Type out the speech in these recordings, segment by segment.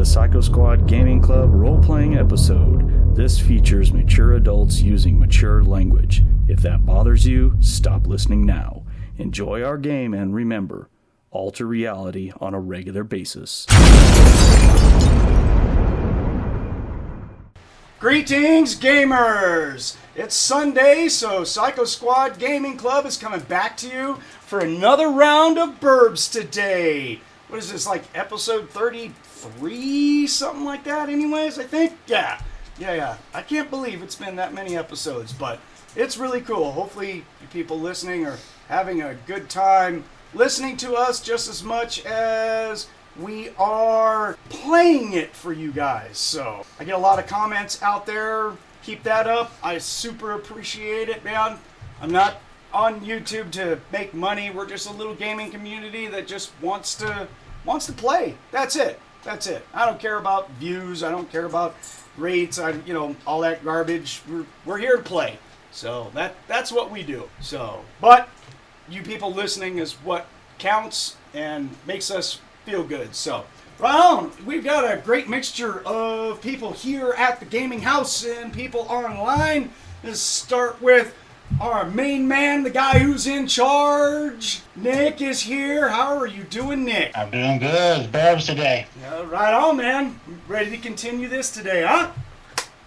a Psycho Squad Gaming Club role-playing episode. This features mature adults using mature language. If that bothers you, stop listening now. Enjoy our game and remember, alter reality on a regular basis. Greetings, gamers! It's Sunday, so Psycho Squad Gaming Club is coming back to you for another round of Burbs today. What is this, like episode 33? Something like that anyways, I think? Yeah. I can't believe it's been that many episodes, but it's really cool. Hopefully you people listening are having a good time listening to us just as much as we are playing it for you guys. So I get a lot of comments out there. Keep that up. I super appreciate it, man. I'm not on YouTube to make money. We're just a little gaming community that just wants to play. That's it. I don't care about views. I don't care about rates. All that garbage. We're here to play. So that's what we do. But you people listening is what counts and makes us feel good. So right on. We've got a great mixture of people here at the gaming house and people online. Let's start with our main man, the guy who's in charge. Nick is here. How are you doing, Nick? I'm doing good. It's Burbs today. Right on, man. Ready to continue this today, huh?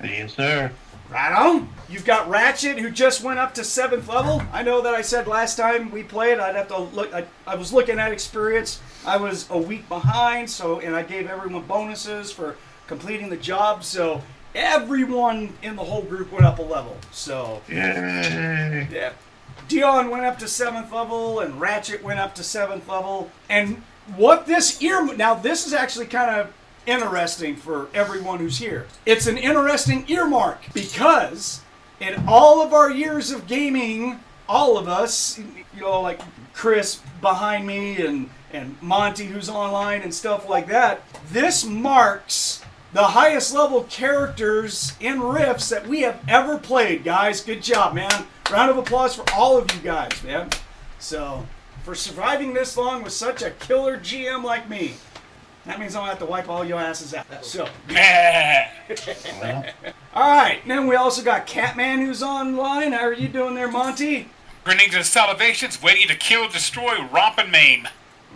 Yes, sir. Right on. You've got Ratchet, who just went up to 7th level. I know that I said last time we played, I'd have to look. I was looking at experience. I was a week behind, and I gave everyone bonuses for completing the job. So everyone in the whole group went up a level. So yeah. Dion went up to 7th level, and Ratchet went up to 7th level. And what this now this is actually kind of interesting for everyone who's here. It's an interesting earmark because in all of our years of gaming, all of us, like Chris behind me and Monte who's online and stuff like that, this marks the highest level characters in RIFTS that we have ever played, guys. Good job, man. Round of applause for all of you guys, man. So, for surviving this long with such a killer GM like me, that means I'm going to have to wipe all your asses out. So. Alright, then we also got Catman who's online. How are you doing there, Monte? Greetings and salivations, waiting to kill, destroy, romp, and maim.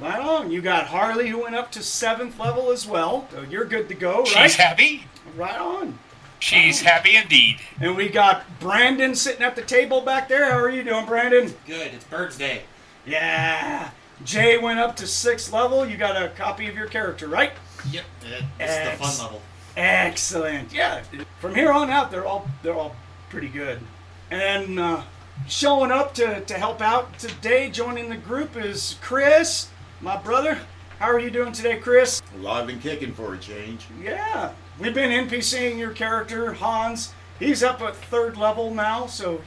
Right on. You got Harley who went up to 7th level as well. So you're good to go, right? She's happy. Right on. She's happy indeed. And we got Brandon sitting at the table back there. How are you doing, Brandon? Good. It's Bird's Day. Yeah. Jay went up to 6th level. You got a copy of your character, right? Yep. It's the fun level. Excellent. Yeah. From here on out, they're all pretty good. And showing up to help out today, joining the group is Chris, my brother. How are you doing today, Chris? Alive and kicking for a change. Yeah. We've been NPCing your character, Hanz. He's up at 3rd level now, so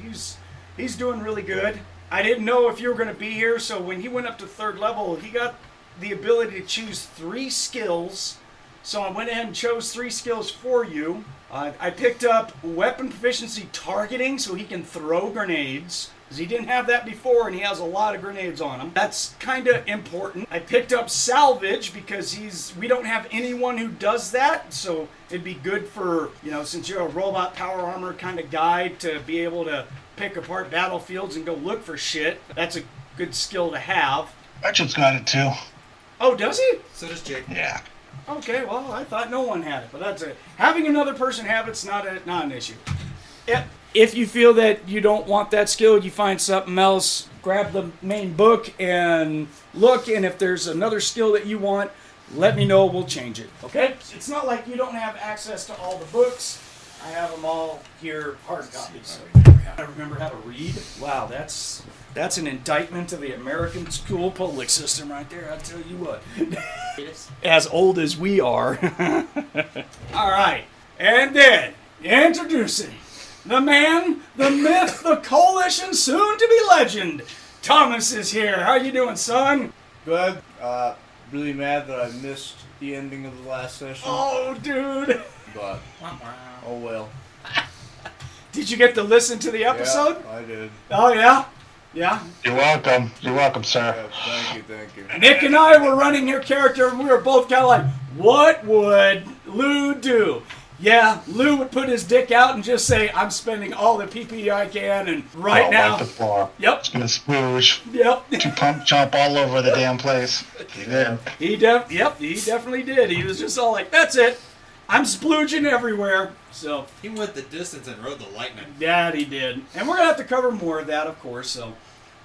he's doing really good. I didn't know if you were going to be here, so when he went up to 3rd level, he got the ability to choose 3 skills. So I went ahead and chose 3 skills for you. I picked up weapon proficiency targeting, so he can throw grenades, because he didn't have that before, and he has a lot of grenades on him. That's kind of important. I picked up salvage, because we don't have anyone who does that, so it'd be good for, since you're a robot power armor kind of guy, to be able to pick apart battlefields and go look for shit. That's a good skill to have. Ratchet's got it too. Oh, does he? So does Jake. Yeah. Okay, well, I thought no one had it, but that's it. Having another person have it's not an issue. If you feel that you don't want that skill, you find something else, grab the main book and look, and if there's another skill that you want, let me know, we'll change it, okay? It's not like you don't have access to all the books. I have them all here, hard copies. I remember how to read. Wow, that's an indictment of the American school public system right there, I tell you what. As old as we are. All right, and then introducing the man, the myth, the coalition, soon to be legend. Thomas is here. How you doing, son? Good. Really mad that I missed the ending of the last session. Oh, dude. But, oh well. Did you get to listen to the episode? Yeah, I did. Oh, yeah? Yeah? You're welcome. You're welcome, sir. Yeah, thank you. Nick and I were running your character, and we were both kind of like, what would Lou do? Yeah, Lou would put his dick out and just say, I'm spending all the PP I can, and right now... Wipe the floor. Yep. It's gonna splooge. Yep. To pump chomp all over the damn place. He did. He definitely did. He was just all like, that's it. I'm splooging everywhere. So, He went the distance and rode the lightning. that he did. And we're going to have to cover more of that, of course. So,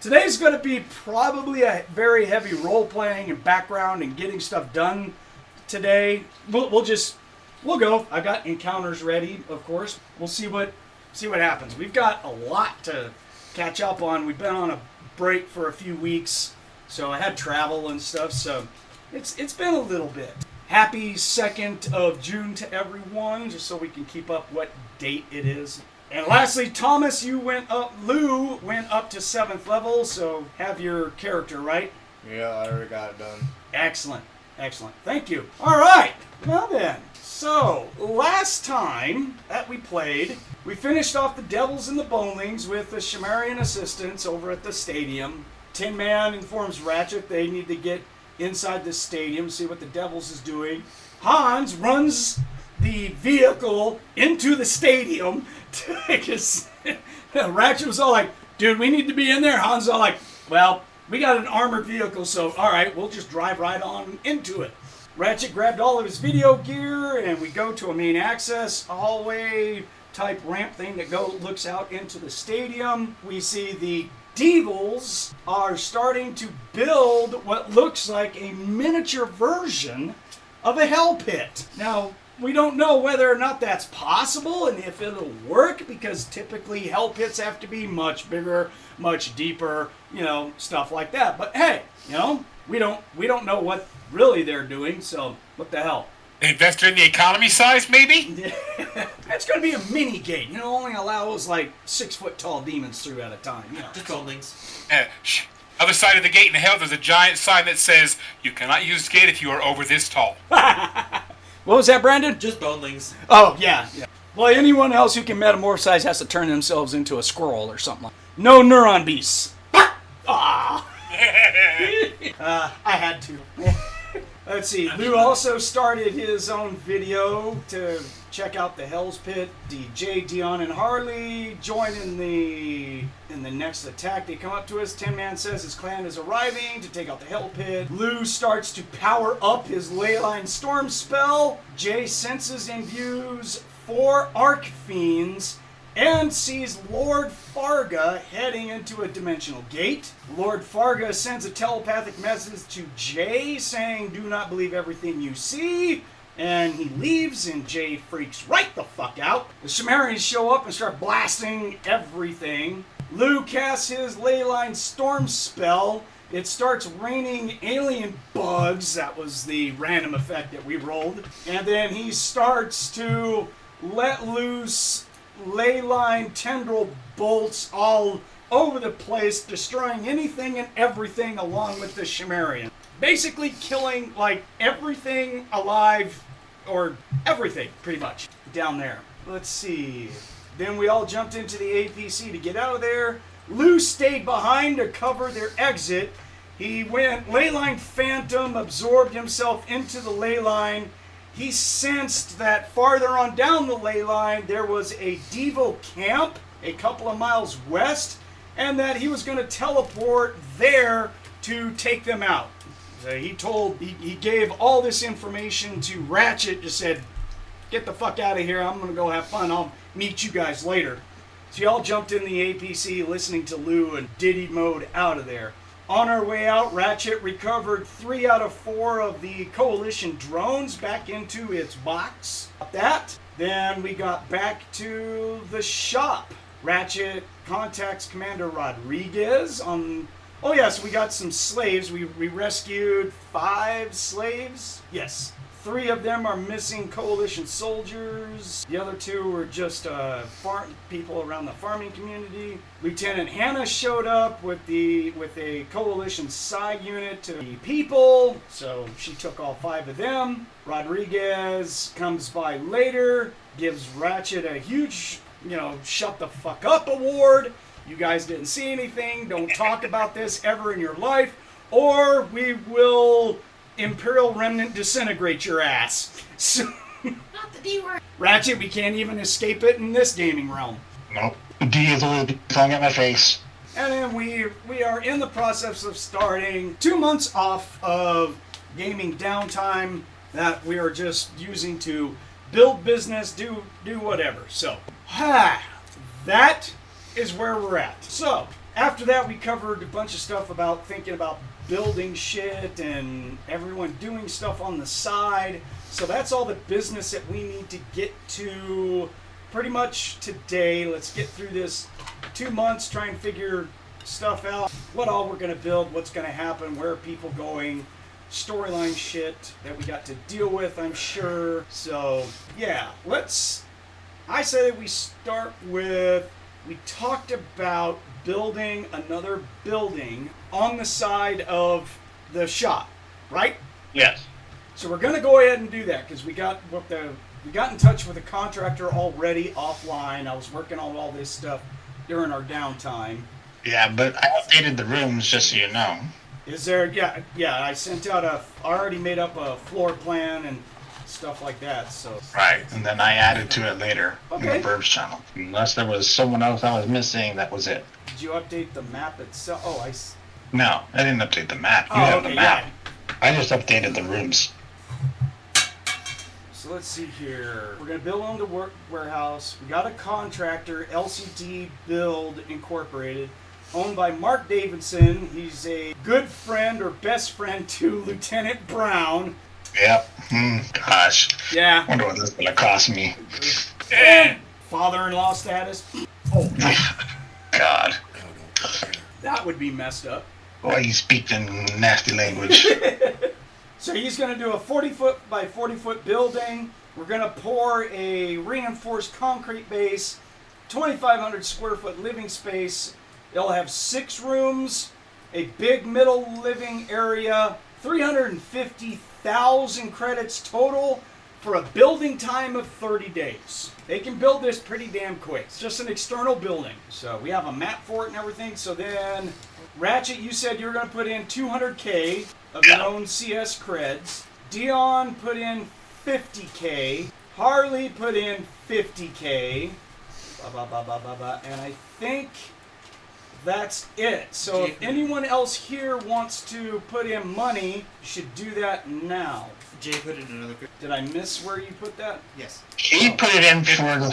today's going to be probably a very heavy role-playing and background and getting stuff done today. We'll go. I got encounters ready, of course. We'll see what happens. We've got a lot to catch up on. We've been on a break for a few weeks, so I had travel and stuff. So it's been a little bit. Happy 2nd of June to everyone, just so we can keep up what date it is. And lastly, Thomas, Lou went up to 7th level, so have your character, right? Yeah, I already got it done. Excellent. Thank you. All right. Well then. So, last time that we played, we finished off the Devils and the Bonelings with the Shimarian assistants over at the stadium. Tin Man informs Ratchet they need to get inside the stadium, see what the Devils is doing. Hanz runs the vehicle into the stadium. Ratchet was all like, dude, we need to be in there. Hanz was all like, well, we got an armored vehicle, so all right, we'll just drive right on into it. Ratchet grabbed all of his video gear, and we go to a main access hallway type ramp thing that looks out into the stadium. We see the Devils are starting to build what looks like a miniature version of a hell pit. Now, we don't know whether or not that's possible and if it'll work, because typically hell pits have to be much bigger, much deeper, stuff like that. But hey, we don't know what really they're doing, so what the hell. Investor in the economy size, maybe? That's going to be a mini gate. Only allows like 6-foot tall demons through at a time. Just onlings. Other side of the gate in hell, there's a giant sign that says, you cannot use the gate if you are over this tall. What was that, Brandon? Just bonelings. Oh, yeah. Well, anyone else who can metamorphosize has to turn themselves into a squirrel or something. No neuron beasts. Ah! I had to. Let's see. Lou also started his own video to check out the Hell's Pit. DJ, Dion, and Harley join in the next attack. They come up to us. Tin Man says his clan is arriving to take out the Hell Pit. Lou starts to power up his Leyline Storm spell. Jay senses and views 4 Arc Fiends and sees Lord Farga heading into a dimensional gate. Lord Farga sends a telepathic message to Jay saying, do not believe everything you see. And he leaves, and Jay freaks right the fuck out. The Shimarians show up and start blasting everything. Lou casts his Leyline Storm spell. It starts raining alien bugs. That was the random effect that we rolled. And then he starts to let loose Leyline tendril bolts all over the place, destroying anything and everything along with the Shimarian. Basically killing, like, everything alive, or everything, pretty much, down there. Let's see. Then we all jumped into the APC to get out of there. Lou stayed behind to cover their exit. He went Leyline Phantom, absorbed himself into the Leyline. He sensed that farther on down the ley line there was a Devo camp a couple of miles west, and that he was going to teleport there to take them out. So he gave all this information to Ratchet, just said, get the fuck out of here, I'm going to go have fun, I'll meet you guys later. So y'all jumped in the APC listening to Lou and Diddy mode out of there. On our way out, Ratchet recovered 3 out of 4 of the Coalition drones back into its box. Then we got back to the shop. Ratchet contacts Commander Rodriguez on... Oh yes, we got some slaves. We rescued 5 slaves. Yes. 3 of them are missing Coalition soldiers. The other 2 were just people around the farming community. Lieutenant Hannah showed up with a Coalition side unit to the people, so she took all 5 of them. Rodriguez comes by later, gives Ratchet a huge, shut the fuck up award. you guys didn't see anything, don't talk about this ever in your life, or we will Imperial Remnant disintegrate your ass. So, Not the D word. Ratchet, we can't even escape it in this gaming realm. Nope. D is always falling at my face. And then we are in the process of starting 2 months off of gaming downtime that we are just using to build business, do whatever. So, that is where we're at. So, after that we covered a bunch of stuff about thinking about building shit and everyone doing stuff on the side. So that's all the business that we need to get to pretty much today. Let's get through this 2 months, try and figure stuff out. What all we're going to build, what's going to happen, where are people going, storyline shit that we got to deal with, I'm sure. So, yeah, I say that we start with, we talked about building another building on the side of the shop, right? Yes. So we're going to go ahead and do that because we got in touch with a contractor already offline. I was working on all this stuff during our downtime. Yeah, but I updated the rooms just so you know. Is there? Yeah. I sent out I already made up a floor plan and stuff like that. So. Right, and then I added to it later in Okay. the Burbs channel. Unless there was someone else I was missing, that was it. Did you update the map itself? Oh, No, I didn't update the map. You Oh, have okay, the map. yeah. I just updated the rooms. So let's see here. We're gonna build on the warehouse. We got a contractor, LCD Build Incorporated, owned by Mark Davidson. He's a good friend or best friend to Lieutenant Brown. Yep. Gosh. Yeah. Wonder what this is gonna cost me. And father-in-law status. Oh, God. that would be messed up. Why you speak in nasty language? So he's going to do a 40-foot by 40-foot building. We're going to pour a reinforced concrete base, 2,500 square foot living space. It'll have 6 rooms, a big middle living area, 350,000 credits total for a building time of 30 days. They can build this pretty damn quick. It's just an external building. So we have a map for it and everything. So then, Ratchet, you said you were going to put in 200K of your own CS creds. Dion put in 50K. Harley put in 50K. And I think that's it. So if anyone else here wants to put in money, you should do that now. Jay put in another. Did I miss where you put that? Yes. He put it in for the,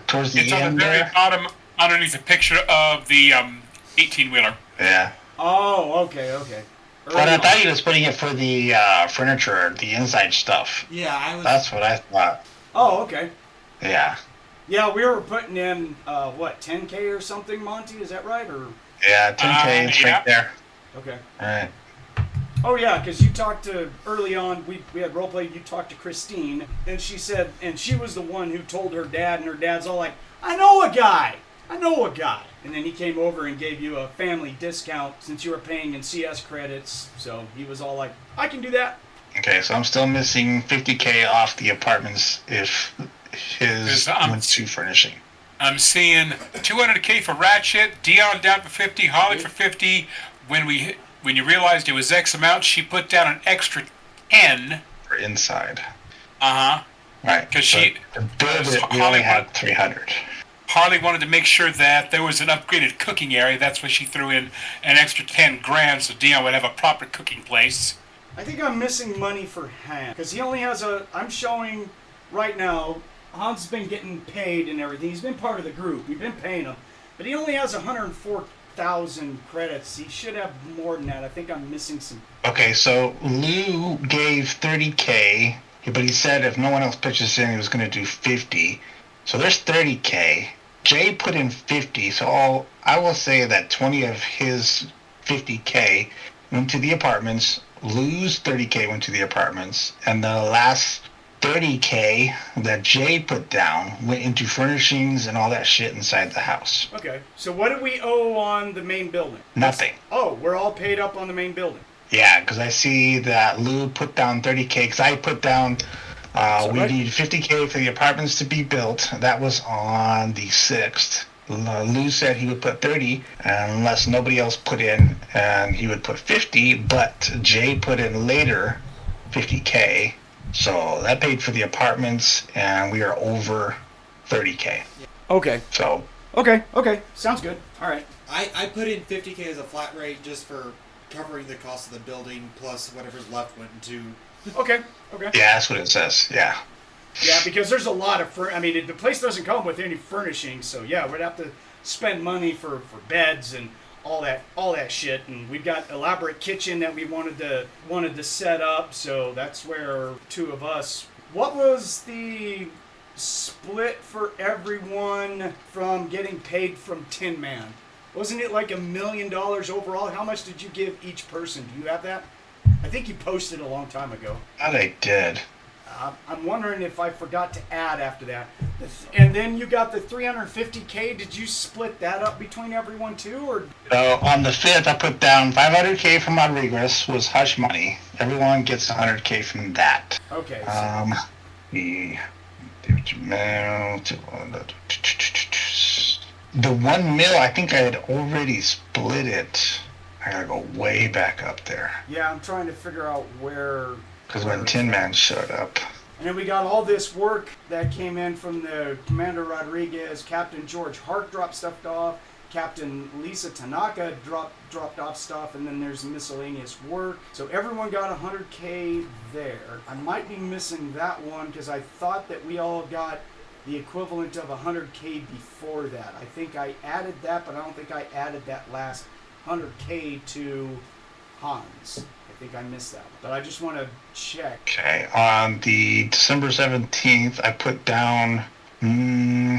towards the It's on end the very there. bottom, underneath a picture of the 18-wheeler. Yeah. Oh, okay. But I thought he was putting it for the furniture, the inside stuff. Yeah, I was. That's what I thought. Oh, okay. Yeah. Yeah, we were putting in, 10K or something, Monte? Is that right? Or Yeah, 10K is yeah. right there. okay. Alright. Oh, yeah, because you talked to, early on, we had roleplay, you talked to Christine, and she said, and she was the one who told her dad, and her dad's all like, I know a guy. And then he came over and gave you a family discount since you were paying in CS credits, so he was all like, I can do that. Okay, so I'm still missing 50K off the apartments if his went to furnishing. I'm seeing 200K for Ratchet, Dion down for 50, Harley for 50. When you realized it was X amount, she put down an extra 10. For inside. Uh-huh. Right. Because so she... to build it, we only had 300. Harley wanted to make sure that there was an upgraded cooking area. That's why she threw in an extra 10 grand so Dion would have a proper cooking place. I think I'm missing money for Hanz, because he only has I'm showing right now, Hanz has been getting paid and everything. He's been part of the group. We've been paying him. But he only has 104,000 credits. He should have more than that. I think I'm missing some. Okay, so Lou gave 30K, but he said if no one else pitches in, he was going to do 50. So there's 30K. Jay put in 50, so I will say that 20 of his 50K went to the apartments. Lou's 30K went to the apartments, and the last 30K that Jay put down went into furnishings and all that shit inside the house. Okay. So what do we owe on the main building? Nothing. Oh, we're all paid up on the main building. Yeah, because I see that Lou put down 30K, because I put down, we need 50K for the apartments to be built. That was on the 6th. Lou said he would put 30 unless nobody else put in, and he would put 50, but Jay put in later 50K. So that paid for the apartments, and we are over 30K. Okay. So. Okay. Sounds good. All right. I put in 50K as a flat rate just for covering the cost of the building plus whatever's left went into. Okay. Yeah, that's what it says. Yeah. Yeah, because there's a lot of the place doesn't come with any furnishings, so yeah, we'd have to spend money for beds and all that shit, and we've got elaborate kitchen that we wanted to set up, so that's where two of us. What was the split for everyone from getting paid from Tin Man? Wasn't it like $1 million overall? How much did you give each person? Do you have that? I think you posted a long time ago. That I did. I'm wondering if I forgot to add after that. And then you got the 350K. Did you split that up between everyone too, or? On the 5th, I put down 500K from Rodriguez was hush money. Everyone gets 100K from that. Okay. The 1 mil, I think I had already split it. I gotta go way back up there. Yeah, I'm trying to figure out where. Because when Tin Man showed up. And then we got all this work that came in from the Commander Rodriguez, Captain George Hart dropped stuff off, Captain Lisa Tanaka dropped off stuff, and then there's miscellaneous work. So everyone got 100K there. I might be missing that one because I thought that we all got the equivalent of 100K before that. I think I added that, but I don't think I added that last 100K to Hanz. I think I missed that one, but I just want to check. Okay, on the December 17th, I put down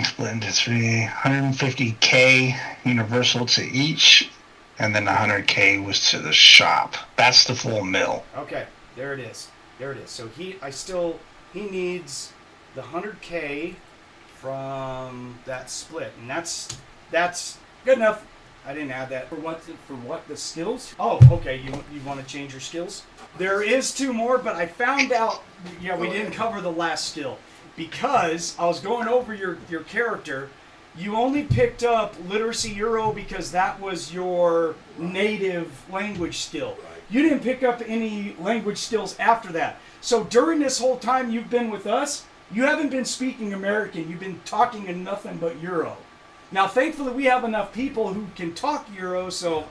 split into 150K universal to each, and then 100K was to the shop. That's the full mill. Okay, there it is. So he needs the 100K from that split, and that's good enough. I didn't add that. For what? The skills? Oh, okay. You want to change your skills? There is 2 more, but I found out, we didn't cover the last skill. Because I was going over your character, you only picked up Literacy Euro because that was your native language skill. You didn't pick up any language skills after that. So during this whole time you've been with us, you haven't been speaking American. You've been talking in nothing but Euro. Now, thankfully, we have enough people who can talk Euro, so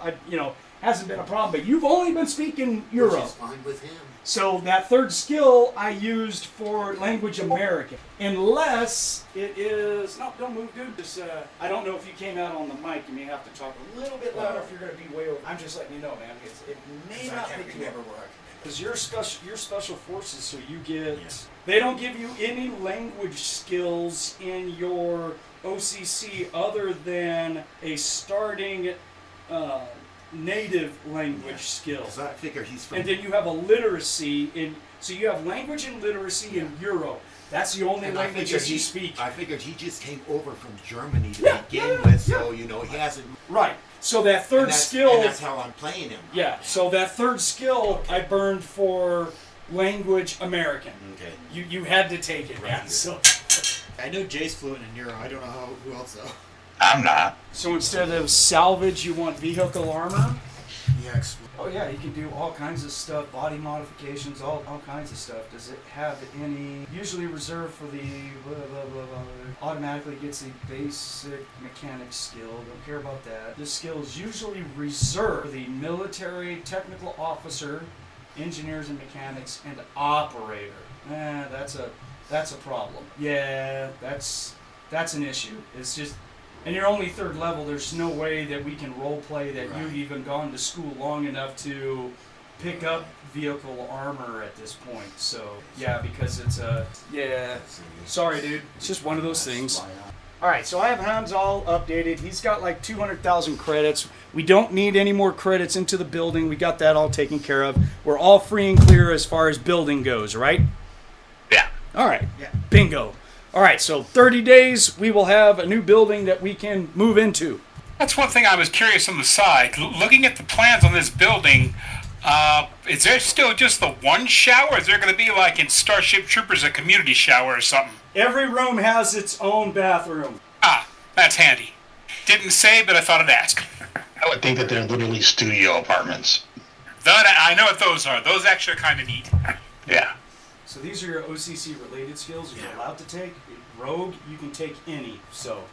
hasn't been a problem. But you've only been speaking Euro. Which is fine with him. So that third skill I used for language American, unless it is. No, don't move, dude. Just, I don't know if you came out on the mic. You may have to talk a little bit louder if you're going to be way over. I'm just letting you know, man. It may not pick you up. Because you're special forces, so you get. Yeah. They don't give you any language skills in your OCC other than a starting native language skill. So I figure he's from. And then you have a literacy in. So you have language and literacy in Euro. That's the only language that you speak. I figured he just came over from Germany to begin with, so he hasn't. Right. So that third skill. And that's how I'm playing him. Yeah. So that third skill I burned for language American. Okay. You had to take it, man. So. I know Jay's fluent in Euro. I don't know who else though. I'm not. So instead of salvage, you want vehicle armor? Yeah. Oh yeah, you can do all kinds of stuff, body modifications, all kinds of stuff. Does it have any? Usually reserved for the blah blah blah blah. Automatically gets the basic mechanic skill. Don't care about that. This skill is usually reserved for the military technical officer, engineers and mechanics, and operator. That's a problem. Yeah, that's an issue. It's just. And you're only 3rd level, there's no way that we can role play that you've even gone to school long enough to pick up vehicle armor at this point. So, yeah, because it's sorry, dude. It's just one of those things. Alright, so I have Hanz all updated. He's got like 200,000 credits. We don't need any more credits into the building. We got that all taken care of. We're all free and clear as far as building goes, right? Yeah. Alright, bingo. All right, so 30 days, we will have a new building that we can move into. That's one thing I was curious on the side. Looking at the plans on this building, is there still just the one shower? Is there going to be, like in Starship Troopers, a community shower or something? Every room has its own bathroom. Ah, that's handy. Didn't say, but I thought I'd ask. I would think that they're literally studio apartments. I know what those are. Those actually are kind of neat. Yeah. So these are your OCC related skills you're allowed to take. Rogue, you can take any. So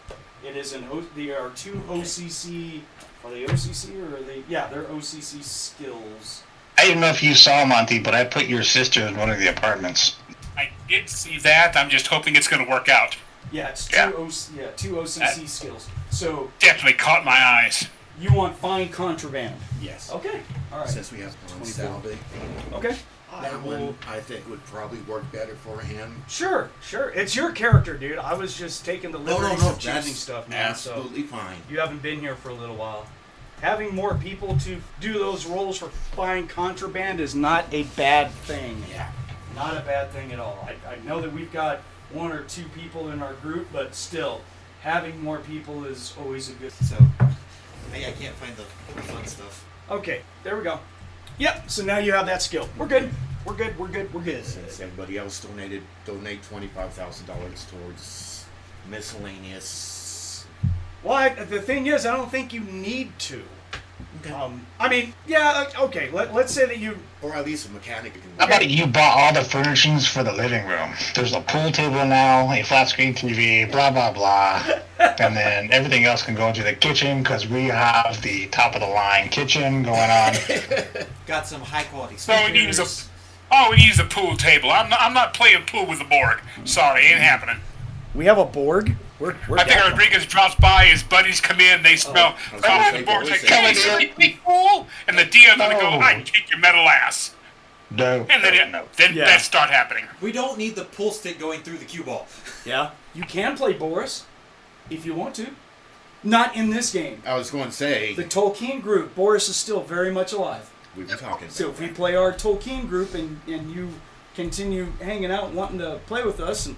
it is there are two OCC. Are they OCC or are they? Yeah, they're OCC skills. I didn't know if you saw, Monte, but I put your sister in one of the apartments. I did see that. I'm just hoping it's going to work out. Yeah, it's two OCC skills. So Definitely caught my eyes. you want find contraband? Yes. Okay. All right. Since we have on 24. Salve, Okay. that one I think would probably work better for him. Sure. It's your character, dude. I was just taking the liberties of choosing That's stuff, man. absolutely fine. So you haven't been here for a little while. Having more people to do those roles for find contraband is not a bad thing. Yeah. Not a bad thing at all. I know that we've got one or two people in our group, but still, having more people is always a good. So, I can't find the fun stuff. Okay, there we go. Yep. So now you have that skill. We're good. We're good. Since everybody else donate $25,000 towards miscellaneous. Well, the thing is, I don't think you need to. Okay. I mean, yeah, okay. Let's say that you. Or at least a mechanic can. How about you bought all the furnishings for the living room? There's a pool table now, a flat screen TV, blah, blah, blah. And then everything else can go into the kitchen because we have the top of the line kitchen going on. Got some high quality All we need is a pool table. I'm not playing pool with the Borg. Sorry, ain't happening. We have a Borg. We're I think Rodriguez drops by, his buddies come in, they smell. The Borg's like, "Can we sleep pool?" And the Dion's gonna go, "I can kick your metal ass." No. And then that start happening. We don't need the pull stick going through the cue ball. Yeah. You can play Boris if you want to. Not in this game. I was going to say, The Tolkien group, Boris is still very much alive. we were talking about So if we that. play our Tolkien group and you continue hanging out wanting to play with us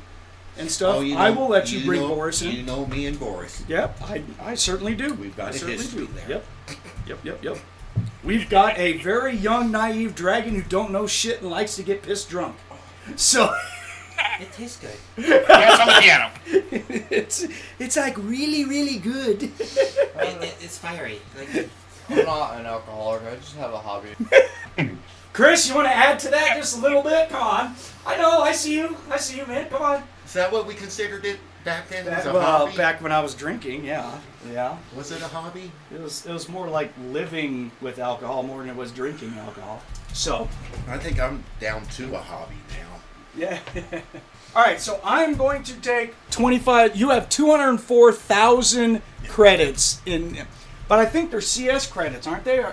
and stuff, Oh, you know- I will let you bring know- Boris in. You know me and Boris. Yep, I certainly do. We've got I a certainly history do. there. Yep. We've got a very young, naive dragon who don't know shit and likes to get pissed drunk. So It tastes good. Yes, on the piano. it's like really, really good. It's fiery. Like, I'm not an alcoholic. I just have a hobby. Chris, you want to add to that just a little bit? Come on. I know. I see you, man. Come on. Is that what we considered it back then? Was a hobby? Back when I was drinking, yeah. Was it a hobby? It was more like living with alcohol more than it was drinking alcohol. So, I think I'm down to a hobby now. yeah. All right, so I'm going to take 25. You have 204,000 credits in, but I think they're CS credits, aren't they?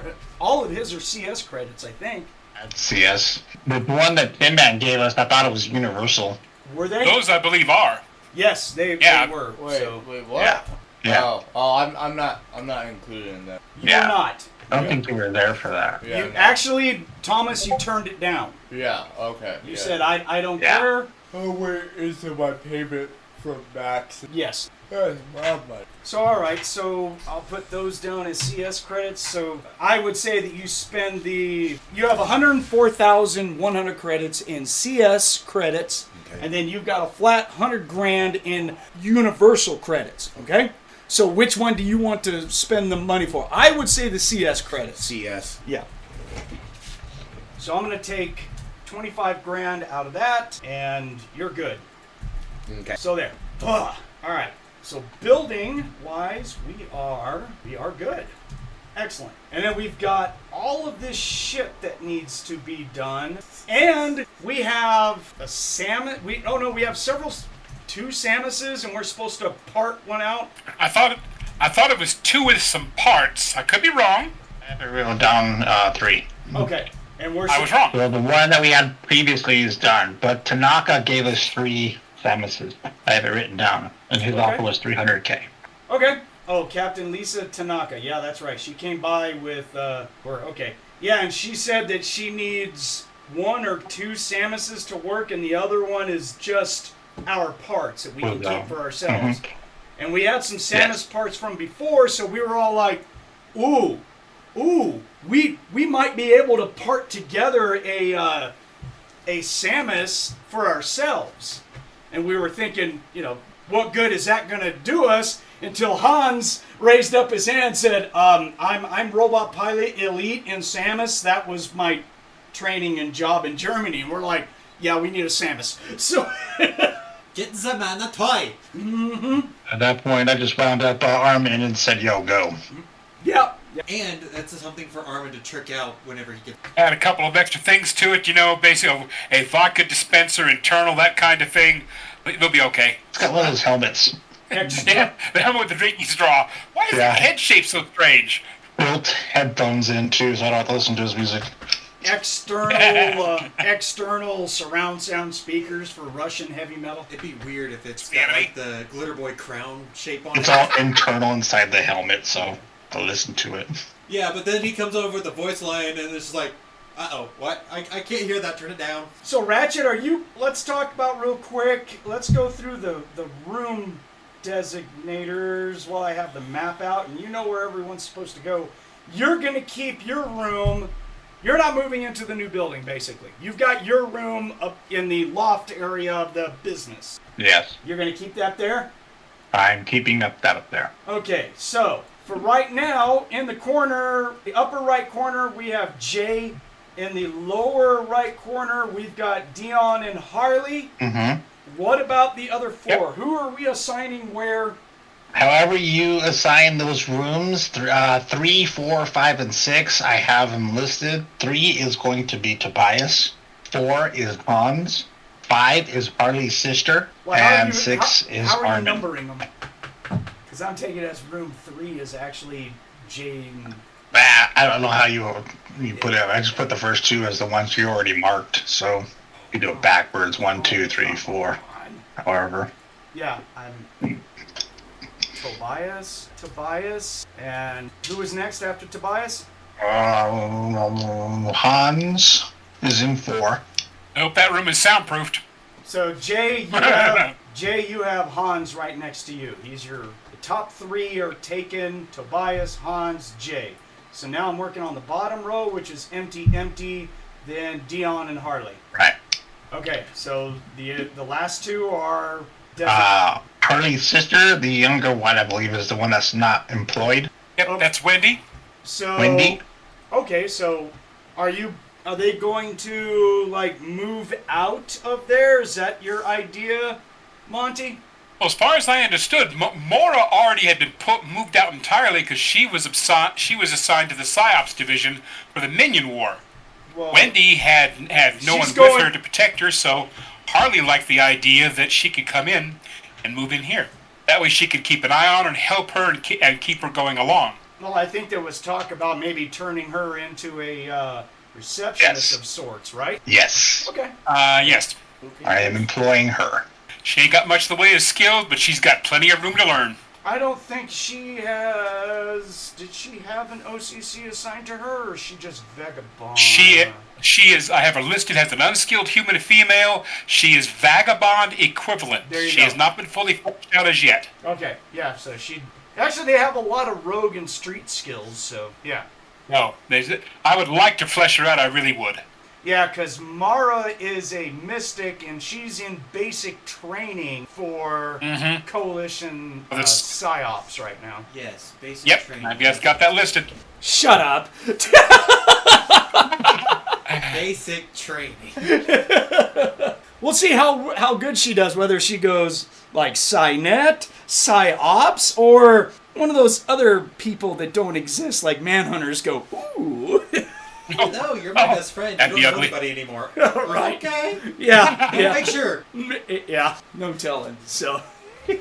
All of his are CS credits, I think. That's CS. The one that Inman gave us, I thought it was universal. Were they? Those, I believe, are. Yes, they were. Wait, so what? Yeah. Yeah. I'm not included in that. you're Yeah. not. I don't think you were there for that. Yeah, You no. actually, Thomas, you turned it down. Yeah. Okay. You yeah. said I don't Yeah. care. Oh wait, is it my payment from Max? Yes. That's my money. So all right, so I'll put those down as CS credits. So I would say that you have 104,100 credits in CS credits, Okay. and then you've got a flat 100 grand in universal credits. Okay. So which one do you want to spend the money for? I would say the CS credits. CS. Yeah. So I'm gonna take 25 grand out of that, and you're good. Okay. So there. All right. So building wise, we are good. Excellent. And then we've got all of this shit that needs to be done, and we have a salmon. We have two Samuses, and we're supposed to part one out. I thought it was 2 with some parts. I could be wrong. I have it written down 3. Okay. And we're. I was wrong. Well, the one that we had previously is done, but Tanaka gave us 3 Samuses. I have it written down, and his offer was 300K. Okay. Oh, Captain Lisa Tanaka. Yeah, that's right. She came by with, okay. Yeah, and she said that she needs 1 or 2 Samuses to work, and the other one is just our parts that we can keep for ourselves. And we had some Samus parts from before, so we were all like, ooh, we might be able to part together a Samus for ourselves. And we were thinking, what good is that going to do us? Until Hanz raised up his hand and said, I'm robot pilot elite in Samus. That was my training and job in Germany. And we're like, yeah, we need a Samus. So Get the man a toy. At that point, I just wound up Armin and said, yo, go. Yep. And that's something for Armin to trick out whenever he gets... Add a couple of extra things to it, basically a vodka dispenser, internal, that kind of thing. It'll be okay. It's got one of those helmets. Yeah, the helmet with the drinking straw. Why is the head shape so strange? Built headphones in, too, so I don't have to listen to his music. External surround sound speakers for Russian heavy metal. It'd be weird if it's got like the Glitter Boy crown shape on it. It's all internal inside the helmet, so I'll listen to it. Yeah, but then he comes over with the voice line and it's just like, uh-oh, what? I can't hear that, turn it down. So Ratchet, let's talk about real quick, let's go through the room designators while I have the map out, and you know where everyone's supposed to go. You're going to keep your room. You're not moving into the new building, basically. You've got your room up in the loft area of the business. Yes. You're going to keep that there? I'm keeping that up there. Okay, so for right now, in the corner, the upper right corner, we have Jay. In the lower right corner, we've got Dion and Harley. Mm-hmm. What about the other four? Yep. Who are we assigning where? However you assign those rooms, 3, 4, 5, and 6, I have them listed. 3 is going to be Tobias. 4 is Hanz. 5 is Harley's sister. Well, and 6 is how are you Armin. numbering them? Because I'm taking it as room 3 is actually Jane. I don't know how you put it. I just put the first 2 as the ones you already marked. So you do it backwards. 1, 2, 3, 4. However. Yeah, I'm... Tobias, and who is next after Tobias? Hanz is in 4. I hope that room is soundproofed. So Jay, you have Hanz right next to you. The top 3 are taken: Tobias, Hanz, Jay. So now I'm working on the bottom row, which is empty. Then Dion and Harley. Right. Okay, so the last 2 are designated. Harley's sister, the younger one, I believe, is the one that's not employed. Yep, that's Wendy. So Wendy. Okay, so are they going to move out of there? Is that your idea, Monte? Well, as far as I understood, Mora already had been moved out entirely because she was assigned to the PsyOps division for the Minion War. Well, Wendy had no one with her to protect her, so Harley liked the idea that she could come in and move in here. That way she could keep an eye on her and help her and keep her going along. Well, I think there was talk about maybe turning her into a receptionist of sorts, right? Yes. Okay. Yes. I am employing her. She ain't got much in the way of skills, but she's got plenty of room to learn. I don't think she has... Did she have an OCC assigned to her, or is she just vagabond? She is, I have her listed as an unskilled human female. She is vagabond equivalent. She has not been fully fleshed out as yet. Okay, yeah, so she... Actually, they have a lot of rogue and street skills, so, yeah. No, I would like to flesh her out, I really would. Yeah, because Mara is a mystic, and she's in basic training for Coalition PsyOps right now. Yes, basic training. Yep, I've got that listed. Shut up! Basic training. We'll see how good she does, whether she goes like PsyNet, PsyOps, or one of those other people that don't exist, like Manhunters go, ooh. No, you're my best friend. You don't know anybody anymore. Right. Okay. Yeah. Make sure. Yeah, no telling. So, all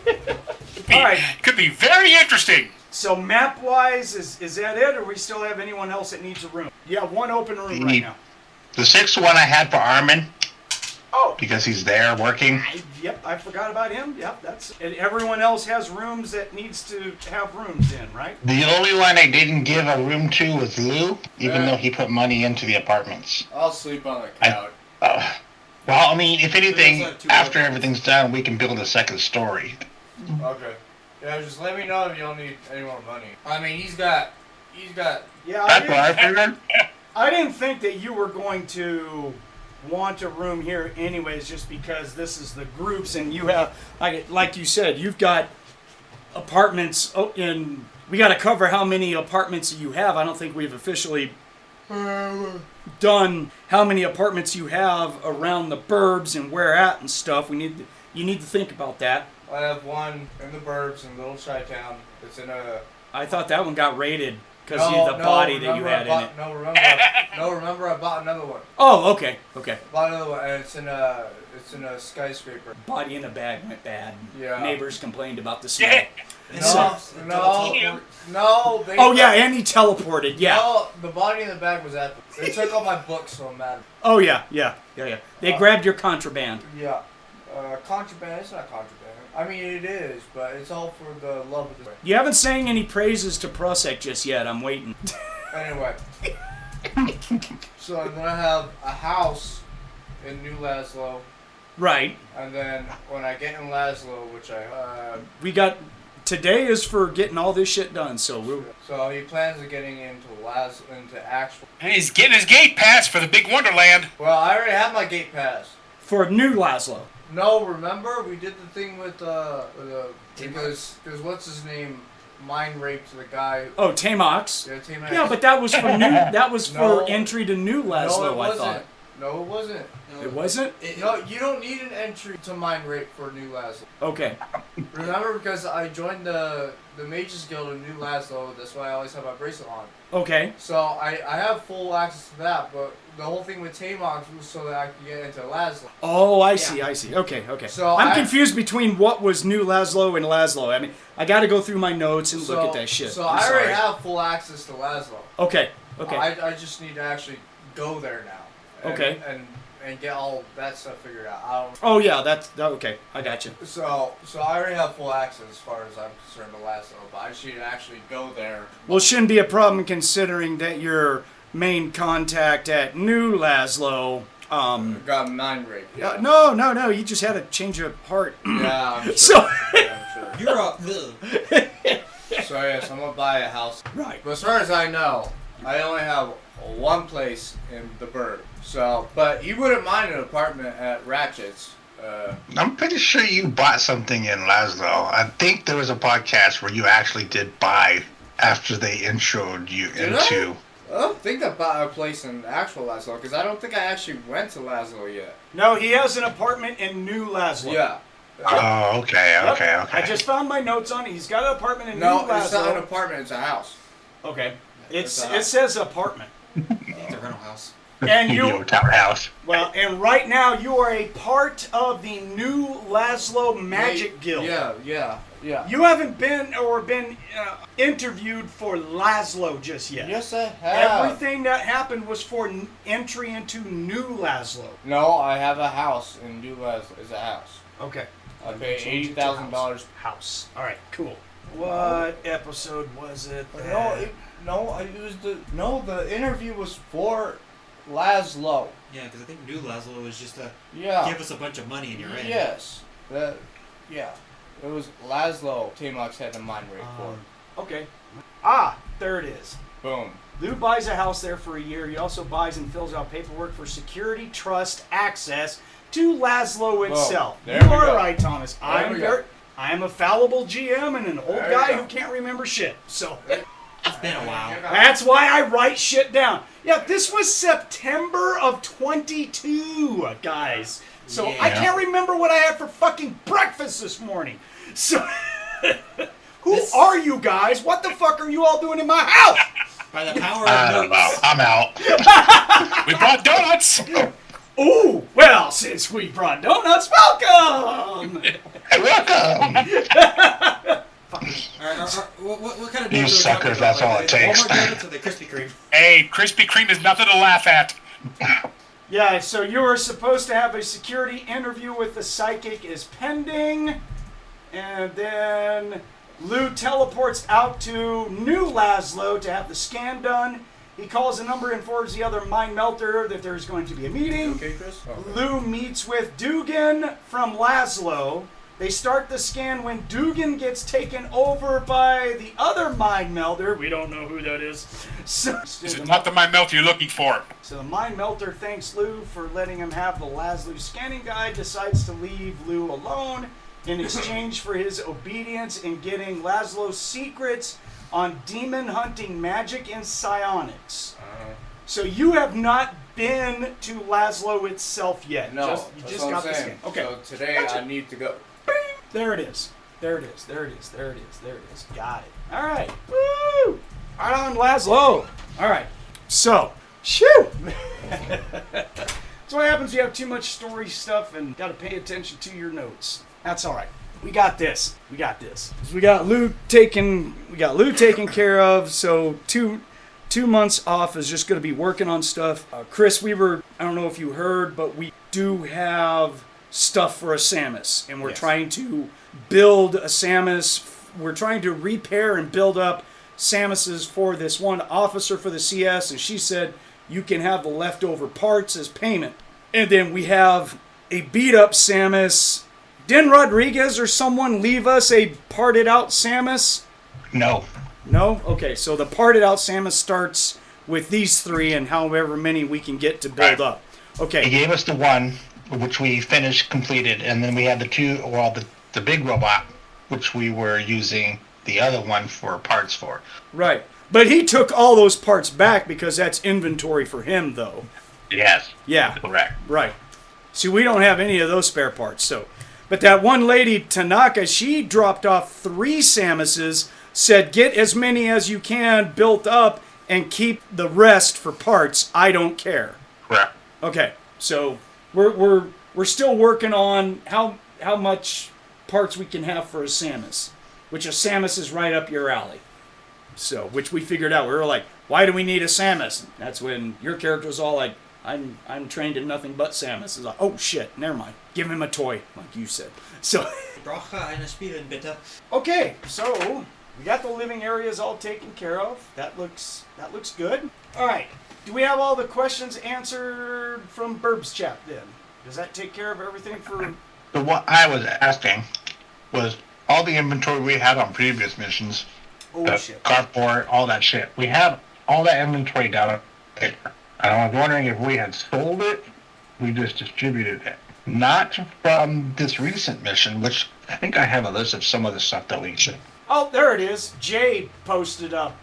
right. Could be very interesting. So map-wise, is that it, or we still have anyone else that needs a room? You have one open room right now. The 6th one I had for Armin. Oh. Because he's there working. I forgot about him. Yep, and everyone else has rooms that needs to have rooms in, right? The only one I didn't give a room to was Lou, even though he put money into the apartments. I'll sleep on the couch. Well, I mean, if anything, after everything's done, we can build a 2nd story. Okay. Yeah, just let me know if y'all need any more money. I mean, he's got. Yeah, That's what I figured. I didn't think that you were going to want a room here anyways, just because this is the groups, and you have, like you said, you've got apartments in. We got to cover how many apartments you have. I don't think we've officially done how many apartments you have around the burbs and where at and stuff. You need to think about that. I have one in the burbs in Little Chi-Town. It's in a... I thought that one got raided because of the body that you had in it. Remember I bought another one. Oh, okay. I bought another one, and it's in a skyscraper. Body in a bag went bad. Yeah. Neighbors complained about the smell. No. Oh yeah, and he teleported. Yeah. No, the body in the bag was at. They took all my books, so I'm mad. Oh yeah. They grabbed your contraband. Yeah. Contraband. It's not contraband. I mean, it is, but it's all for the love of the. You haven't sang any praises to Prusek just yet. I'm waiting. Anyway. So then I have a house in New Laszlo. Right. And then when I get in Laszlo, which we got. Today is for getting all this shit done, so he plans on getting into actual. And he's getting his gate pass for the big Wonderland. Well, I already have my gate pass. For New Laszlo. No, remember we did the thing with because what's his name mind raped the guy. Oh, Tamox. Yeah, Tamox. Yeah, but that was for new. That was for entry to New Laszlo. I thought. No, it wasn't. It wasn't? No, you don't need an entry to mind rape for New Laszlo. Okay. Remember, because I joined the Mages Guild in New Laszlo, that's why I always have my bracelet on. Okay. So I have full access to that, but the whole thing with Tamox was so that I could get into Laszlo. Oh, I see. Okay. So I'm confused between what was New Laszlo and Laszlo. I mean, I got to go through my notes and look at that shit. So I already have full access to Laszlo. Okay. I just need to actually go there now. Okay. And get all that stuff figured out. Oh yeah, that's okay. I got you. So I already have full access as far as I'm concerned to Laszlo, but I just need to actually go there. Well, it shouldn't be a problem considering that your main contact at New Laszlo. Got mind rape. Yeah. No. You just had a change of heart. Yeah, I'm sure. So I'm sure. You're up. So yes, I'm gonna buy a house. Right. But as far as I know, I only have one place in the Burbs. So, but you wouldn't mind an apartment at Ratchet's. I'm pretty sure you bought something in Laszlo. I think there was a podcast where you actually did buy after they introed you into. I don't think I bought a place in actual Laszlo, because I don't think I actually went to Laszlo yet. No, he has an apartment in New Laszlo. Yeah. Oh, okay. I just found my notes on it. He's got an apartment in New Laszlo. No, it's not an apartment, it's a house. Okay. It says apartment. It's a rental house. And Your townhouse. Well, and right now you are a part of the New Laszlo Magic Guild. Yeah. You haven't been interviewed for Laszlo just yet. Yes, I have. Everything that happened was for entry into New Laszlo. No, I have a house in New Laszlo. It's a house. Okay. I paid $80,000. House. All right, cool. What episode was it? The interview was for Laszlo. Yeah, because I think New Laszlo was just to give us a bunch of money and you're in. Yes. It was Laszlo Tamox had the mind rape for. Okay. There it is. Boom. Lou buys a house there for a year. He also buys and fills out paperwork for security trust access to Laszlo itself. There You we are go. right, Thomas. I am a fallible GM and an old guy who can't remember shit. So It's been a while. that's why I write shit down. Yeah, this was September of 22, guys. So I can't remember what I had for fucking breakfast this morning. So who are you guys? What the fuck are you all doing in my house? By the power of notes. I'm out. We brought donuts. Ooh, well, since we brought donuts, welcome! Welcome. What kind of donuts You are we suckers, talking that's about? all it takes. Walmart donuts or the Krispy Kreme? Hey, Krispy Kreme is nothing to laugh at. Yeah, so you were supposed to have a security interview with the psychic is pending, and then Lou teleports out to New Laszlo to have the scan done. He calls a number and informs the other mind melter that there's going to be a meeting. Okay, Chris? Lou meets with Dugan from Laszlo, They start the scan when Dugan gets taken over by the other mind melder. We don't know who that is. So, Is it not the mind melt you're looking for? So the mind melter thanks Lou for letting him have the Laszlo scanning guide, decides to leave Lou alone in exchange for his obedience in getting Laszlo's secrets on demon hunting magic and psionics. So you have not been to Laszlo itself yet. No, you that's just what got I'm the saying. scan. Okay. So today Gotcha. I need to go. There it is. There it is. There it is. There it is. There it is. Got it. All right. Woo! Right on, Laszlo. All right. So, shoo! That's what happens when you have too much story stuff and got to pay attention to your notes. That's all right. We got this. We got this. We got Lou taken care of. So 2 months off is just going to be working on stuff. Chris, I don't know if you heard, but we do have stuff for a Samus, and we're trying to build a Samus. We're trying to repair and build up Samuses for this one officer for the CS, and she said you can have the leftover parts as payment. And then we have a beat up Samus. Didn't Rodriguez or someone leave us a parted out Samus? No. No? Okay, so the parted out Samus starts with these 3 and however many we can get to build up. He Okay. gave us the one, which we finished, completed, and then we had the 2, the big robot, which we were using the other one for parts for. Right. But he took all those parts back because that's inventory for him, though. Yes. Yeah. Correct. Right. See, we don't have any of those spare parts, so. But that one lady, Tanaka, she dropped off 3 Samuses, said get as many as you can built up and keep the rest for parts. I don't care. Correct. Okay, so we're still working on how much parts we can have for a Samus, which a Samus is right up your alley. So, which we figured out. We were like, why do we need a Samus? That's when your character was all like, I'm trained in nothing but Samus. It's like, oh shit, never mind. Give him a toy, like you said. So, Brauche eine Spielin, bitte. okay, so we got the living areas all taken care of. That looks good. All right. Do we have all the questions answered from Burbs chat then? Does that take care of everything for? So what I was asking was all the inventory we had on previous missions, Oh the shit. carport, all that shit. We had all that inventory down there. And I was wondering if we had sold it, we just distributed it. Not from this recent mission, which I think I have a list of some of the stuff that we should. Oh, there it is. Jay posted up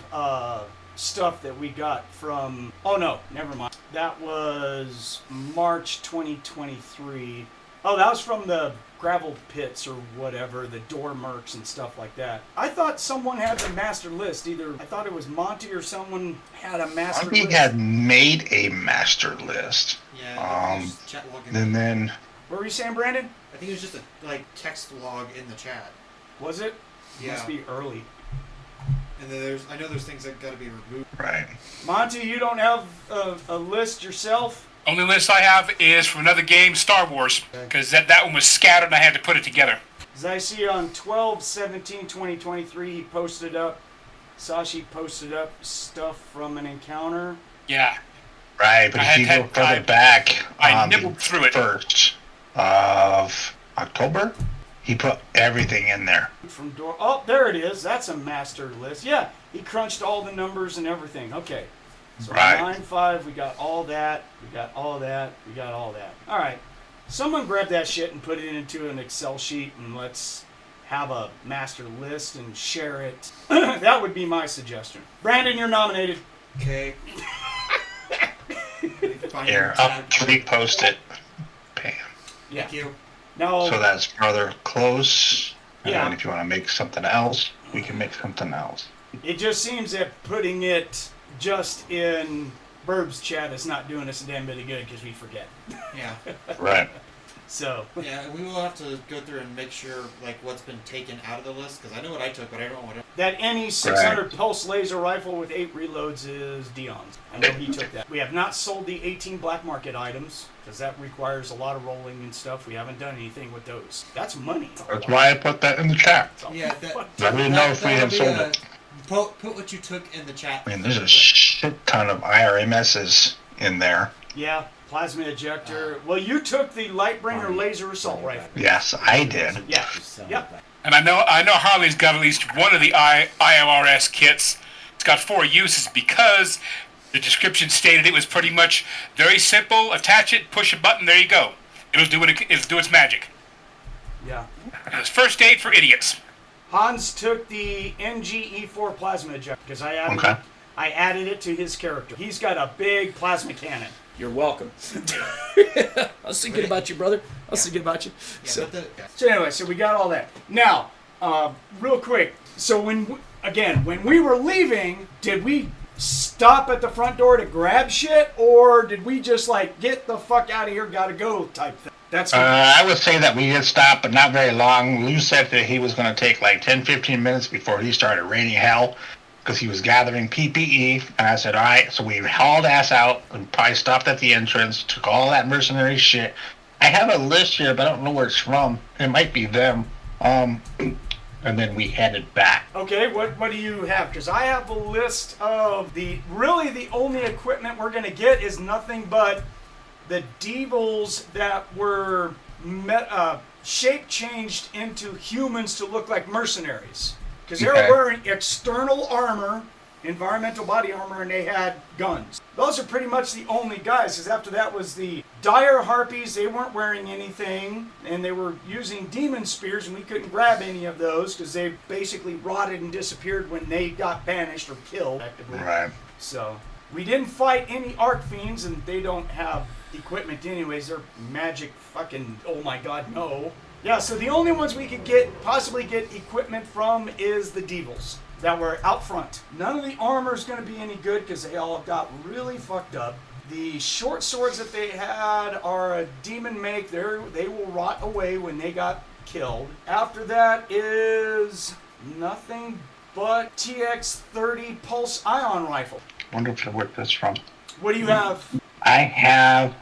stuff that we got from. Oh no, never mind. That was March 2023. Oh, that was from the gravel pits or whatever, the door mercs and stuff like that. I thought someone had the master list. Either I thought it was Monte or someone had a master Monte list. had made a master list. Yeah, chat log in. And then What were you saying, Brandon? I think it was just a text log in the chat. Was it? Yeah. Must be early. And then I know there's things that got to be removed. right. Monte, you don't have a list yourself? Only list I have is from another game, Star Wars, because that one was scattered and I had to put it together. As I see on 12/17/2023, he posted up, Sashi posted up stuff from an encounter. Yeah. Right, but I if you had go had further time. back I on the nibbled through it. 1st of October, he put everything in there. From door. Oh, there it is. That's a master list. Yeah, he crunched all the numbers and everything. Okay. So Right. 9-5, we got all that. We got all that. We got all that. All right. Someone grab that shit and put it into an Excel sheet and let's have a master list and share it. That would be my suggestion. Brandon, you're nominated. Okay. Here, I'll repost it. Bam. Yeah. Thank you. Now, So that's farther close. And Yeah. then if you want to make something else, we can make something else. it just seems that putting it just in Burbs chat is not doing us a damn bit of good because we forget. Yeah. Right. So, Yeah, we will have to go through and make sure what's been taken out of the list because I know what I took, but I don't know what. that NE 600 pulse laser rifle with 8 reloads is Dion's. I know he took that. We have not sold the 18 black market items because that requires a lot of rolling and stuff. We haven't done anything with those. That's money. That's why I put that in the chat. Yeah, I didn't know if we had sold it. Put what you took in the chat. I mean, there's a shit ton of IRMSs in there. Yeah. Plasma ejector. Well, you took the Lightbringer laser assault rifle. Yes, I did. Yeah. Yep. And I know Harley's got at least one of the IORS kits. It's got 4 uses because the description stated it was pretty much very simple. Attach it, push a button, there you go. It'll do its magic. Yeah. It's first aid for idiots. Hanz took the NGE4 plasma ejector because I added it to his character. He's got a big plasma cannon. You're welcome. I was thinking about you, brother. I was thinking about you. So anyway, so we got all that. Now, real quick. So when we were leaving, did we stop at the front door to grab shit, or did we just like get the fuck out of here, gotta go type thing? That's I would say that we did stop, but not very long. Lou said that he was going to take like 10-15 minutes before he started raining hell because he was gathering PPE. And I said, all right. So we hauled ass out and probably stopped at the entrance, took all that mercenary shit. I have a list here, but I don't know where it's from. It might be them. And then we headed back. Okay, what do you have? Because I have a list of the only equipment we're going to get is nothing but the devils that were shape changed into humans to look like mercenaries. Because they were wearing external armor, environmental body armor, and they had guns. Those are pretty much the only guys, because after that was the dire harpies. They weren't wearing anything, and they were using demon spears, and we couldn't grab any of those because they basically rotted and disappeared when they got banished or killed. Right. So we didn't fight any arc fiends, and they don't have equipment anyways. They're magic fucking, oh my god, no. Yeah, so the only ones we could possibly get equipment from is the devils that were out front. None of the armor is going to be any good because they all got really fucked up. The short swords that they had are a demon make. They will rot away when they got killed. After that is nothing but TX-30 pulse ion rifle. Wonder where that's from. What do you have? I have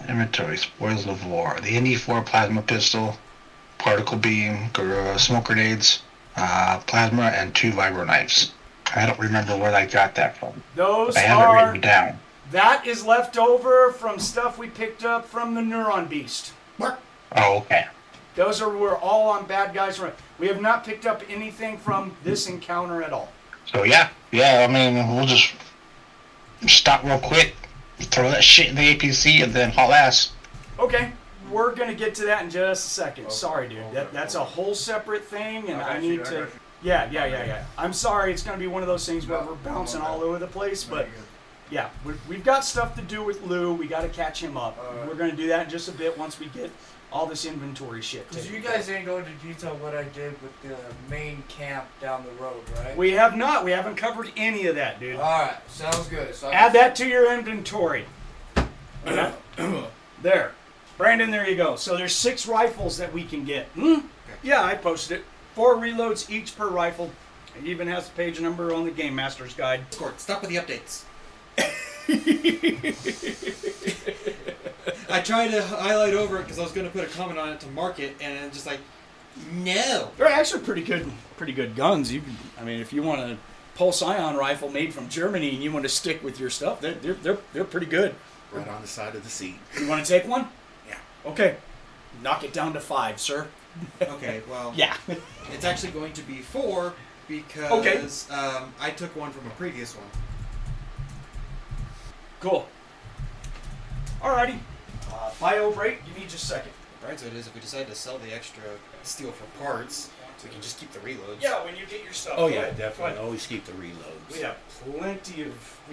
inventory, spoils of war, the NE4 plasma pistol, particle beam, smoke grenades, plasma, and 2 vibro knives. I don't remember where I got that from. I have it written down. That is left over from stuff we picked up from the Neuron Beast. Oh, okay. Those were all on bad guys. We have not picked up anything from this encounter at all. So yeah, I mean, we'll just stop real quick, throw that shit in the APC, and then haul ass. Okay, we're going to get to that in just a second. Okay. Sorry, dude. That's a whole separate thing, and I need to... Yeah. I'm sorry, it's going to be one of those things where we're bouncing all over the place, but... Yeah, we've got stuff to do with Lou. We got to catch him up. We're going to do that in just a bit once we get all this inventory shit. Because you guys ain't going to detail what I did with the main camp down the road, right? We have not. We haven't covered any of that, dude. All right, sounds good. So add that to your inventory. There. Brandon, there you go. So there's 6 rifles that we can get. Okay. Yeah, I posted it. 4 reloads each per rifle. It even has the page number on the Game Master's Guide. Stop with the updates. I tried to highlight over it because I was going to put a comment on it to mark it, and just like, no. They're actually pretty good guns. If you want a pulse ion rifle made from Germany and you want to stick with your stuff, they're pretty good. Right on the side of the seat. You want to take one? Yeah. Okay. Knock it down to 5, sir. Okay. Well. Yeah. It's actually going to be 4 because I took one from a previous one. Cool. Alrighty. Bio break. Give me just a second. The bright side is if we decide to sell the extra steel for parts, we can just keep the reloads. Yeah, when you get your stuff. Oh yeah, definitely. Always keep the reloads. We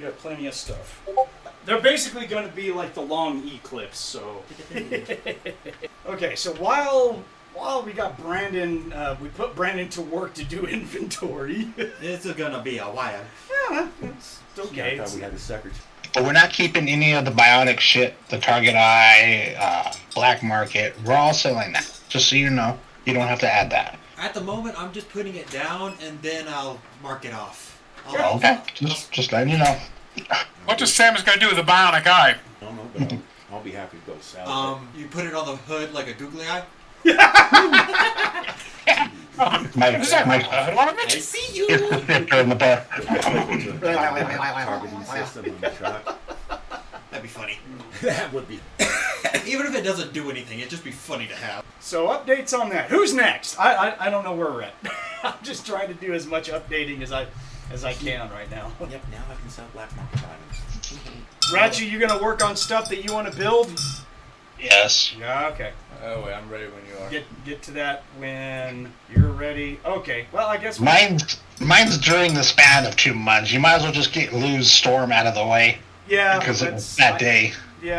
have plenty of stuff. They're basically going to be like the long Eclipse. So. Okay, so while we got Brandon, we put Brandon to work to do inventory. It's gonna be a while. Yeah, it's okay. I thought we had the suckers. But we're not keeping any of the bionic shit, the Target Eye, Black Market. We're all selling that. Just so you know, you don't have to add that. At the moment, I'm just putting it down, and then I'll mark it off. Okay, just letting you know. What does Samus going to do with the bionic eye? I don't know, but I'll be happy to go sell it. You put it on the hood like a googly eye? I see you! in the back. Targeting system on the truck. That'd be funny. funny. That would be. Even if it doesn't do anything, it'd just be funny to have. So updates on that. Who's next? I don't know where we're at. I'm just trying to do as much updating as I can right now. Yep, now I can sell black market items. Ratchet, you gonna work on stuff that you want to build? Yes. Yeah. Okay. Oh wait, I'm ready when you are. Get to that when you're ready. Okay. Well, I guess Mine's during the span of 2 months. You might as well just lose Storm out of the way. Yeah. Because it's that day. You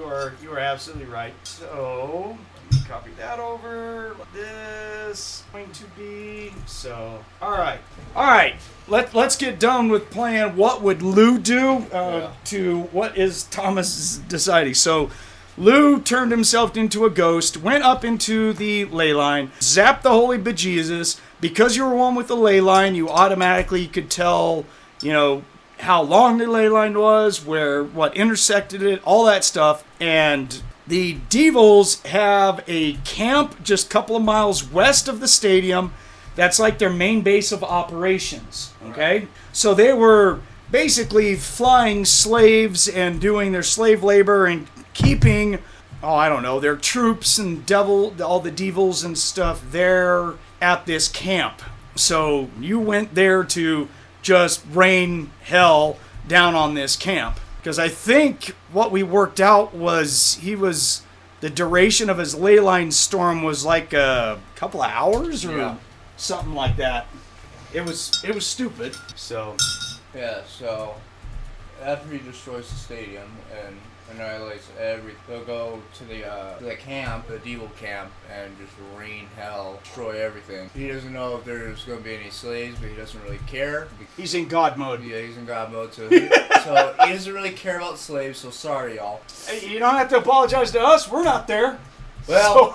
are absolutely right. So let me copy that over. This going to be so. All right. Let's get done with playing. What would Lou do to what is Thomas deciding? So Lou turned himself into a ghost, went up into the ley line, zapped the holy bejesus. Because you were one with the ley line, you automatically could tell, how long the ley line was, what intersected it, all that stuff. And the Devils have a camp just a couple of miles west of the stadium. That's like their main base of operations, okay? So they were basically flying slaves and doing their slave labor and keeping, their troops and all the Devils and stuff there at this camp. So you went there to just rain hell down on this camp. Because I think what we worked out was the duration of his ley line storm was like a couple of hours or something like that. It was stupid. So Yeah, so after he destroys the stadium and annihilates everything, they'll go to the camp, the Devil camp, and just rain hell, destroy everything. He doesn't know if there's going to be any slaves, but he doesn't really care. He's in God mode. Yeah, he's in God mode, so he doesn't really care about slaves, so sorry, y'all. Hey, you don't have to apologize to us. We're not there. Well,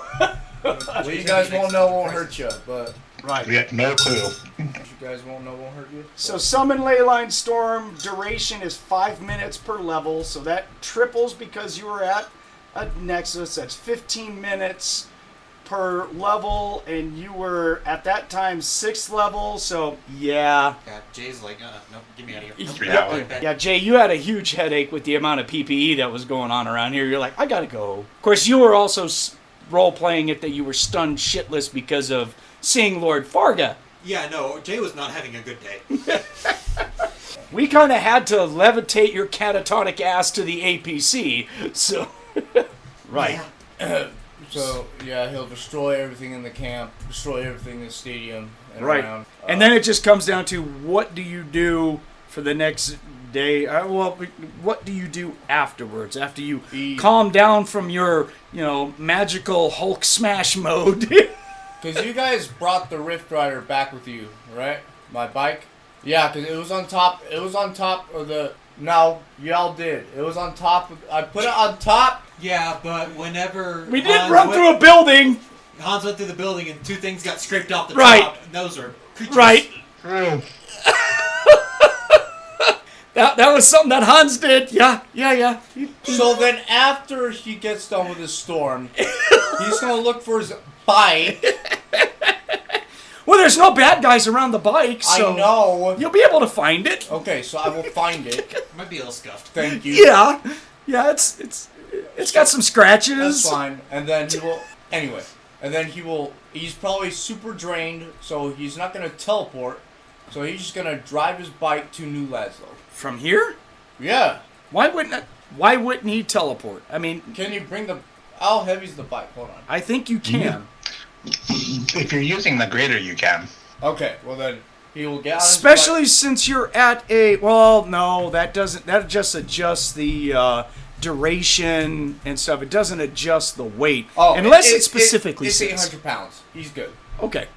what you guys won't know won't hurt you, but... Right. We have no clue. What you guys won't know won't hurt you. So summon Leyline Storm duration is 5 minutes per level, so that triples because you were at a Nexus. That's 15 minutes per level, and you were at that time 6th level. So yeah. Yeah, Jay's like, no, get me out of here. Three hours. Yeah, Jay, you had a huge headache with the amount of PPE that was going on around here. You're like, I gotta go. Of course, you were also role playing it that you were stunned shitless because of seeing Lord Farga. Yeah, no, Jay was not having a good day. We kind of had to levitate your catatonic ass to the APC, so... Right. So, yeah, he'll destroy everything in the camp, destroy everything in the stadium, and right. around. And then it just comes down to what do you do for the next day? What do you do afterwards? After you calm down from your, magical Hulk smash mode? Because you guys brought the Rift Rider back with you, right? My bike? Yeah, because it was on top of the... No, y'all did. It was on top I put it on top. Yeah, but whenever... We did run through a building! Hans went through the building and 2 things got scraped off the right. top. And those are creatures. Right. True. That was something that Hanz did. Yeah. So then after he gets done with his storm, he's going to look for his bike. Well, there's no bad guys around the bike, so I know. You'll be able to find it. Okay, so I will find it. Might be a little scuffed. Thank you. Yeah, it's got some scratches. That's fine. And then he will... Anyway. And then he will... He's probably super drained, so he's not going to teleport. So he's just going to drive his bike to New Laszlo. From here? Yeah. Why wouldn't he teleport? I mean... Can you bring the... How heavy's the bike? Hold on. I think you can. If you're using the grader, you can. Okay, well then he will get on his especially bike. Since you're at a... Well, no, that doesn't... That just adjusts the duration and stuff. It doesn't adjust the weight. Oh, unless it specifically it's says. 800 pounds. He's good. Okay.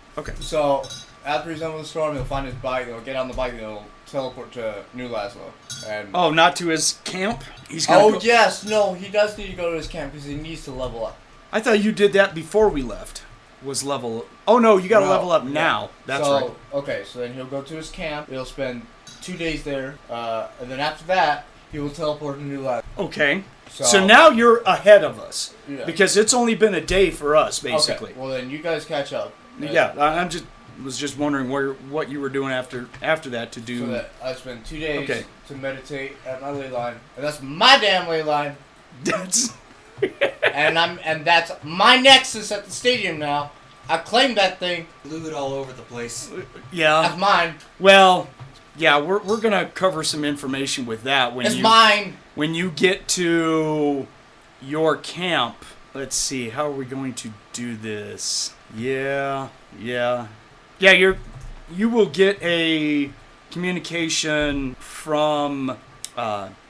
So, after he's done with the storm, he'll find his bike, he'll get on the bike, and he'll teleport to New Laszlo. And Oh, not to his camp? He's gonna go... yes, no, he does need to go to his camp because he needs to level up. I thought you did that before we left. Was level... Oh, no, you gotta level up now. That's right. Okay, so then he'll go to his camp, he'll spend 2 days there, and then after that, he will teleport to New Laszlo. Okay. So now you're ahead of us. Yeah. Because it's only been a day for us, basically. Okay, well then you guys catch up. Yeah, I'm just... was just wondering what you were doing after that to do. So that I spent 2 days Okay. to meditate at my ley line, and that's my damn ley line, That's and that's my nexus at the stadium now. I claimed that thing. Blew it all over the place. yeah. That's mine. Well, yeah, we're gonna cover some information with that when It's mine. when you get to your camp. Let's see, how are we going to do this? Yeah. You will get a communication from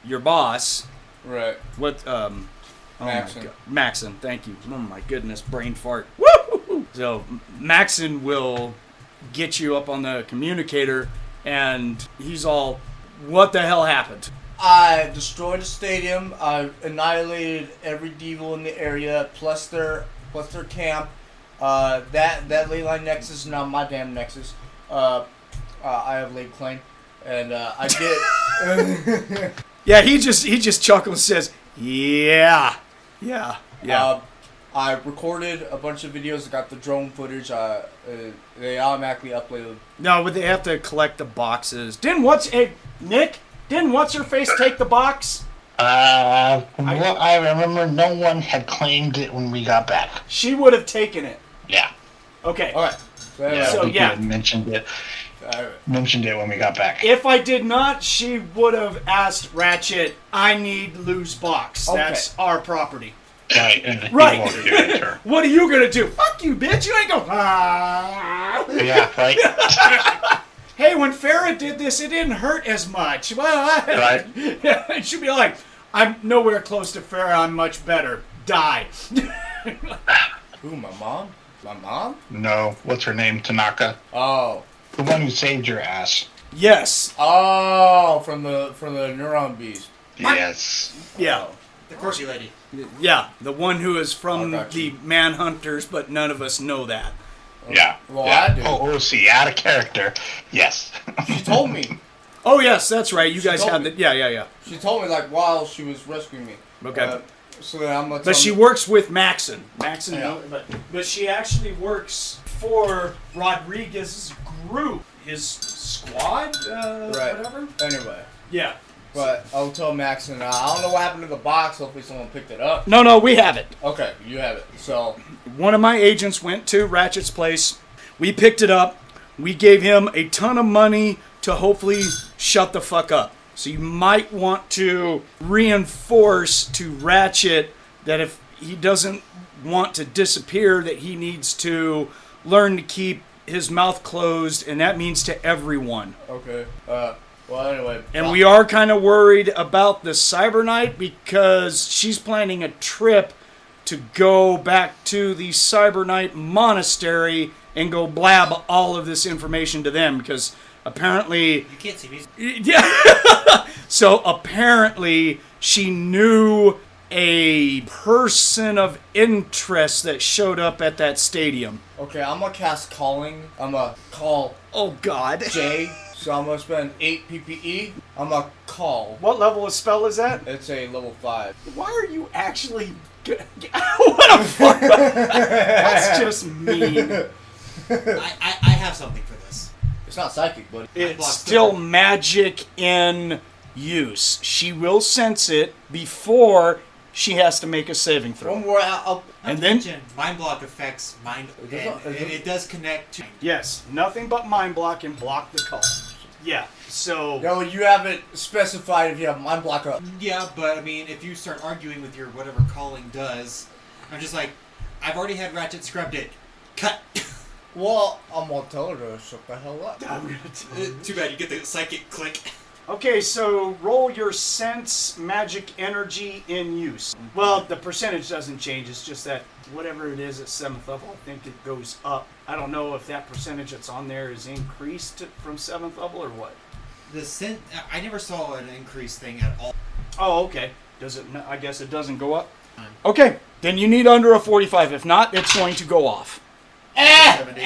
your boss. Right. What? Maxon. Maxon, thank you. Oh my goodness, brain fart. Woo! So Maxon will get you up on the communicator, and he's all, "What the hell happened?" I destroyed the stadium. I annihilated every devil in the area, plus their camp. That ley line nexus is now my damn nexus. I have laid claim, and I did. Yeah, he just chuckles and says, "Yeah." I recorded a bunch of videos. I got the drone footage. They automatically uploaded. No, but they have to collect the boxes. Didn't what's her face take the box? I remember no one had claimed it when we got back. She would have taken it. Yeah. Okay. All right. So, we yeah. had mentioned it. Mentioned it when we got back. If I did not, she would have asked Ratchet, "I need Lou's box. Okay. That's our property." Right. And Right. he won't give it to her. What are you gonna do? Fuck you, bitch! You ain't going. Ah. Yeah, right. Hey, when Farrah did this, it didn't hurt as much. Well, Right. It should be like, "I'm nowhere close to Farrah. I'm much better. Die." Who? My mom? My mom? No, what's her name? Tanaka. Oh. The one who saved your ass. Yes. Oh, from the neuron beast. Yes. Yeah. The Corgi lady. Yeah. The one who is from I got the you. Manhunters, but none of us know that. Yeah. Well, yeah. I do. Oh, see, out of character. Yes. She told me. Oh yes, that's right. You guys told had me. the yeah. She told me like while she was rescuing me. Okay. So then I'm gonna. But she works with Maxon. Maxon, Yeah. but she actually works for Rodriguez's group, his squad, Right. whatever. Anyway, Yeah. but I'll tell Max, and I don't know what happened to the box. Hopefully someone picked it up. No, we have it. Okay, you have it. So One of my agents went to Ratchet's place. We picked it up. We gave him a ton of money to hopefully shut the fuck up. So you might want to reinforce to Ratchet that if he doesn't want to disappear, that he needs to learn to keep his mouth closed, and that means to everyone. okay. Well, anyway. And we are kind of worried about the Cyber Knight because she's planning a trip to go back to the Cyber Knight Monastery and go blab all of this information to them because apparently... You can't see me. Yeah. So apparently she knew a person of interest that showed up at that stadium. Okay, I'm gonna cast calling. I'm gonna call Oh, God. Jay. So I'm gonna spend 8 PPE. I'm gonna call. What level of spell is that? It's a level 5. Why are you actually... What a fuck? That's just mean. I have something for this. It's not psychic, buddy. It's still magic in use. She will sense it before she has to make a saving Don't throw. worry, I'll And Not to then... mention, mind block affects mind, and it does connect to. Yes, nothing but mind block and block the call. Yeah, so... No, you haven't specified if you have mind block up. Yeah, but I mean, if you start arguing with your whatever calling does, I'm just like, I've already had Ratchet scrubbed it. Cut. Well, I'm gonna tell her to shut the hell up. Too bad you get the psychic click. Okay, so roll your sense magic energy in use. Well, the percentage doesn't change. It's just that whatever it is at 7th level, I think it goes up. I don't know if that percentage that's on there is increased from 7th level or what. I never saw an increase thing at all. Oh, okay. Does it? I guess it doesn't go up. Okay, then you need under a 45. If not, it's going to go off. 70.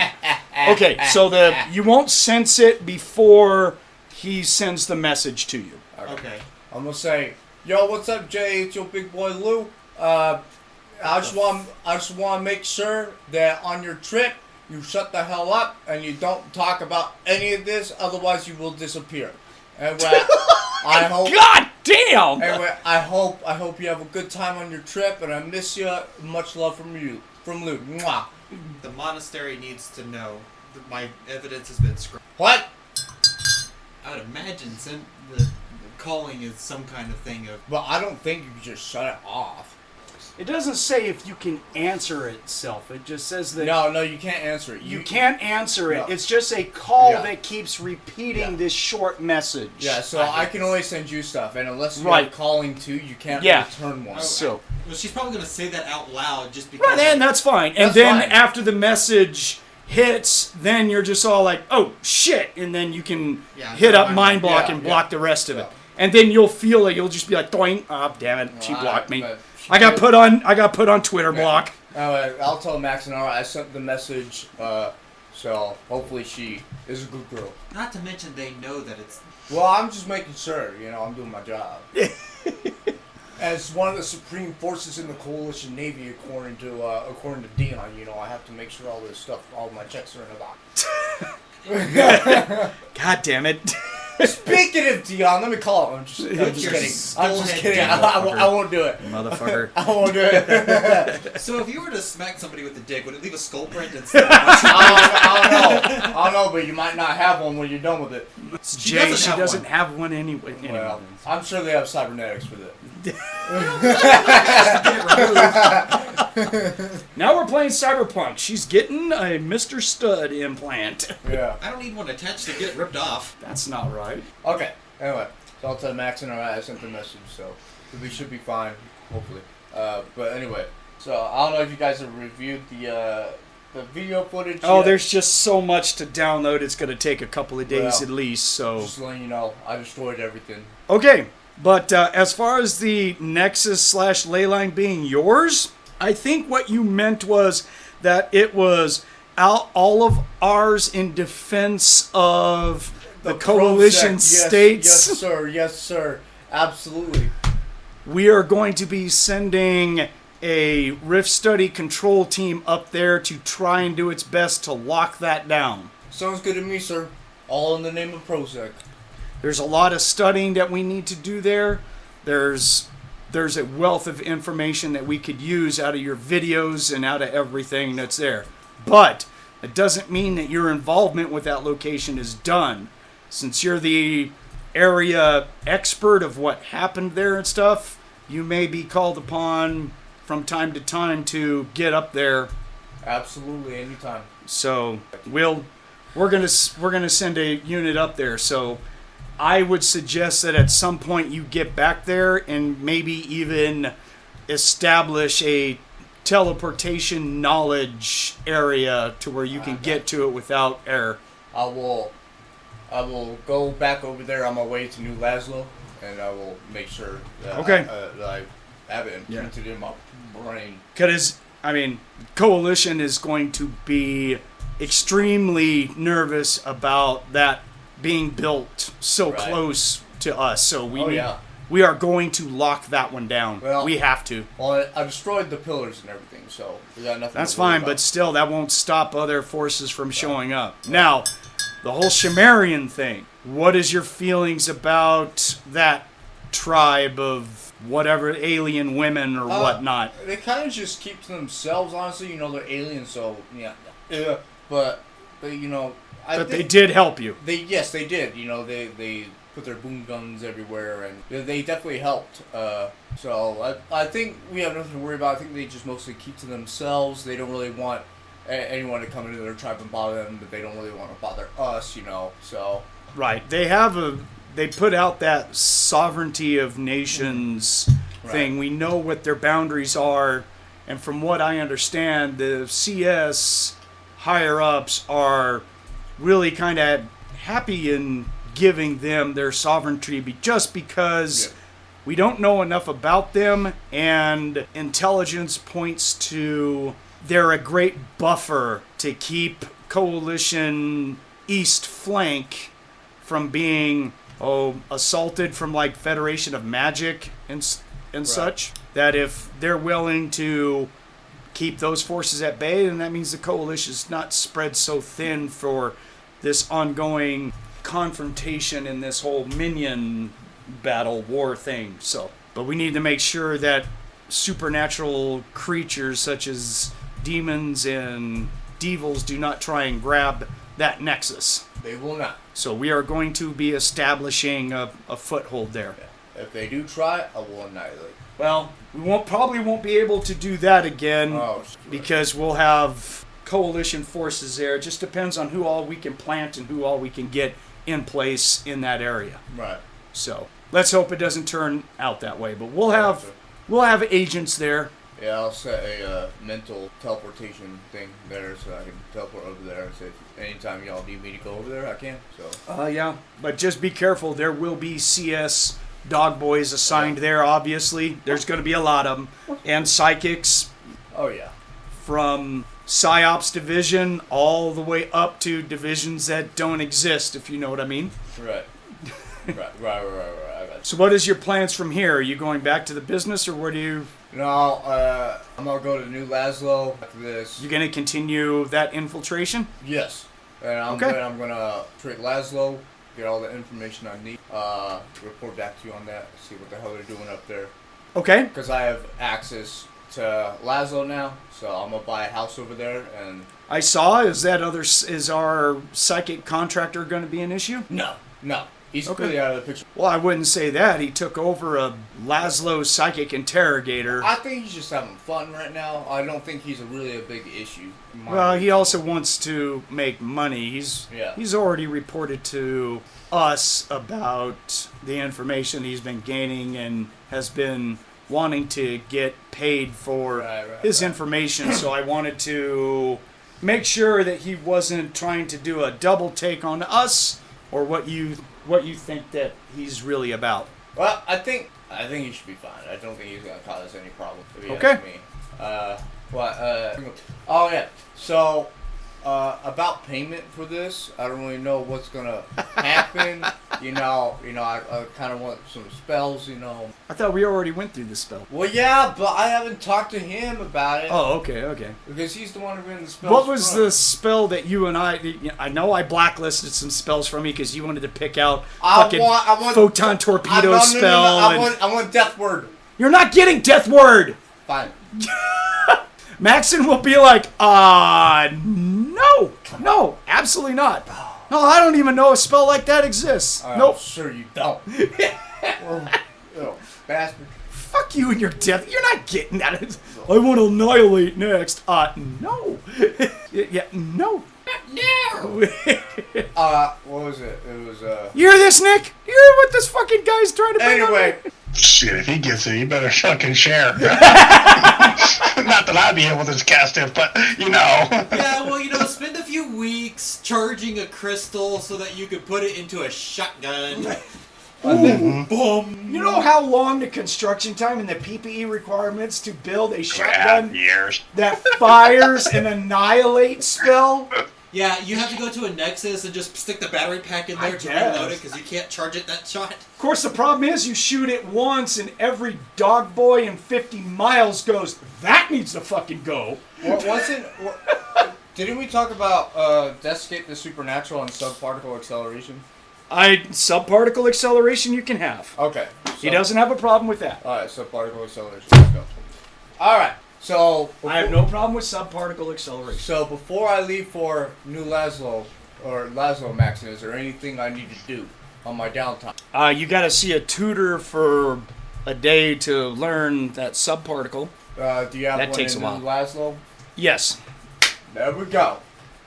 Okay, so you won't sense it before he sends the message to you. Okay. I'm gonna say, yo, what's up, Jay? It's your big boy Lou. I just want to make sure that on your trip you shut the hell up and you don't talk about any of this, otherwise you will disappear. And I hope. God damn! Anyway, I hope you have a good time on your trip, and I miss you. Much love from Luke. Mwah. The monastery needs to know that my evidence has been scrubbed. What? I would imagine the calling is some kind of thing of... Well, I don't think you can just shut it off. It doesn't say if you can answer itself. It just says that... No, you can't answer it. You can't answer it. No. It's just a call Yeah. that keeps repeating this short message. Yeah, so I can only send you stuff, and unless you're calling too, you can't return one. So... Well, she's probably going to say that out loud just because... Right, then that's fine. And That's then fine. after the message hits, then you're just all like, oh, shit. And then you can hit up mind block and block the rest of it. And then you'll feel it. You'll just be like, doing, oh, damn it, she blocked me. I got put on Twitter block. I'll tell Max and I sent the message, so hopefully she is a good girl. Not to mention they know that it's... Well, I'm just making sure, I'm doing my job. As one of the supreme forces in the coalition navy, according to Dion, I have to make sure all this stuff, all my checks are in a box. God damn it. Speaking of Dion, let me call him. I'm just kidding. I won't do it. Motherfucker. I won't do it. So if you were to smack somebody with a dick, would it leave a skull print instead of... I don't know, but you might not have one when you're done with it. She doesn't have one anyway. Well, I'm sure they have cybernetics for that. Now we're playing Cyberpunk. She's getting a Mr. Stud implant. Yeah. I don't need one attached to get ripped off. That's not right. Okay. Anyway, so I'll tell Max and I sent the message, so we should be fine, hopefully. But anyway, so I don't know if you guys have reviewed the video footage. Oh, yet. there's just so much to download. It's going to take a couple of days at least. So just letting you know, I destroyed everything. Okay. But as far as the Nexus / Leyline being yours, I think what you meant was that it was all of ours in defense of the coalition states. Yes, sir. Absolutely. We are going to be sending a Rift Study control team up there to try and do its best to lock that down. Sounds good to me, sir. All in the name of Prozac. There's a lot of studying that we need to do there. There's a wealth of information that we could use out of your videos and out of everything that's there. But it doesn't mean that your involvement with that location is done. Since you're the area expert of what happened there and stuff, you may be called upon from time to time to get up there. Absolutely, anytime. So we're gonna send a unit up there. So I would suggest that at some point you get back there and maybe even establish a teleportation knowledge area to where you can get to it without error. I will go back over there on my way to New Laszlo, and I will make sure that, that I have it imprinted in my brain. Because, Coalition is going to be extremely nervous about that being built so close to us. So we are going to lock that one down. Well, we have to. Well, I destroyed the pillars and everything, so we got nothing. That's fine, but still, that won't stop other forces from showing up. Now, the whole Sumerian thing. What is your feelings about that tribe of whatever alien women or whatnot? They kind of just keep to themselves, honestly. They're aliens, so yeah. But they did help you. They did. They put their boom guns everywhere, and they definitely helped. So I think we have nothing to worry about. I think they just mostly keep to themselves. They don't really want anyone to come into their tribe and bother them, but they don't really want to bother us. So right. They put out that sovereignty of nations thing. We know what their boundaries are, and from what I understand, the CS higher ups are really kind of happy in giving them their sovereignty just because we don't know enough about them, and intelligence points to they're a great buffer to keep Coalition East flank from being assaulted from like Federation of Magic and such. That if they're willing to keep those forces at bay, and that means the coalition is not spread so thin for this ongoing confrontation in this whole minion battle war thing. So, but we need to make sure that supernatural creatures such as demons and devils do not try and grab that nexus. They will not. So we are going to be establishing a foothold there. Yeah. If they do try, I will annihilate. Well, we probably won't be able to do that again because we'll have coalition forces there. It just depends on who all we can plant and who all we can get in place in that area. Right. So let's hope it doesn't turn out that way. But we'll have agents there. Yeah, I'll set a mental teleportation thing there so I can teleport over there and say anytime y'all need me to go over there, I can. So. Yeah, but just be careful. There will be CS dog boys assigned there, obviously. There's going to be a lot of them. And psychics. Oh, yeah. From PsyOps division all the way up to divisions that don't exist, if you know what I mean. Right. Right. So what is your plans from here? Are you going back to the business, or where do you... No, I'm going to go to New Laszlo after this. You're going to continue that infiltration? Yes. And I'm going to treat Laszlo, get all the information I need, report back to you on that, see what the hell they're doing up there. Okay. Because I have access to Laszlo now, so I'm going to buy a house over there. And I saw, is our psychic contractor going to be an issue? No. He's clearly out of the picture. Well, I wouldn't say that. He took over a Laszlo psychic interrogator. I think he's just having fun right now. I don't think he's really a big issue. Well, he also wants to make money. He's already reported to us about the information he's been gaining and has been wanting to get paid for his information. So I wanted to make sure that he wasn't trying to do a double take on us or what you think that he's really about. Well, I think he should be fine. I don't think he's gonna cause any problem. If you Okay. ask me. Oh yeah. So about payment for this, I don't really know what's gonna happen. I kind of want some spells. I thought we already went through the spell. Well, yeah, but I haven't talked to him about it. Oh, okay. Because he's the one who ran the spells. What was the spell that you and I know I blacklisted some spells from you because you wanted to pick out I want photon torpedo spell. I want Death Word. You're not getting Death Word. Fine. Maxon will be like, no, absolutely not. No, I don't even know a spell like that exists. Nope. Sure you don't. Bastard. Fuck you and your death. You're not getting that. I want to annihilate next. No. Yeah, no. No! What was it? It was, You hear this, Nick? You hear what this fucking guy's trying to bring up? Shit, if he gets it, you better fucking share. Not that I'd be able to cast it, but, Yeah, well, spend a few weeks charging a crystal so that you could put it into a shotgun. Boom. You know how long the construction time and the PPE requirements to build a shotgun years. that fires an annihilate spell? Yeah, you have to go to a Nexus and just stick the battery pack in there to reload it because you can't charge it that shot. Of course, the problem is you shoot it once and every dog boy in 50 miles goes, that needs to fucking go. Didn't we talk about Deathscape the Supernatural and subparticle acceleration? Subparticle acceleration you can have. Okay. He doesn't have a problem with that. Alright, subparticle acceleration. Let's go. Alright, so... I have no problem with subparticle acceleration. So before I leave for New Laszlo, or Laszlo Maxon, is there anything I need to do on my downtime? You gotta see a tutor for a day to learn that subparticle. Do you have that one takes in a while. New Laszlo? Yes. There we go.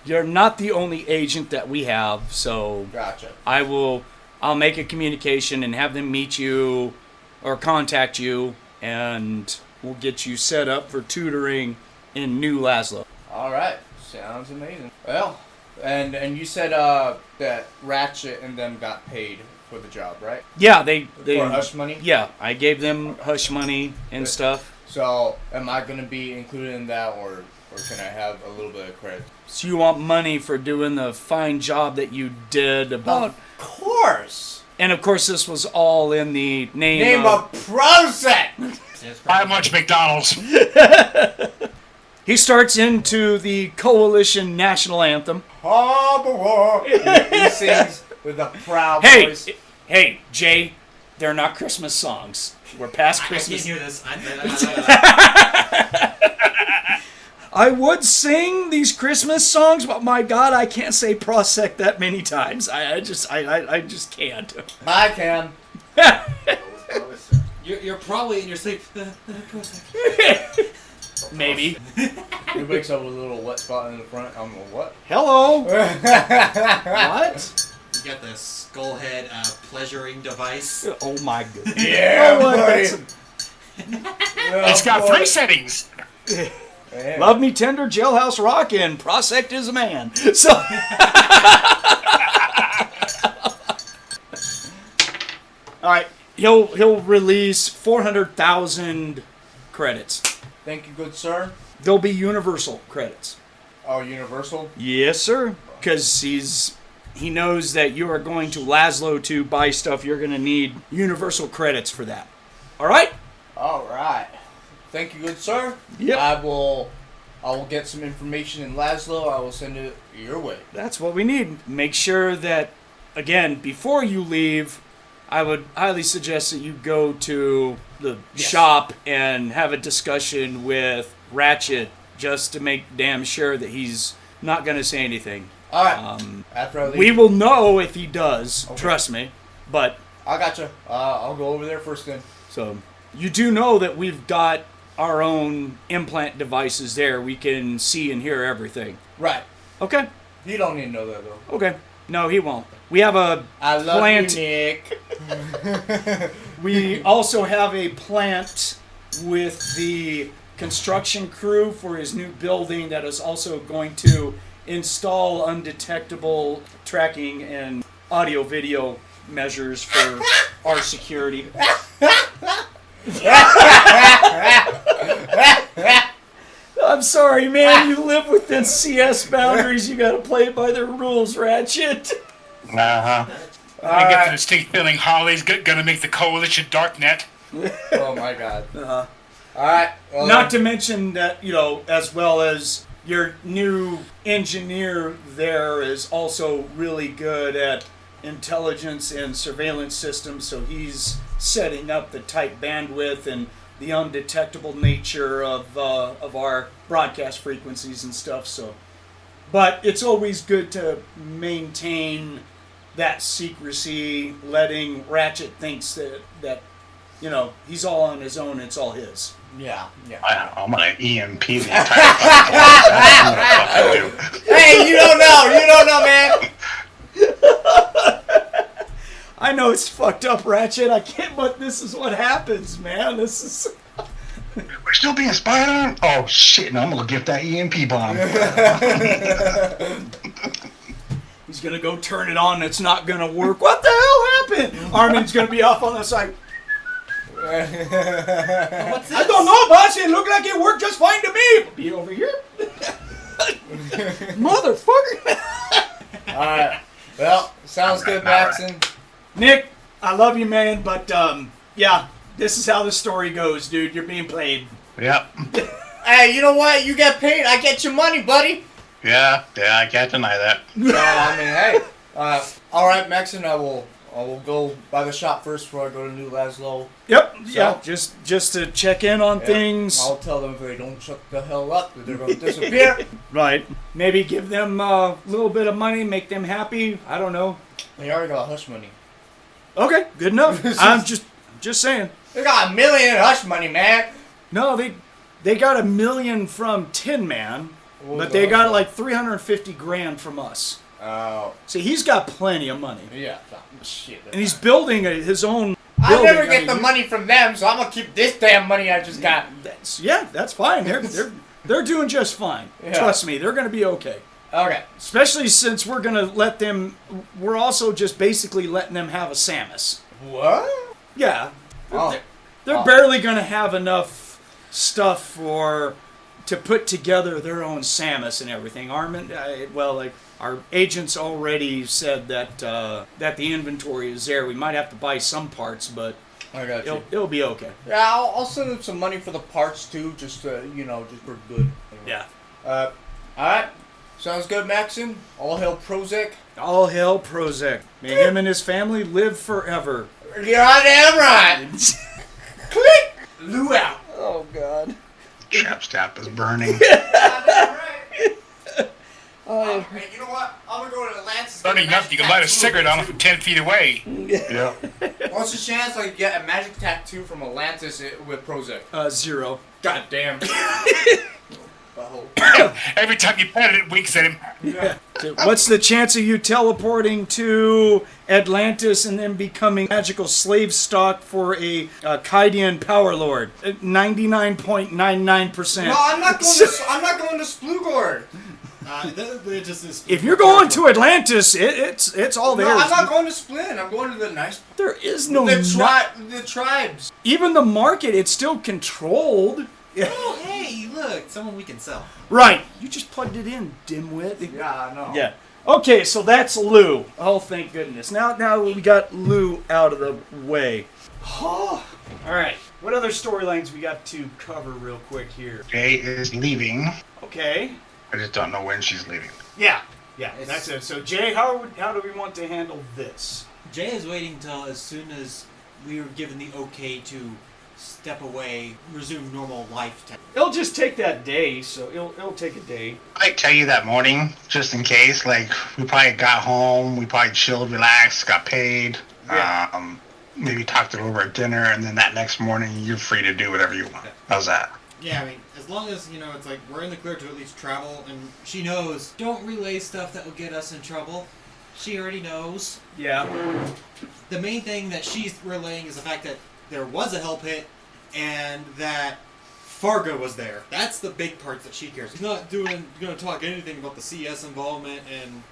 You're not the only agent that we have, so... Gotcha. I'll make a communication and have them meet you or contact you, and we'll get you set up for tutoring in New Laszlo. Alright. Sounds amazing. Well, and you said that Ratchet and them got paid for the job, right? Yeah, they for hush money? Yeah, I gave them hush money and stuff. So, am I going to be included in that, or can I have a little bit of credit? So you want money for doing the fine job that you did about... Of course! And of course this was all in the name of Prozac! How much McDonald's? He starts into the Coalition National Anthem. He sings with a proud voice. Hey, Jay, they're not Christmas songs. We're past Christmas. I can't hear this. I would sing these Christmas songs, but my God, I can't say prosec that many times. I just can't. I can. You're probably in your sleep. Maybe. He wakes up with a little wet spot in the front. I'm like, what? Hello. What? You got the skull head pleasuring device. Oh my goodness. Yeah, buddy. It's got 3 settings. Yeah. Love me tender, jailhouse rockin', prosect is a man. So. All right, he'll release 400,000 credits. Thank you, good sir. They'll be universal credits. Oh, Universal? Yes, sir. Because he knows that you are going to Laszlo to buy stuff. You're going to need universal credits for that. All right? All right. Thank you, good sir. Yep. I will get some information in Laszlo. I will send it your way. That's what we need. Make sure that, again, before you leave, I would highly suggest that you go to the shop and have a discussion with Ratchet just to make damn sure that he's not going to say anything. All right. After I leave. We will know if he does. Okay. Trust me. But I gotcha. I'll go over there first then. So you do know that we've got our own implant devices there. We can see and hear everything. Right. Okay. You don't need to know that, though. Okay. No, he won't. We have a I love plant. you, Nick. We also have a plant with the construction crew for his new building that is also going to install undetectable tracking and audio-video measures for our security. I'm sorry, man. You live within CS boundaries. You gotta play by their rules, Ratchet. Uh-huh. I get the distinct feeling Harley's gonna make the Coalition Darknet. Oh my God. All right. Well, Not to mention that, as well as your new engineer there is also really good at intelligence and surveillance systems, so he's setting up the tight bandwidth and the undetectable nature of our broadcast frequencies and stuff. So, but it's always good to maintain that secrecy, letting Ratchet thinks that he's all on his own. It's all his. Yeah. I'm gonna EMP the entire fucking place. Hey, you don't know, man. I know it's fucked up, Ratchet. I can't, but this is what happens, man. This is. We're still being spied on? Oh shit! Now I'm gonna get that EMP bomb. He's gonna go turn it on. It's not gonna work. What the hell happened? Armin's gonna be off on the side. What's this? I don't know, boss. It looked like it worked just fine to me. Be over here, motherfucker. All right. Well, sounds good, Maxon. Nick, I love you, man, but yeah, this is how the story goes, dude. You're being played. Yep. Hey, you know what? You get paid. I get your money, buddy. Yeah, I can't deny that. So, I mean, hey. All right, Maxon, I will go by the shop first before I go to New Laszlo. Yep. So, yeah. Just to check in on things. I'll tell them if they don't shut the hell up that they're going to disappear. Right. Maybe give them a little bit of money, make them happy. I don't know. They already got hush money. Okay, good enough. I'm just saying. They got $1 million in hush money, man. No, they got $1 million from Tin Man, but they got like $350,000 from us. Oh. See, he's got plenty of money, Yeah. Shit. and he's building his own. I building. never get the money from them, so I'm gonna keep this damn money I just got. That's fine. They're doing just fine. Yeah. Trust me, they're gonna be okay. Okay. Especially since we're gonna let them. We're also just basically letting them have a Samus. What? Yeah. Oh. They're barely going to have enough stuff to put together their own Samus and everything. Armin, our agents already said that the inventory is there. We might have to buy some parts, but I got you. it'll be okay. Yeah, I'll send them some money for the parts too, just for good. Yeah. Alright. Sounds good, Maxon. All hail Prozac. All hail Prozac. May him and his family live forever. You're damn right. Click. Lou out. Oh, God. Trap stap is burning. Oh, hey, you know what? I'm gonna go to Atlantis. Burning enough, you can light a cigarette on it from 10 feet away. Yeah. What's the chance I get a magic tattoo from Atlantis with Prozac? 0. God damn. Every time you pet it, it winks at him. What's the chance of you teleporting to Atlantis and then becoming magical slave stock for a Kydian power lord? 99.99%. No, I'm not going to Splugord. It just is. If you're going to Atlantis, it's all there. No, I'm not going to Splin. I'm going to the nice. There is no the tribes. Even the market, it's still controlled. Oh, hey, look, someone we can sell. Right. You just plugged it in, dimwit. Yeah, I know. Yeah. Okay, so that's Lou. Oh, thank goodness. Now we got Lou out of the way. All right. What other storylines we got to cover real quick here? Jay is leaving. Okay. I just don't know when she's leaving. Yeah. That's it. So Jay, how do we want to handle this? Jay is waiting until as soon as we were given the okay to step away, resume normal life. It'll just take that day, so it'll take a day. I tell you that morning, just in case. Like, we probably got home, we probably chilled, relaxed, got paid. Yeah. Maybe talked it over at dinner, and then that next morning, you're free to do whatever you want. How's that? Yeah, I mean, as long as, it's like, we're in the clear to at least travel, and she knows, don't relay stuff that will get us in trouble. She already knows. Yeah. The main thing that she's relaying is the fact that there was a hell pit, and that Fargo was there. That's the big part that she cares. She's not going to talk anything about the CS involvement and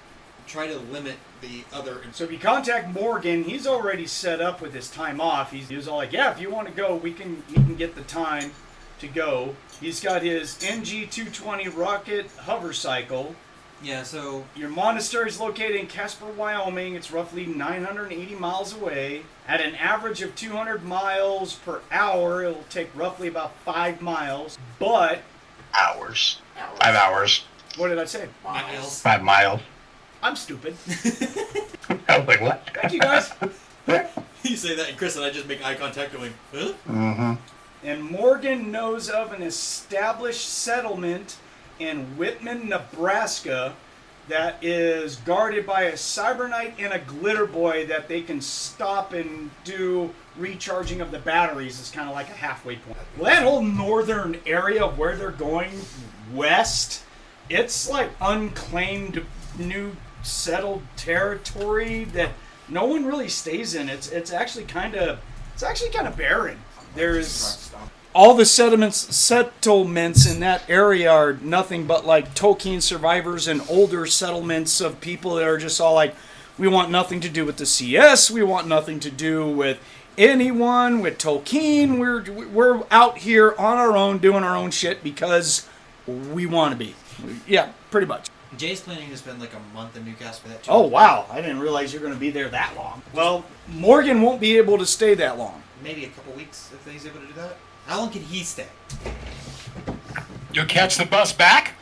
try to limit the other. So if you contact Morgan, he's already set up with his time off. He was all like, yeah, if you want to go, he can get the time to go. He's got his NG-220 rocket hover cycle. Yeah, so your monastery is located in Casper, Wyoming. It's roughly 980 miles away. At an average of 200 miles per hour, it'll take roughly about 5 miles. But... Hours. 5 hours. What did I say? miles. 5 miles. I'm stupid. I was like, what? Thank you, guys. You say that, and Chris and I just make eye contact going, huh? Mm-hmm. And Morgan knows of an established settlement in Whitman, Nebraska that is guarded by a Cyberknight and a Glitter Boy that they can stop and do recharging of the batteries. Is kind of like a halfway point. Well, that whole northern area of where they're going west, it's like unclaimed, new settled territory that no one really stays in. It's actually kind of barren. There's all the settlements in that area are nothing but like Tolkien survivors and older settlements of people that are just all like, we want nothing to do with the CS, we want nothing to do with anyone, with Tolkien, we're out here on our own doing our own shit because we want to be. Yeah, pretty much. Jay's planning to spend like a month in Newcastle for that. Oh wow, I didn't realize you're going to be there that long. Well, Morgan won't be able to stay that long. Maybe a couple weeks if he's able to do that. How long can he stay? You'll catch the bus back?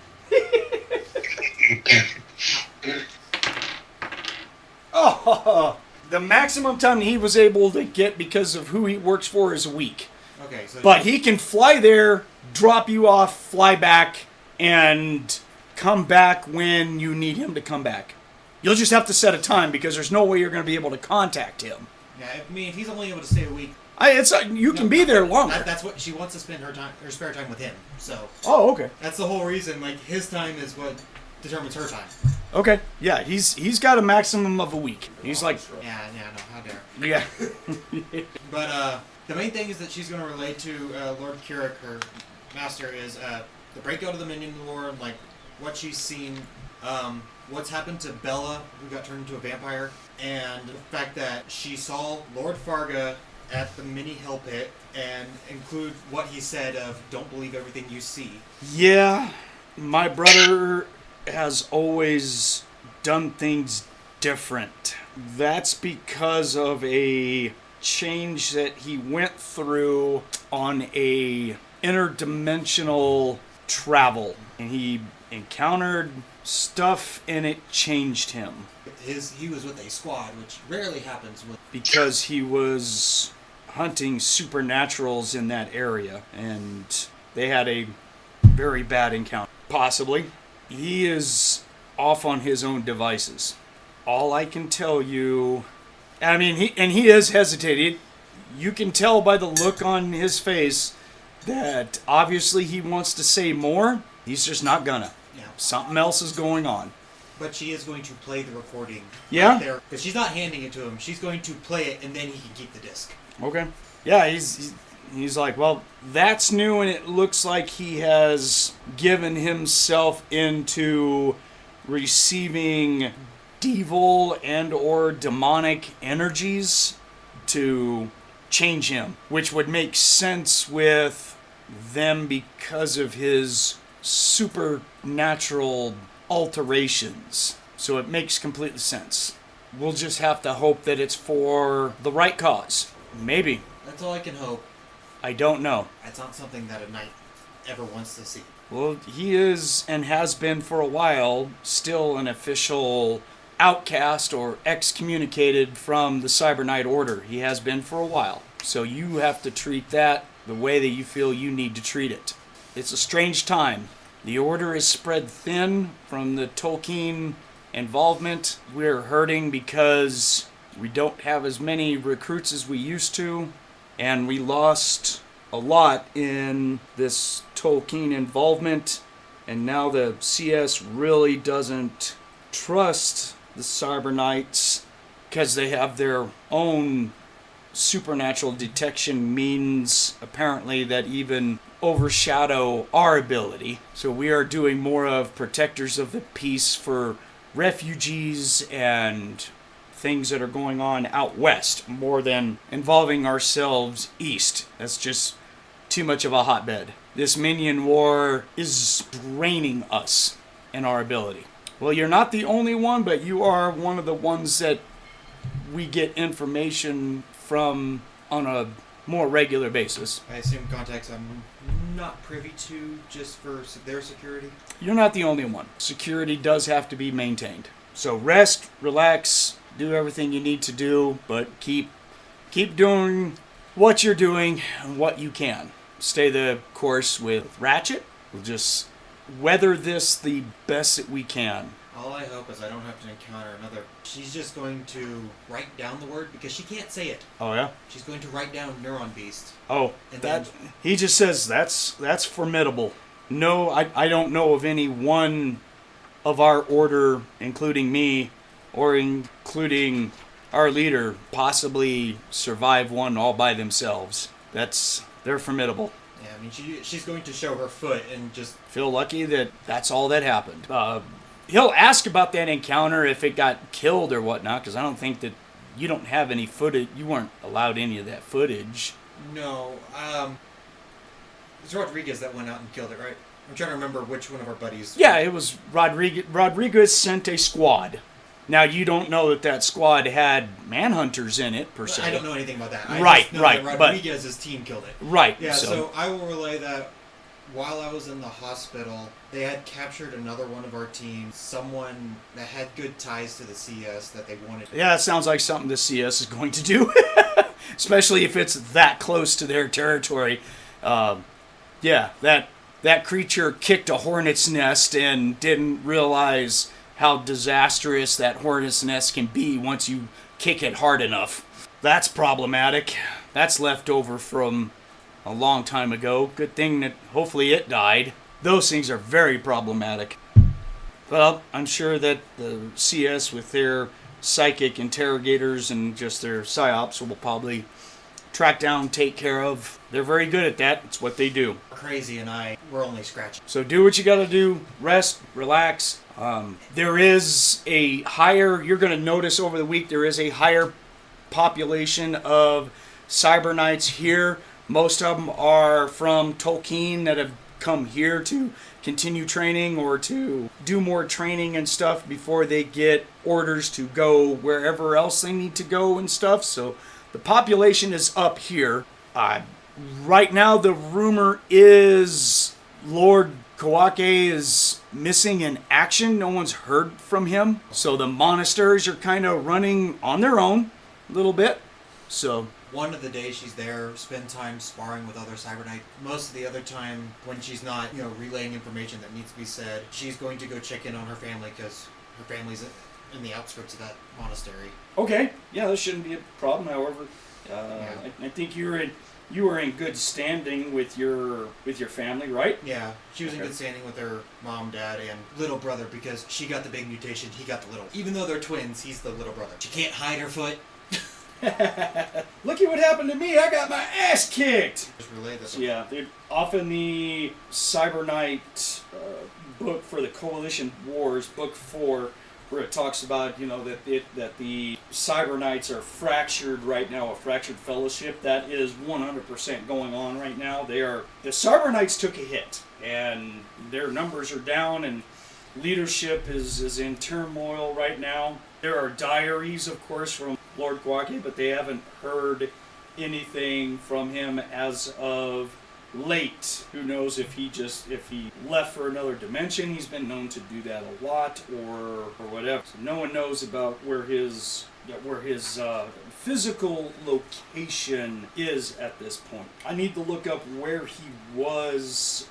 Oh, the maximum time he was able to get because of who he works for is a week. Okay, so but he can fly there, drop you off, fly back, and come back when you need him to come back. You'll just have to set a time because there's no way you're going to be able to contact him. Yeah, I mean, if he's only able to stay a week, you can be there longer. That's what she wants to spend her spare time with him. So. Oh, okay. That's the whole reason. Like his time is what determines her time. Okay. Yeah, he's got a maximum of a week. He's like. Yeah, no, how dare. Yeah. But the main thing is that she's going to relate to Lord Kirik, her master, is the breakout of the Minion Lord, like what she's seen, what's happened to Bella, who got turned into a vampire, and the fact that she saw Lord Farga at the mini hell pit, and include what he said of don't believe everything you see. Yeah, my brother has always done things different. That's because of a change that he went through on a interdimensional travel. And he encountered stuff and it changed him. He was with a squad, which rarely happens with... Because he was hunting supernaturals in that area. And they had a very bad encounter. Possibly. He is off on his own devices. All I can tell you... I mean, he is hesitating. You can tell by the look on his face that obviously he wants to say more. He's just not gonna. Yeah. Something else is going on. But she is going to play the recording. Yeah? Right there. Because she's not handing it to him. She's going to play it, and then he can keep the disc. Okay. Yeah, he's like, well, that's new, and it looks like he has given himself into receiving devil and or demonic energies to change him, which would make sense with them because of his supernatural alterations. So it makes complete sense. We'll just have to hope that it's for the right cause. Maybe. That's all I can hope. I don't know. That's not something that a knight ever wants to see. Well, he is and has been for a while still an official outcast or excommunicated from the Cyber Knight Order. He has been for a while. So you have to treat that the way that you feel you need to treat it. It's a strange time. The Order is spread thin from the Tolkien involvement. We're hurting because we don't have as many recruits as we used to, and we lost a lot in this Tolkien involvement, and now the CS really doesn't trust the Cyber Knights because they have their own supernatural detection means, apparently, that even overshadow our ability. So we are doing more of protectors of the peace for refugees and things that are going on out west, more than involving ourselves east. That's just too much of a hotbed. This minion war is draining us and our ability. Well, you're not the only one, but you are one of the ones that we get information from on a more regular basis. I assume contacts I'm not privy to just for their security. You're not the only one. Security does have to be maintained. So rest, relax, do everything you need to do, but keep doing what you're doing and what you can. Stay the course with Ratchet. We'll just weather this the best that we can. All I hope is I don't have to encounter another... She's just going to write down the word because she can't say it. Oh, yeah? She's going to write down Neuron Beast. Oh, And that then- he just says that's formidable. No, I don't know of any one of our order, including me, or including our leader, possibly survive one all by themselves. They're formidable. Yeah, I mean, she's going to show her foot and just... Feel lucky that that's all that happened. He'll ask about that encounter if it got killed or whatnot, because I don't think that you don't have any footage. You weren't allowed any of that footage. No, it's Rodriguez that went out and killed it, right? I'm trying to remember which one of our buddies... Yeah, it was Rodriguez. Rodriguez sent a squad. Now, you don't know that squad had manhunters in it, per se. I don't know anything about that. I Right, just know right, that but- Rodriguez's team killed it. Right. Yeah, so I will relay that while I was in the hospital, they had captured another one of our teams, someone that had good ties to the CS that they wanted. Yeah, that sounds like something the CS is going to do. Especially if it's that close to their territory. Yeah, that creature kicked a hornet's nest and didn't realize how disastrous that hornet's nest can be once you kick it hard enough. That's problematic. That's left over from a long time ago. Good thing that hopefully it died. Those things are very problematic. Well, I'm sure that the CS with their psychic interrogators and just their psyops will probably track down, take care of. They're very good at that. It's what they do. Crazy and we're only scratching. So do what you gotta do. Rest, relax. There is a higher, you're gonna notice over the week, there is a higher population of Cyber Knights here. Most of them are from Tolkien that have come here to continue training or to do more training and stuff before they get orders to go wherever else they need to go and stuff. So the population is up here. Right now the rumor is Lord Kawake is missing in action. No one's heard from him. So the monasteries are kind of running on their own a little bit. So one of the days she's there, spend time sparring with other Cyberknights. Most of the other time, when she's not, relaying information that needs to be said, she's going to go check in on her family because her family's in the outskirts of that monastery. Okay, yeah, that shouldn't be a problem. However, I think you were in good standing with your family, right? Yeah, she was in good standing with her mom, dad, and little brother because she got the big mutation, he got the little. Even though they're twins, he's the little brother. She can't hide her foot. Look at what happened to me. I got my ass kicked. Just relay this. So yeah, they're off in the Cyber Knight book for the Coalition Wars, book 4, where it talks about that the Cyber Knights are fractured right now, a fractured fellowship. That is 100% going on right now. The Cyber Knights took a hit, and their numbers are down, and leadership is in turmoil right now. There are diaries, of course, from Lord Kawake, but they haven't heard anything from him as of late. Who knows if he left for another dimension? He's been known to do that a lot, or whatever. So no one knows about where his physical location is at this point. I need to look up where he was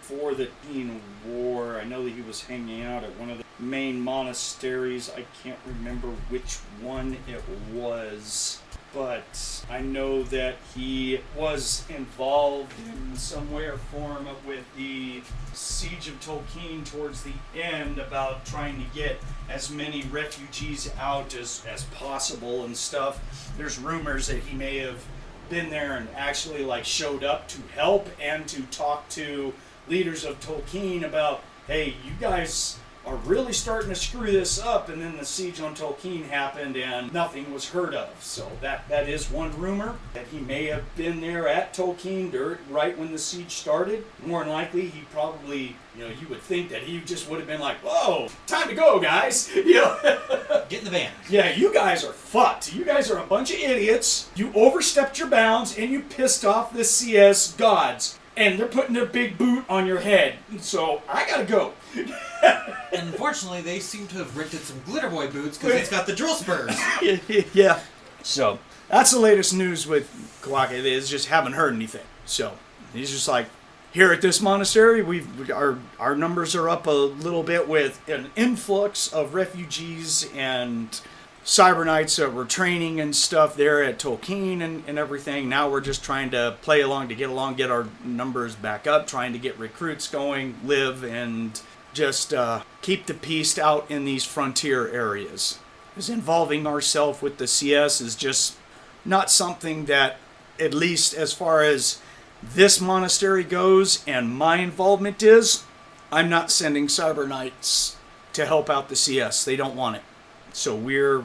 for the Teen War. I know that he was hanging out at one of the main monasteries. I can't remember which one it was, but I know that he was involved in some way or form with the Siege of Tolkien towards the end, about trying to get as many refugees out as possible and stuff. There's rumors that he may have been there and actually showed up to help and to talk to leaders of Tolkien about, hey, you guys are really starting to screw this up. And then the siege on Tolkien happened and nothing was heard of. So that is one rumor, that he may have been there at Tolkien right when the siege started. More than likely, he probably, you would think that he just would have been like, whoa, time to go, guys. Get in the van. Yeah, you guys are fucked. You guys are a bunch of idiots. You overstepped your bounds and you pissed off the CS gods. And they're putting their big boot on your head. So I gotta go. And unfortunately, they seem to have rented some Glitter Boy boots because it's got the drill spurs. Yeah. So that's the latest news with Kawake. They just haven't heard anything. So he's just like, here at this monastery, our numbers are up a little bit with an influx of refugees and Cyber Knights were training and stuff there at Tolkien and everything. Now we're just trying to play along to get our numbers back up, trying to get recruits going, live, and just keep the peace out in these frontier areas. Because involving ourselves with the CS is just not something that, at least as far as this monastery goes and my involvement is, I'm not sending Cyber Knights to help out the CS. They don't want it. So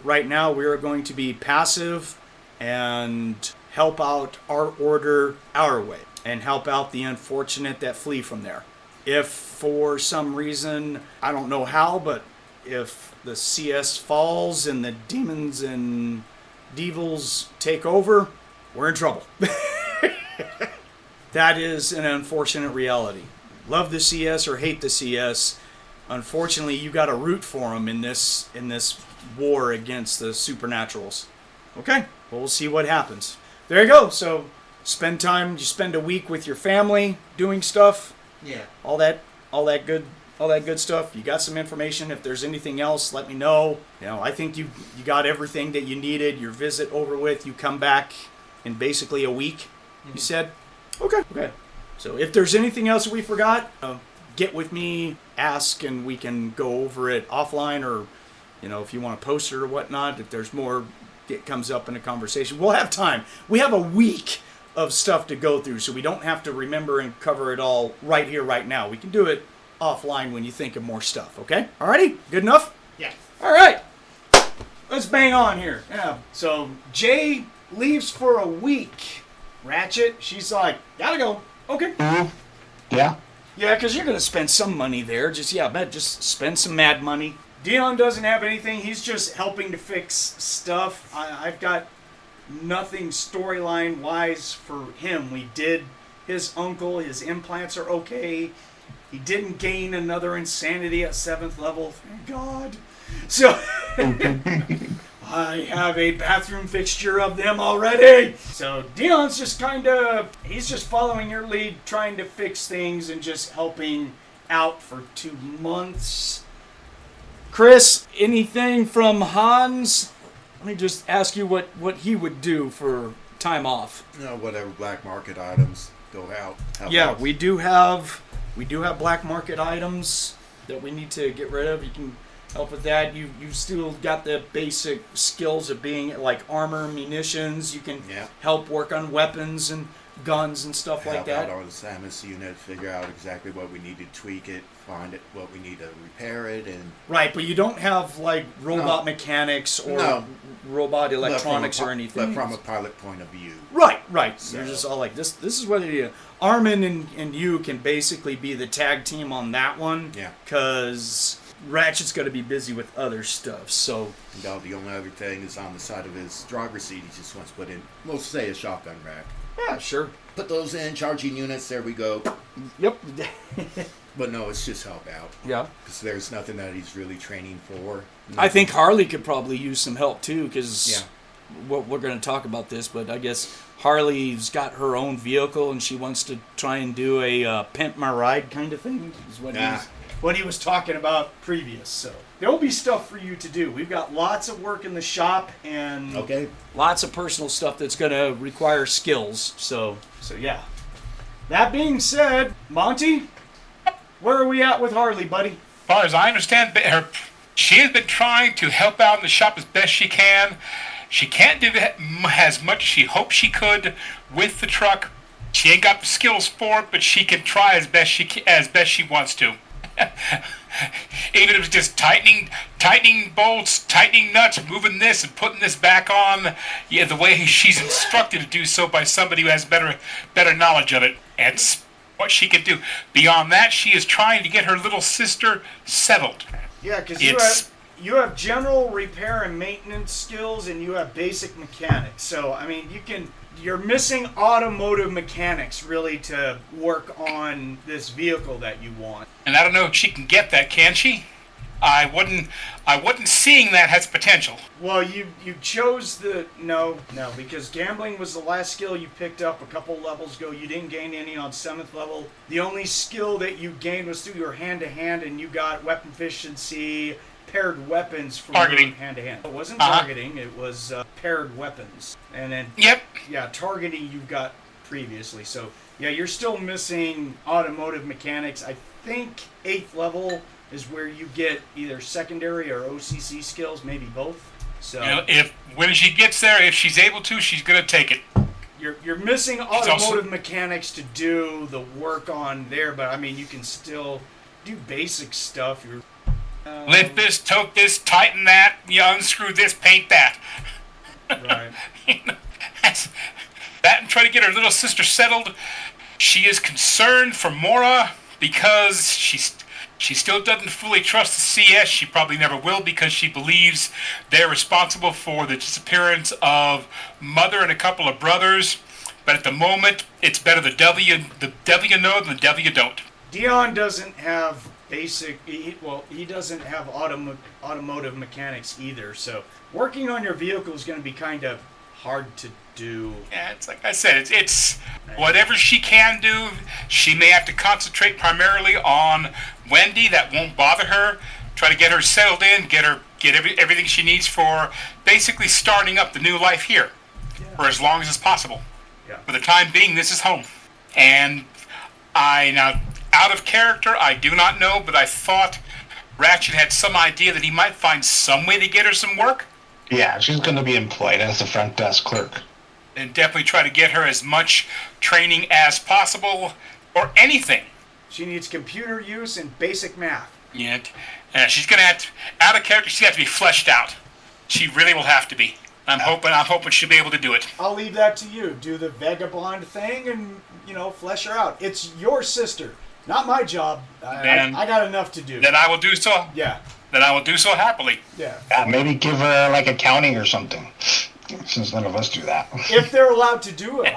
right now we're going to be passive and help out our order our way and help out the unfortunate that flee from there. If for some reason, I don't know how, but if the CS falls and the demons and devils take over, we're in trouble. That is an unfortunate reality. Love the CS or hate the CS, unfortunately you got to root for them in this war against the supernaturals. Okay, well, we'll see what happens. There you go. So you spend a week with your family doing stuff. Yeah. All that good stuff. You got some information. If there's anything else, let me know. I think you got everything that you needed. Your visit over with. You come back in basically a week. You said. Okay. So if there's anything else that we forgot, get with me, ask, and we can go over it offline, or if you want to post it or whatnot. If there's more that comes up in a conversation, we'll have time. We have a week of stuff to go through, so we don't have to remember and cover it all right here, right now. We can do it offline when you think of more stuff, okay? Alrighty? Good enough? Yeah. Alright. Let's bang on here. Yeah. So, Jay leaves for a week. Ratchet, she's like, gotta go. Okay. Yeah. Yeah, because you're going to spend some money there. Just spend some mad money. Dion doesn't have anything. He's just helping to fix stuff. I've got nothing storyline-wise for him. We did his uncle. His implants are okay. He didn't gain another insanity at 7th level, thank God. So I have a bathroom fixture of them already. So Dion's just he's just following your lead, trying to fix things and just helping out for 2 months. Chris, anything from Hanz? Let me just ask you what he would do for time off. Whatever black market items go out. Yeah, we do have black market items that we need to get rid of. You can help with that. You still got the basic skills of being like armor, munitions. You can help work on weapons and guns and stuff like that. Help out on the Samus unit, figure out exactly what we need to tweak it, find it, what we need to repair it, and right. But you don't have like robot mechanics or robot electronics or anything. But from a pilot point of view. Right. So you're just all like this. This is what it is. Armin and you can basically be the tag team on that one. Yeah. Because Ratchet's going to be busy with other stuff. So the only other thing is on the side of his driver's seat. He just wants to put in, we'll say, a shotgun rack. Yeah, sure. Put those in, charging units, there we go. Yep. But no, it's just help out. Yeah. Because there's nothing that he's really training for. I think Harley could probably use some help too, because we're going to talk about this, but I guess Harley's got her own vehicle and she wants to try and do a pimp my ride kind of thing, is what he was talking about previous. So there'll be stuff for you to do. We've got lots of work in the shop and lots of personal stuff that's going to require skills. So yeah. That being said, Monte, where are we at with Harley, buddy? As far as I understand, she has been trying to help out in the shop as best she can. She can't do that as much as she hoped she could with the truck. She ain't got the skills for it, but she can try as best she wants to. Even if it's just tightening bolts, tightening nuts, moving this and putting this back on, the way she's instructed to do so by somebody who has better knowledge of it. That's what she can do. Beyond that, she is trying to get her little sister settled. Yeah, because you have general repair and maintenance skills, and you have basic mechanics. So I mean, you're missing automotive mechanics really to work on this vehicle that you want. And I don't know if she can get that, can she? I wasn't seeing that has potential. Well, you chose no, because gambling was the last skill you picked up a couple levels ago. You didn't gain any on 7th level. The only skill that you gained was through your hand-to-hand, and you got weapon efficiency, paired weapons from targeting hand-to-hand. It wasn't targeting, it was paired weapons. And then targeting you got previously. So yeah, you're still missing automotive mechanics. I think 8th level is where you get either secondary or OCC skills, maybe both. So when she gets there, if she's able to, she's gonna take it. You're missing automotive mechanics to do the work on there, but I mean you can still do basic stuff. Lift this, tote this, tighten that, unscrew this, paint that. Right. That and try to get her little sister settled. She is concerned for Mora because she still doesn't fully trust the CS. She probably never will because she believes they're responsible for the disappearance of Mother and a couple of brothers. But at the moment, it's better the devil you know than the devil you don't. Dion doesn't have he doesn't have automotive mechanics either. So working on your vehicle is going to be kind of hard to do. Yeah, it's like I said, it's whatever she can do. She may have to concentrate primarily on Wendy. That won't bother her. Try to get her settled in, get everything she needs for basically starting up the new life here for as long as is possible. Yeah. For the time being, this is home. And now out of character, I do not know, but I thought Ratchet had some idea that he might find some way to get her some work. Yeah, she's going to be employed as the front desk clerk. And definitely try to get her as much training as possible, or anything. She needs computer use and basic math. Yeah, she's going to have to, out of character, she's going to have to be fleshed out. She really will have to be. I'm hoping she'll be able to do it. I'll leave that to you. Do the vagabond thing and, flesh her out. It's your sister, not my job. I got enough to do. Then I will do so. Yeah. Then I will do so happily. Yeah. Maybe give her, accounting or something, since none of us do that. If they're allowed to do it.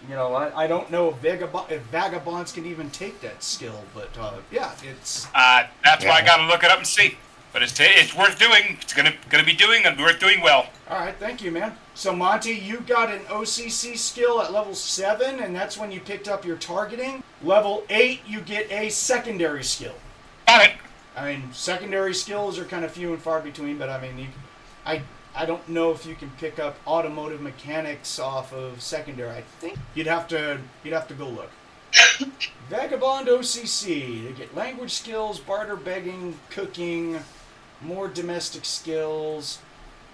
You know, I don't know if vagabonds can even take that skill, but yeah, it's. That's why I got to look it up and see. But it's worth doing. It's gonna be doing and worth doing well. All right, thank you, man. So Monte, you got an OCC skill at level 7, and that's when you picked up your targeting. Level 8, you get a secondary skill. Got it. I mean, secondary skills are kind of few and far between, but I mean, I don't know if you can pick up automotive mechanics off of secondary. I think you'd have to go look. Vagabond OCC. They get language skills, barter begging, cooking, more domestic skills.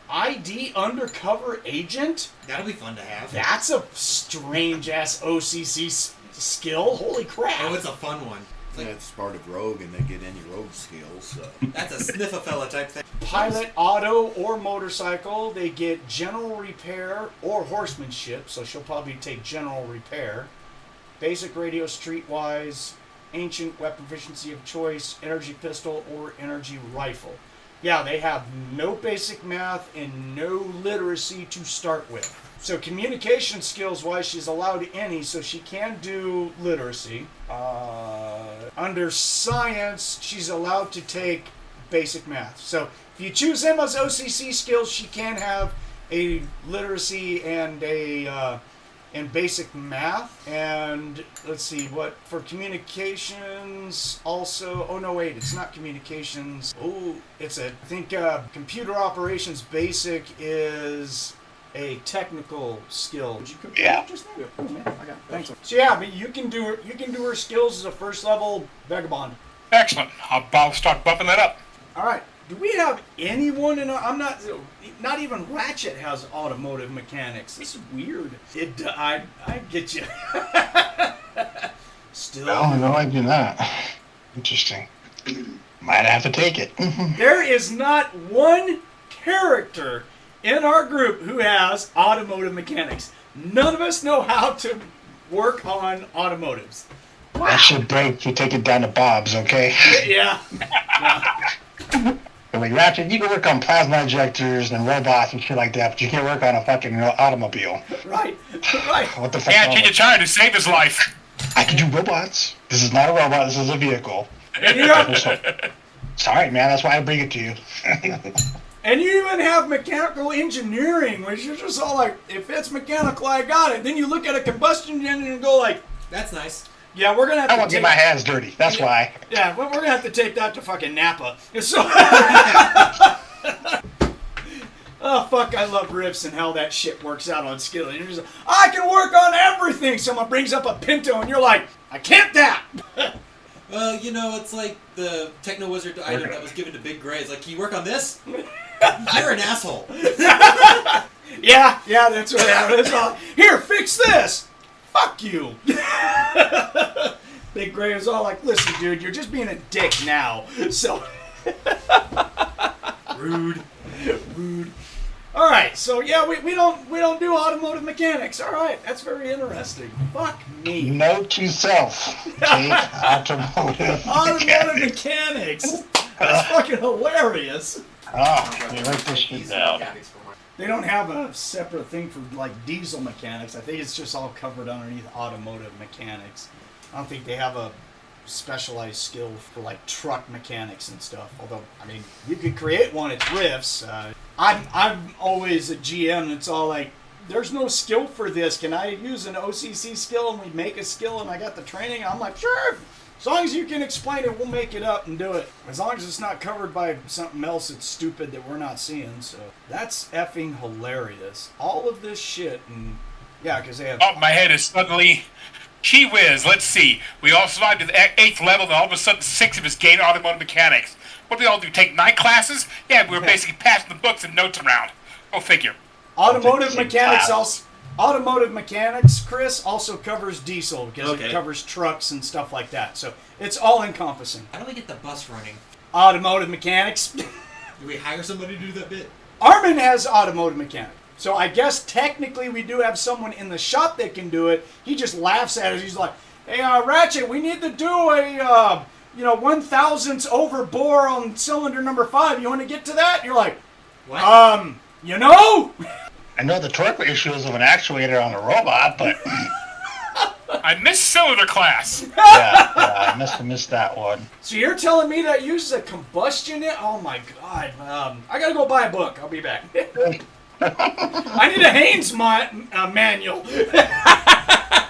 ID undercover agent? That'll be fun to have. That's a strange ass OCC skill. Holy crap. Oh, it's a fun one. Yeah, it's part of rogue, and they get any rogue skills. So. That's a sniff-a-fella type thing. Pilot, auto, or motorcycle. They get general repair or horsemanship, so she'll probably take general repair. Basic radio streetwise, ancient weapon efficiency of choice, energy pistol, or energy rifle. Yeah, they have no basic math and no literacy to start with. So communication skills wise, she's allowed any, so she can do literacy. Under science, she's allowed to take basic math. So if you choose them as OCC skills, she can have a literacy and a and basic math. And let's see, what for communications also, oh no wait, it's not communications. Oh, it's I think computer operations basic is a technical skill. Did you cook that just now? Oh, man, I got it. Thanks. So yeah, but you can do her skills as a first level vagabond. Excellent. I'll start bumping that up. All right. Do we have anyone in? I'm not even Ratchet has automotive mechanics. This is weird. I get you. Still. Oh no, I do not. Interesting. Might have to take it. There is not one character in our group who has automotive mechanics. None of us know how to work on automotives. Wow. That should break. You take it down to Bob's, okay? Yeah. Like Ratchet, you can work on plasma injectors and robots and shit like that, but you can't work on a fucking automobile. Right. What the fuck? Yeah, change your tire to save his life. I can do robots. This is not a robot. This is a vehicle. Yeah. Sorry, man. That's why I bring it to you. And you even have mechanical engineering, which is just all like, if it's mechanical, I got it. Then you look at a combustion engine and go like, that's nice. Yeah, we're gonna have to. I won't get my hands dirty. That's why. Yeah, we're gonna have to take that to fucking Napa. So. Oh fuck! I love riffs and how that shit works out on skill. And you're just like, I can work on everything. Someone brings up a Pinto, and you're like, I can't that. Well, you know, it's like the Techno-Wizard item that was given to Big Gray. It's like, can you work on this? You're an asshole. Yeah, that's what happens. Here, fix this. Fuck you. Big Gray was all like, listen, dude, you're just being a dick now. So. Rude. All right, so yeah, we don't do automotive mechanics. All right, that's very interesting. Fuck me. Note to self: take automotive mechanics. That's fucking hilarious. Oh, you write this shit down. They don't have a separate thing for like diesel mechanics. I think it's just all covered underneath automotive mechanics. I don't think they have a specialized skill for like truck mechanics and stuff. Although, I mean, you could create one at Rifts. I'm always a GM that's all like, there's no skill for this. Can I use an OCC skill and we make a skill and I got the training? I'm like, sure. As long as you can explain it, we'll make it up and do it. As long as it's not covered by something else that's stupid that we're not seeing. So that's effing hilarious. All of this shit and yeah, because they have. Oh, my head is suddenly. Gee whiz, let's see. We all survived to the 8th level, and all of a sudden 6 of us gained automotive mechanics. What did we all do, take 9 classes? Yeah, we were basically passing the books and notes around. Go figure. Automotive mechanics, Chris, also covers diesel, because it covers trucks and stuff like that. So it's all encompassing. How do we get the bus running? Automotive mechanics. Do we hire somebody to do that bit? Armin has automotive mechanics. So I guess technically we do have someone in the shop that can do it. He just laughs at us. He's like, hey, Ratchet, we need to do a, 1,000ths over bore on cylinder number 5. You want to get to that? You're like, what? I know the torque ratios of an actuator on a robot, but I missed cylinder class. Yeah, I must have missed that one. So you're telling me that uses a combustion? Oh my god! I gotta go buy a book. I'll be back. I need a Hanz manual.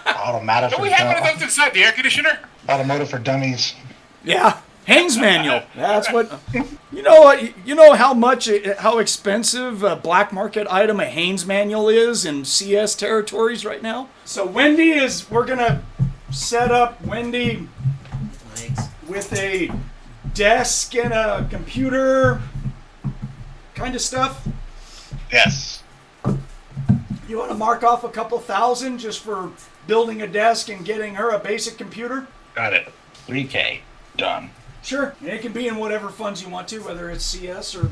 Automatic. Don't we have one of those inside the air conditioner? Automotive for dummies. Yeah, Hanz manual. That's what. You know what? You know how expensive a black market item a Hanz manual is in CS territories right now. So we're gonna set up Wendy with a desk and a computer kind of stuff. Yes. You want to mark off a couple thousand just for building a desk and getting her a basic computer? Got it. 3K. Done. Sure. And it can be in whatever funds you want to, whether it's CS or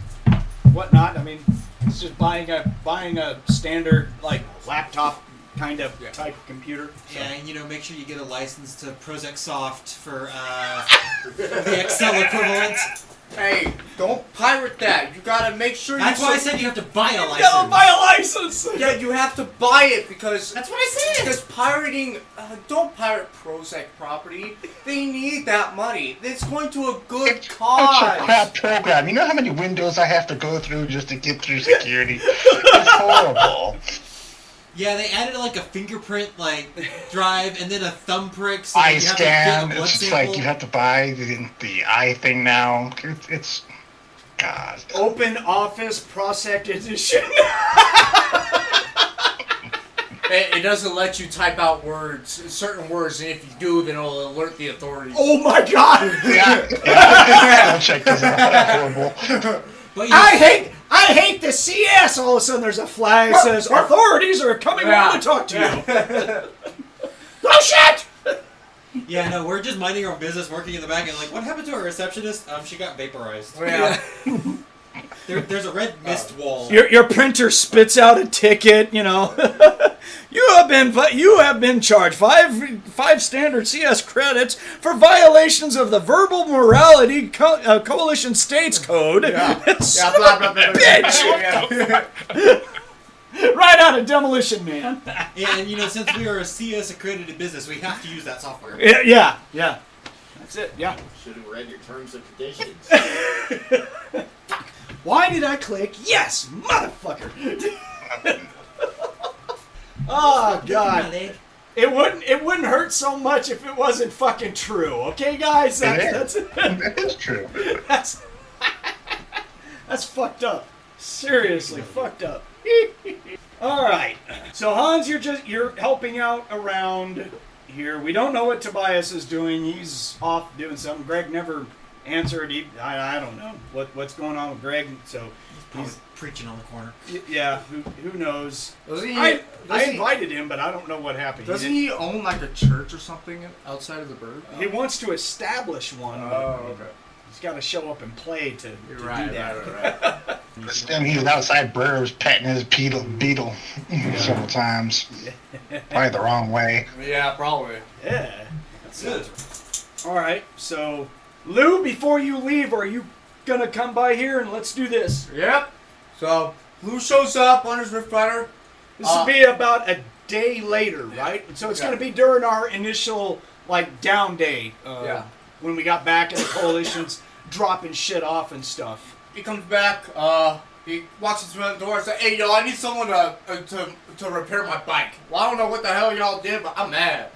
whatnot. I mean, it's just buying a standard like laptop kind of type computer. So. Yeah, and make sure you get a license to Project Soft for the Excel equivalent. Hey, don't pirate that. You gotta make sure. That's why I said you have to buy a license. You gotta buy a license. Yeah, you have to buy it because That's what I said. Because pirating, don't pirate Prozac property. They need that money. It's going to a good Such a cause. crap program. You know how many windows I have to go through just to get through security? It's horrible. Yeah, they added like a fingerprint drive and then a thumbprick. So Eye you have scan. to get a blood It's just sample. like you have to buy the eye thing now. It's God. Open Office Prosec Edition. It doesn't let you type out certain words, and if you do, then it'll alert the authorities. Oh my god! Yeah. Don't check this out. That's horrible. But I hate the CS. All of a sudden, there's a flag that says authorities are coming around to talk to you. Oh shit! Yeah, no, we're just minding our business, working in the back, and what happened to our receptionist? She got vaporized. Yeah. There's a red mist wall. Your printer spits out a ticket. You have been charged five standard CS credits for violations of the Verbal Morality Coalition States Code. Yeah. Son of a bitch! Right out of Demolition Man. And since we are a CS accredited business, we have to use that software. Yeah. That's it. Yeah. Should have read your terms and conditions. Why did I click yes, motherfucker? Oh god. It wouldn't hurt so much if it wasn't fucking true. Okay, guys? That's It is true. That's fucked up. Seriously, fucked up. All right. So Hans, you're helping out around here. We don't know what Tobias is doing. He's off doing something. Greg never answered. I don't know what's going on with Greg. So He's preaching on the corner. yeah. Who knows? I I invited him, but I don't know what happened. Doesn't he own like a church or something outside of the Burbs? He wants to establish one. But okay. he's got to show up and play to You're do right, that. And he was outside Burbs petting his beetle several times. Probably the wrong way. Yeah, probably. Yeah. That's good. All right. So, Lou, before you leave, are you gonna come by here and let's do this? Yep. So Lou shows up on his Rift Rider. This will be about a day later, right? So it's gonna be during our initial down day. When we got back and the coalition's dropping shit off and stuff. He comes back. He walks into the door and says, "Hey, yo, I need someone to repair my bike." Well, I don't know what the hell y'all did, but I'm mad.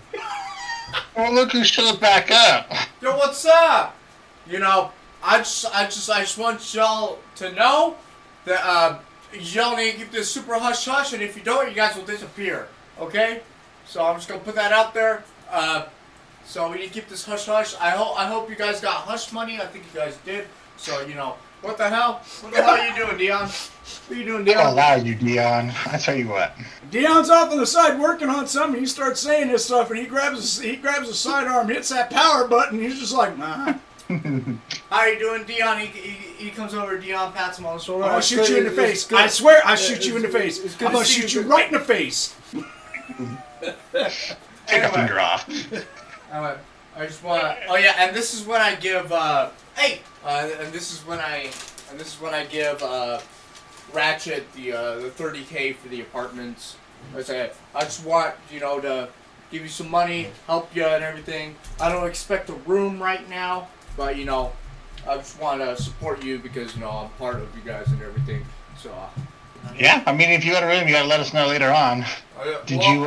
Well, look who showed back up. Yo, what's up? I just want y'all to know that y'all need to keep this super hush hush, and if you don't, you guys will disappear. Okay? So I'm just gonna put that out there. So we need to keep this hush hush. I hope you guys got hush money. I think you guys did. So what the hell? What the hell are you doing, Dion? What are you doing, Dion? I'll allow you, Dion. I tell you what. Dion's off on the side working on something. He starts saying this stuff, and he grabs a sidearm, hits that power button. He's just like, nah. How you doing, Dion? He comes over. Dion pats him on the shoulder. I'll shoot you in the face. I swear, I'll shoot you in the face. I'm gonna shoot you right in the face. Take a finger off. I just want to. Oh yeah, and this is when I give. And this is when I give Ratchet the $30K for the apartments. I just want to give you some money, help you and everything. I don't expect a room right now, but you know, I just want to support you because you know I'm part of you guys and everything. So. Yeah, I mean, if you got a room, you gotta let us know later on. Did you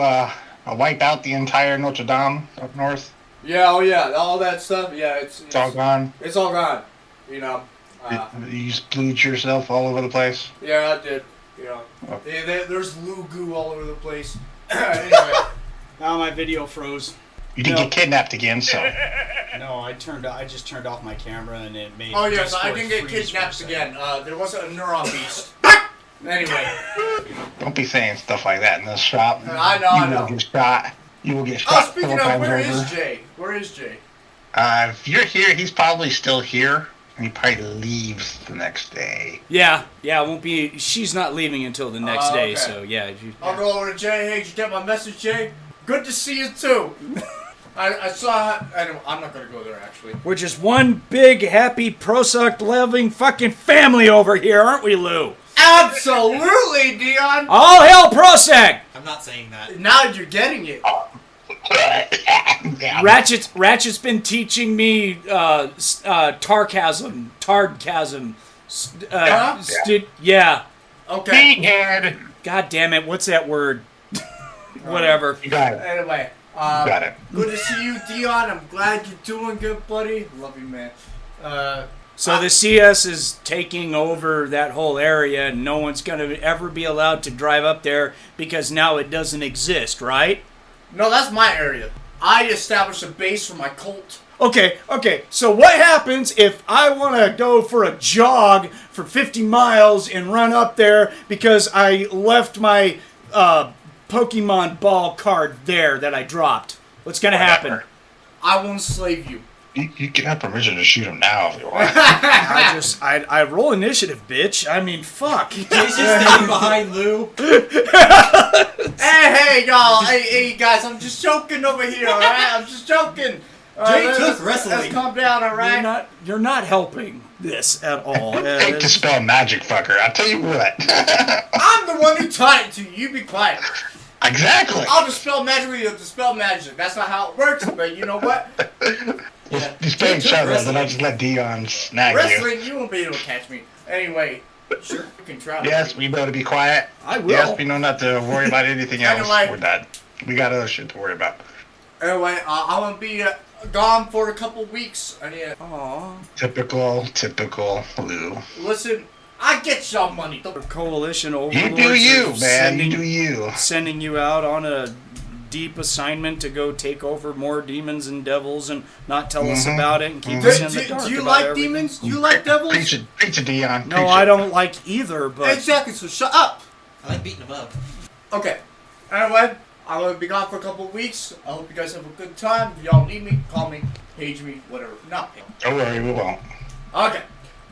wipe out the entire Notre Dame up north? Yeah, oh yeah, all that stuff. Yeah, it's all gone. It's all gone. You know. You splooged yourself all over the place. Yeah, I did. You know, Oh. there's loo goo all over the place. Anyway. Now my video froze. You didn't get kidnapped again, so. No, I just turned off my camera and it made. Oh yes, I Discord didn't get freeze for a kidnapped second. again. There wasn't a neuron beast. Anyway. Don't be saying stuff like that in this shop. I know, I know. You will get shot. You will get Oh, shot speaking 4 of, times where over. is Jay? Where is Jay? If you're here, he's probably still here. And he probably leaves the next day. Yeah, it won't be. She's not leaving until the next day, okay. so yeah. I'll go over to Jay. Hey, did you get my message, Jay? Good to see you too. I saw. Anyway, I'm not gonna go there actually. We're just one big, happy, pro-suck-loving fucking family over here, aren't we, Lou? Absolutely, Dion. All hail Prosec! I'm not saying that. Now you're getting it. Yeah. Ratchet's been teaching me tardchasm. Yeah. Okay. Meathead. God damn it! What's that word? Whatever. You got it. Anyway, Got it. good to see you, Dion. I'm glad you're doing good, buddy. Love you, man. So the CS is taking over that whole area, and no one's going to ever be allowed to drive up there because now it doesn't exist, right? No, that's my area. I established a base for my cult. Okay. So what happens if I want to go for a jog for 50 miles and run up there because I left my Pokemon ball card there that I dropped? What's going to happen? I won't slave you. You can have permission to shoot him now if you want. I roll initiative, bitch. I mean, fuck. He's just standing behind Lou. Hey, y'all. Hey, guys. I'm just joking over here, all right? I'm just joking. Jay took wrestling. Let's calm down, all right? You're not helping this at all. Take to spell magic, fucker. I'll tell you what. I'm the one who taught it to you. You be quiet. Exactly. I'll dispel magic with you to dispel magic. That's not how it works, but you know what? Yeah. Just play each other, wrestling. then I just let Dion snag you. Wrestling, you won't be able to catch me. Anyway, sure, you can try. Yes, we know to be quiet. I will. Yes, we know not to worry about anything else. Anyway. We're done. We got other shit to worry about. Anyway, I'm gonna be gone for a couple weeks. I need. Aw. Typical Lou. Listen, I get y'all money. Coalition You overlords do you, are man. sending, You do you. sending you out on a deep assignment to go take over more demons and devils and not tell us about it and keep us in the dark Do you about like everything. demons? Do you like devils? Preach it, Dion. No, I don't like either, but Exactly. So shut up. I like beating him up. Okay. Anyway, I'm gonna be gone for a couple of weeks. I hope you guys have a good time. If y'all need me, call me, page me, whatever. Not page. Don't worry, we won't. Okay.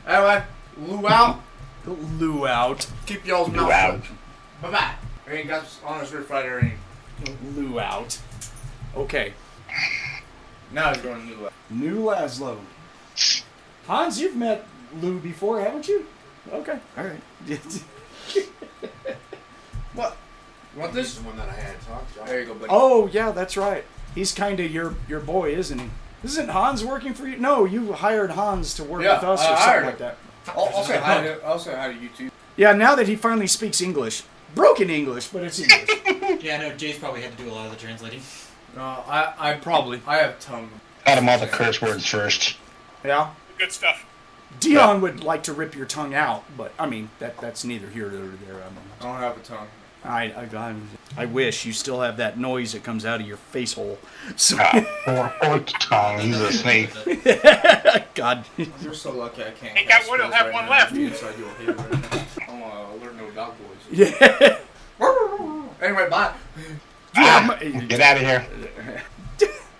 Anyway, Lou out. Lou out. Keep y'all's Lou mouth out. shut. Bye bye. We ain't got on this Rift Rider any. Lou out. Okay. Now he's going to Lou out. New Laszlo. Hans, you've met Lou before, haven't you? Okay. All right. What? You want this? The one that I had talked to. There you go, buddy. Oh, yeah, that's right. He's kind of your boy, isn't he? Isn't Hans working for you? No, you hired Hans to work Yeah, with us I or hired something him. like that. I'll say hi to. I'll say hi to you too. Yeah, now that he finally speaks English. Broken English, but it's English. Yeah, no, Jay's probably had to do a lot of the translating. No, I Probably. I have tongue. Got him all the curse words first. Yeah. Good stuff. Dion would like to rip your tongue out, but I mean that's neither here nor there. I don't have a tongue. I wish you still have that noise that comes out of your face hole. So, Or tongue. He's a snake. God. You're so lucky I can't. Ain't got cast one, he'll spells have one now. left. Inside your head right now. I want to learn no dog voice. Yeah. Anyway, bye. Get out of here.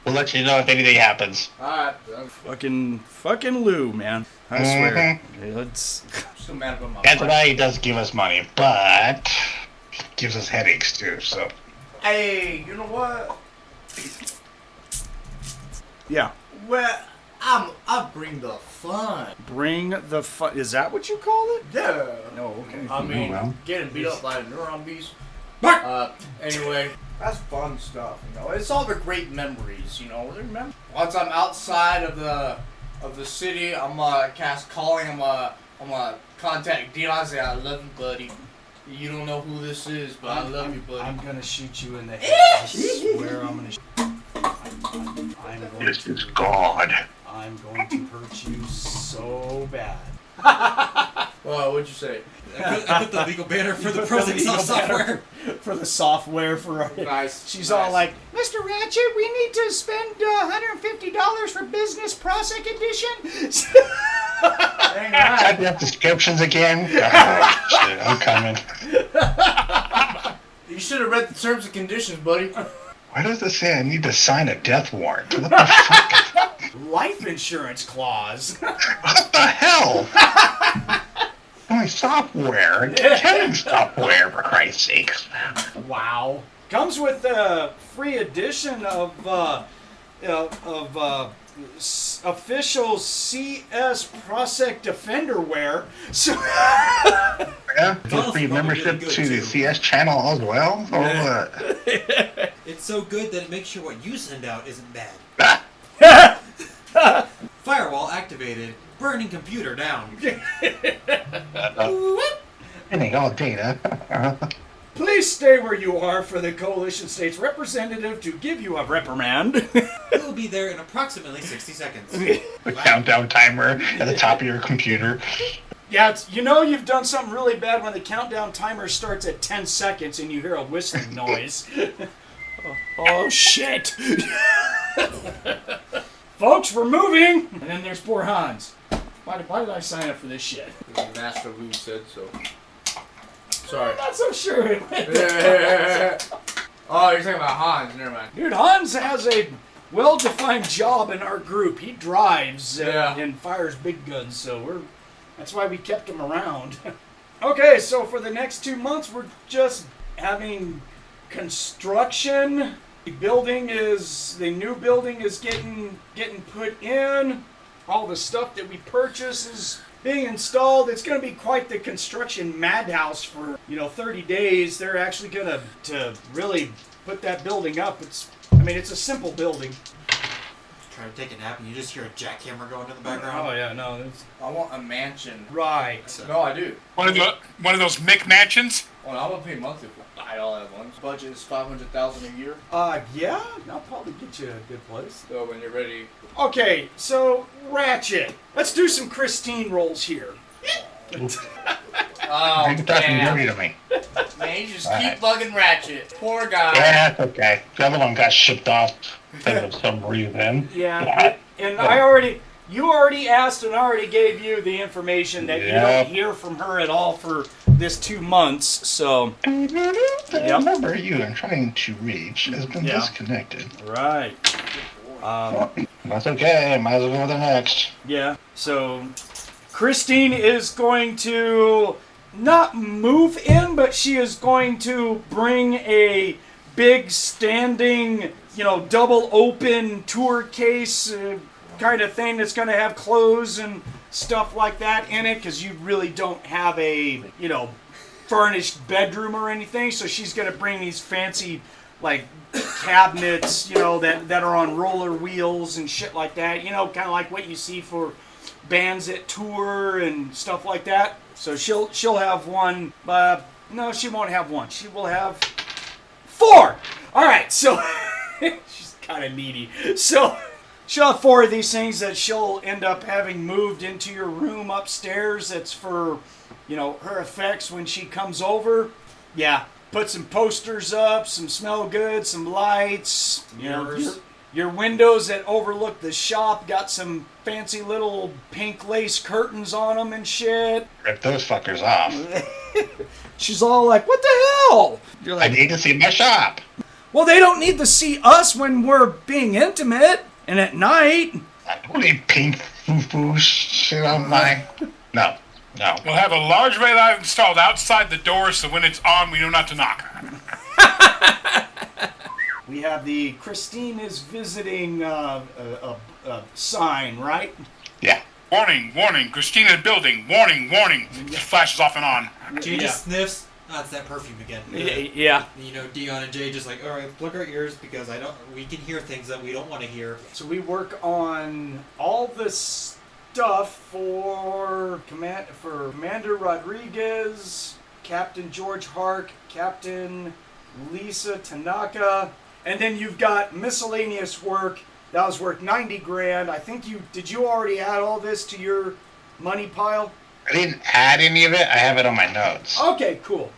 We'll let you know if anything happens. Alright. Fucking Lou, man. I swear. It's I'm still mad about my That's wife. why he does give us money, but gives us headaches too. So Hey, you know what? yeah. Well, I bring the fun. Bring the fun. Is that what you call it? Yeah. No. Okay. I mean, well. getting beat up by a neuron beast. Anyway, that's fun stuff. It's all the great memories. Remember once I'm outside of the city, I'm cast calling. I'm gonna contact Dion and say, "I love you, buddy. You don't know who this is, but I love you, buddy." I'm gonna shoot you in the head. I swear I'm gonna. This is God. I'm going to hurt you so bad. Well, what'd you say? I put the legal banner for the pros and cons software. For the software for Nice. She's all like, Mr. Ratchet, we need to spend $150 for business process edition. Dang right. Type up descriptions again. Oh, shit, I'm coming. You should have read the terms and conditions, buddy. Why does it say I need to sign a death warrant? What the fuck? Life insurance clause. What the hell? My software. Killing software, for Christ's sakes. Wow. Comes with a free edition of official CS Prosec Defender wear. So Yeah? Free membership to the CS channel as well? Or what? It's so good that it makes sure what you send out isn't bad. Ah, Firewall activated. Burning computer down. Ending all data. please stay where you are for the Coalition States representative to give you a reprimand. We'll be there in approximately 60 seconds. The countdown timer at the top of your computer. Yeah, you've done something really bad when the countdown timer starts at 10 seconds and you hear a whistling noise. Oh, shit. Folks, we're moving! And then there's poor Hanz. Why did I sign up for this shit? Because Master Wu said so. Sorry. I'm not so sure it went. Oh, you're talking about Hanz. Never mind. Dude, Hanz has a well-defined job in our group. He drives and fires big guns, so that's why we kept him around. Okay, so for the next 2 months, we're just having construction. The new building is getting put in. All the stuff that we purchase is being installed. It's going to be quite the construction madhouse for 30 days. They're actually going to really put that building up. It's a simple building. Trying to take a nap and you just hear a jackhammer going in the background. Oh yeah, no. I want a mansion. Right. No, I do. One of those Mick mansions. Well, I'm gonna pay monthly for it. I all at once. Budget is $500,000 a year. Yeah, I'll probably get you a good place. So when you're ready. Okay, so Ratchet, let's do some Christine rolls here. Oh, You're talking man. dirty to me. Man, you just All keep right. bugging Ratchet. Poor guy. Yeah, that's okay. The other one got shipped off for some reason. Yeah, and you already asked and I already gave you the information that you don't hear from her at all for this 2 months, so. The number you are trying to reach has been disconnected. Right. That's okay. Might as well go to the next. Yeah, so Christine is going to not move in, but she is going to bring a big standing, double open tour case kind of thing that's going to have clothes and stuff like that in it, because you really don't have a, furnished bedroom or anything, so she's going to bring these fancy, cabinets, that are on roller wheels and shit like that, kind of like what you see for bands that tour and stuff like that. So she'll have one, no, she won't have one. She will have 4! Alright, so, she's kind of needy. So, she'll have 4 of these things that she'll end up having moved into your room upstairs. That's for, her effects when she comes over. Yeah, put some posters up, some smell good, some lights. Your windows that overlook the shop got some fancy little pink lace curtains on them and shit. Rip those fuckers off. She's all like, what the hell? You're I need to see my shop. Well, they don't need to see us when we're being intimate and at night. I don't need pink foo-foo shit on my... No. We'll have a large red light installed outside the door, so when it's on, we know not to knock. We have the Christine is visiting a sign, right? Yeah. Warning, warning, Christina's building. Warning, warning. It flashes off and on. She just sniffs. it's that perfume again. Yeah. You know, Dion and Jay just like, all right, plug our ears because we can hear things that we don't want to hear. So we work on all this stuff for Commander Rodriguez, Captain George Hark, Captain Lisa Tanaka, and then you've got miscellaneous work that was worth $90,000. I think did you already add all this to your money pile? I didn't add any of it. I have it on my notes. Okay, cool.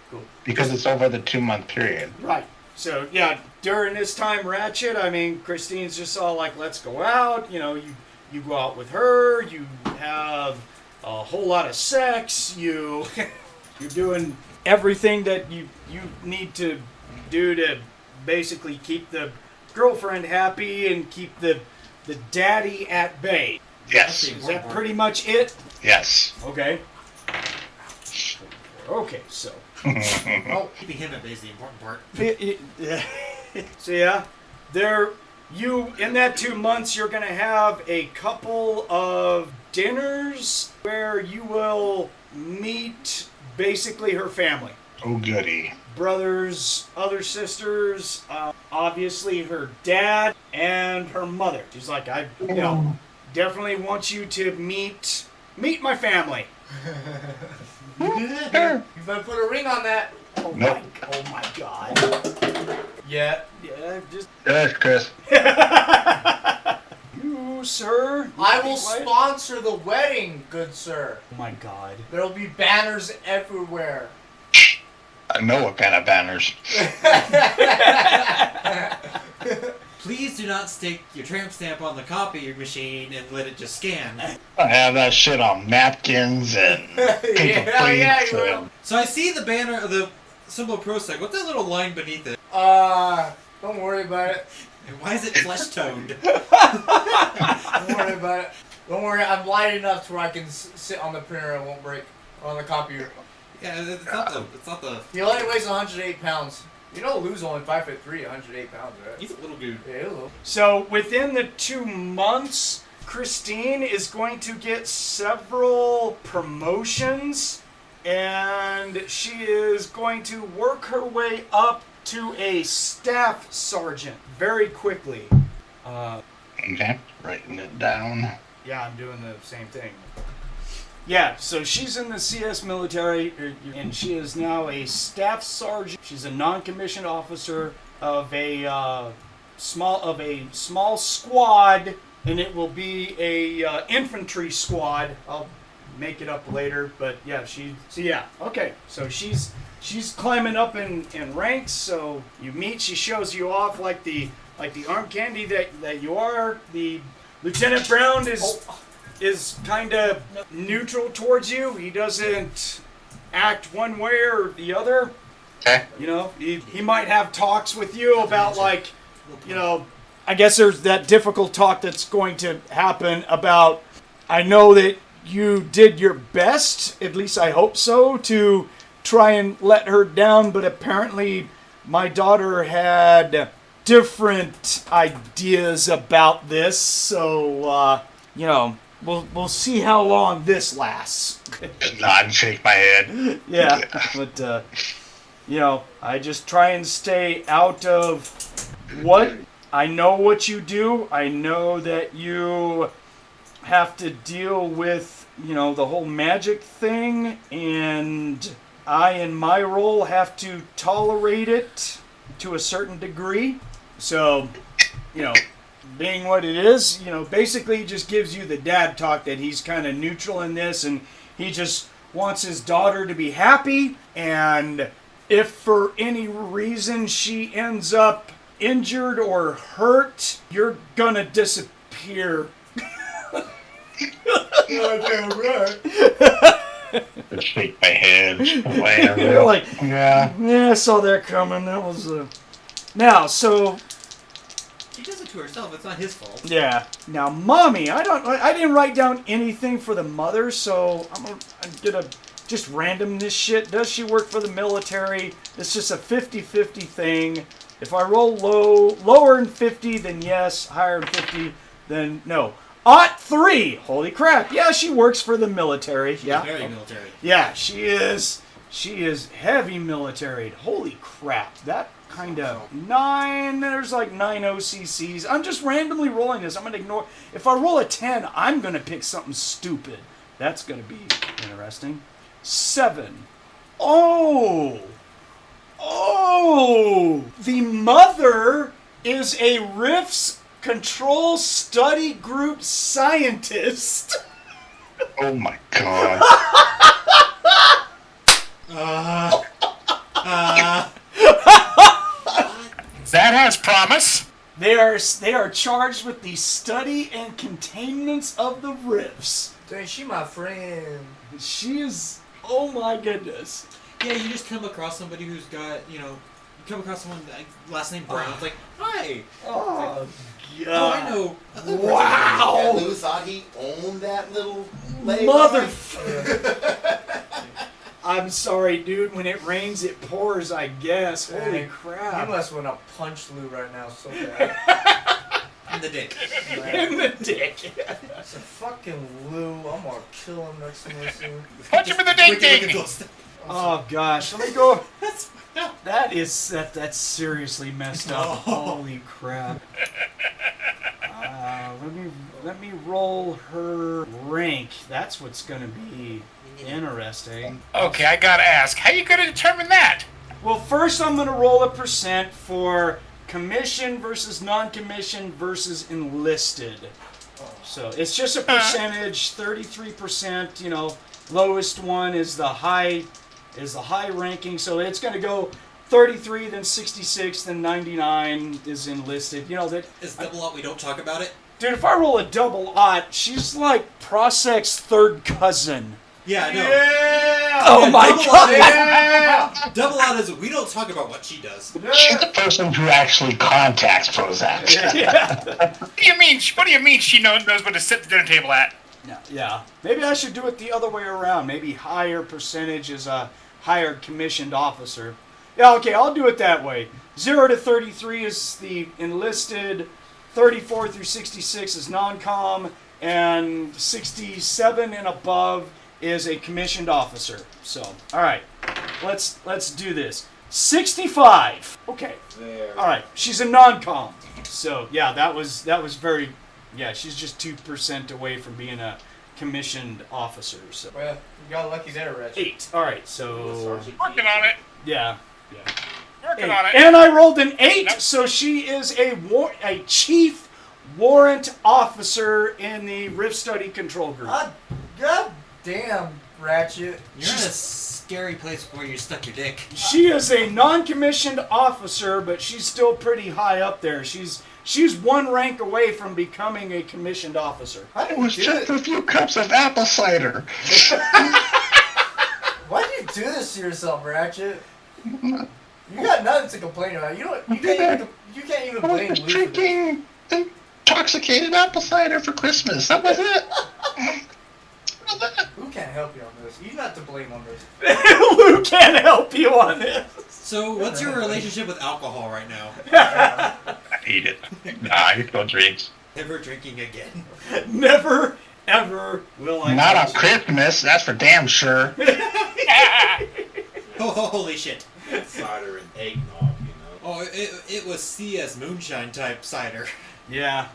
Because it's over the 2-month period. Right. So, yeah, during this time, Ratchet, I mean, Christine's just all like, let's go out. You know, you go out with her. You have a whole lot of sex. You're doing everything that you need to do to basically keep the girlfriend happy and keep the daddy at bay. Yes. Is that pretty much it? Yes. Okay. Okay, so. Keeping him at bay is the important part. So yeah, in that 2 months, you're going to have a couple of dinners where you will meet basically her family. Oh, goody. Brothers, other sisters, obviously her dad and her mother. She's like, I definitely want you to meet my family. You better put a ring on that. Oh my God. Yeah, just. Yes, Chris. You, sir. I will sponsor the wedding, good sir. Oh my God. There'll be banners everywhere. I know what kind of banners. Please do not stick your tramp stamp on the copy machine and let it just scan. I have that shit on napkins and paper plates. And... So I see the banner, the symbol of ProSec. What's that little line beneath it? Don't worry about it. And why is it flesh-toned? Don't worry about it. Don't worry, I'm light enough to where I can sit on the printer and it won't break. Or on the copier. Yeah, it's not the... He only weighs 108 pounds. You know Lou's only 5'3", 108 pounds, right? He's a little dude. Yeah, he's a little. So within the 2 months, Christine is going to get several promotions, and she is going to work her way up to a staff sergeant very quickly. Okay, writing it down. Yeah, I'm doing the same thing. Yeah, so she's in the CS military, and she is now a staff sergeant. She's a non-commissioned officer of a small squad, and it will be a infantry squad. I'll make it up later, but yeah, so she's climbing up in ranks. So you meet, she shows you off like the arm candy that you are. The Lieutenant Brown is kind of neutral towards you. He doesn't act one way or the other. Okay. You know, he might have talks with you about like, you know, I guess there's that difficult talk that's going to happen about, I know that you did your best, at least I hope so, to try and let her down, but apparently my daughter had different ideas about this, so, you know, we'll see how long this lasts. Nod and shake my head. Yeah, but, you know, I just try and stay out of what... I know what you do. I know that you have to deal with, you know, the whole magic thing, and I, in my role, have to tolerate it to a certain degree. So, you know, being what it is, you know, basically just gives you the dad talk that he's kind of neutral in this, and he just wants his daughter to be happy, and if for any reason she ends up injured or hurt, you're gonna disappear. Shake my head. You're like, yeah, I saw that coming. That was now. So she does it to herself. It's not his fault. Yeah. Now, mommy, I didn't write down anything for the mother, so I'm gonna just random this shit. Does she work for the military? It's just a 50-50 thing. If I roll lower than 50, then yes. Higher than 50, then no. 3. Holy crap. Yeah, she works for the military. Yeah. Very military. Yeah, she is. She is heavy military. Holy crap. That kind of 9. There's like 9 OCCs. I'm just randomly rolling this. I'm going to ignore. If I roll a 10, I'm going to pick something stupid. That's going to be interesting. 7. Oh! Oh! The mother is a RIFTS Control Study Group scientist. Oh my god. That has promise. They are charged with the study and containments of the RIFTS. Dang, she my friend. She is. Oh my goodness. Yeah, you just come across somebody who's got, you come across someone like, last name Brown. It's like, hi. Oh, Oh, I know. Wow. Lou thought he owned that little leg. Mother. I'm sorry, dude. When it rains, it pours, I guess. Holy You crap. must want to punch Lou right now so bad. In the dick. In the dick. It's a fucking Lou. I'm gonna kill him next time I see him. Punch him in the ding ding. Oh gosh, let me go. That's seriously messed up. Holy crap. Let me roll her rank. That's what's gonna be interesting. Okay, I gotta ask, how you gonna determine that? Well, first I'm gonna roll a percent for commission versus non-commission versus enlisted. So it's just a percentage, 33%. Lowest one is the high ranking. So it's gonna go 33, then 66, then 99 is enlisted. That It's double out. We don't talk about it. dude. If I roll a double aught, she's like Prosek's third cousin. Yeah, I know. Yeah! Oh my double god! Yeah! Double out is we don't talk about what she does. She's the person who actually contacts Prozac. Yeah. What do you mean? What do you mean she knows where to sit the dinner table at? Yeah. Maybe I should do it the other way around. Maybe higher percentage is a higher commissioned officer. Yeah, okay, I'll do it that way. 0 to 33 is the enlisted, 34 through 66 is non-com, and 67 and above is a commissioned officer. So, all right, let's do this. 65. Okay. There. All right, she's a non-com. So yeah, that was very. Yeah, she's just 2% away from being a commissioned officer. So Well, you got lucky there, Ratchet. 8. All right, so Working on it. yeah. Working 8. on it. And I rolled an 8, Nope. so she is a chief warrant officer in the Rift Study Control Group. God damn, Ratchet. You're in a scary place where you stuck your dick. She is a non-commissioned officer, but she's still pretty high up there. She's one rank away from becoming a commissioned officer. It was just a few cups of apple cider. Why do you do this to yourself, Ratchet? You got nothing to complain about. You can't even I was blame just Lou for this. drinking intoxicated apple cider for Christmas. That was it. Who can't help you on this? You're not to blame on this. Lou can't help you on this. So, what's your relationship with alcohol right now? I hate it. I don't drink. Never drinking again. Never, ever will I. Not on Christmas, that's for damn sure. Oh, holy shit. Cider and eggnog, Oh, it was CS moonshine type cider. Yeah.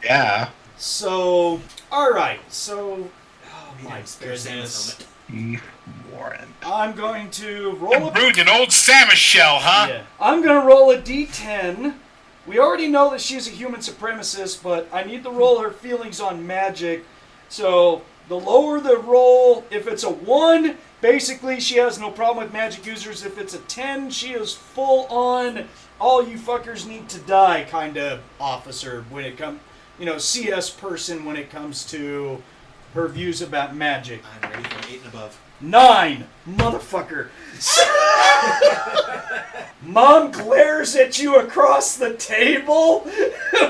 Yeah. So, all right. So, oh We my didn't spare Santa's goodness. helmet. Warren. I'm going to roll a. Brewed an old salmon shell, huh? Yeah. I'm going to roll a d10. We already know that she's a human supremacist, but I need to roll her feelings on magic. So the lower the roll, if it's a 1, basically she has no problem with magic users. If it's a 10, she is full on, all you fuckers need to die kind of officer when it comes, CS person when it comes to her views about magic. I'm ready for 8 and above. 9, motherfucker. Mom glares at you across the table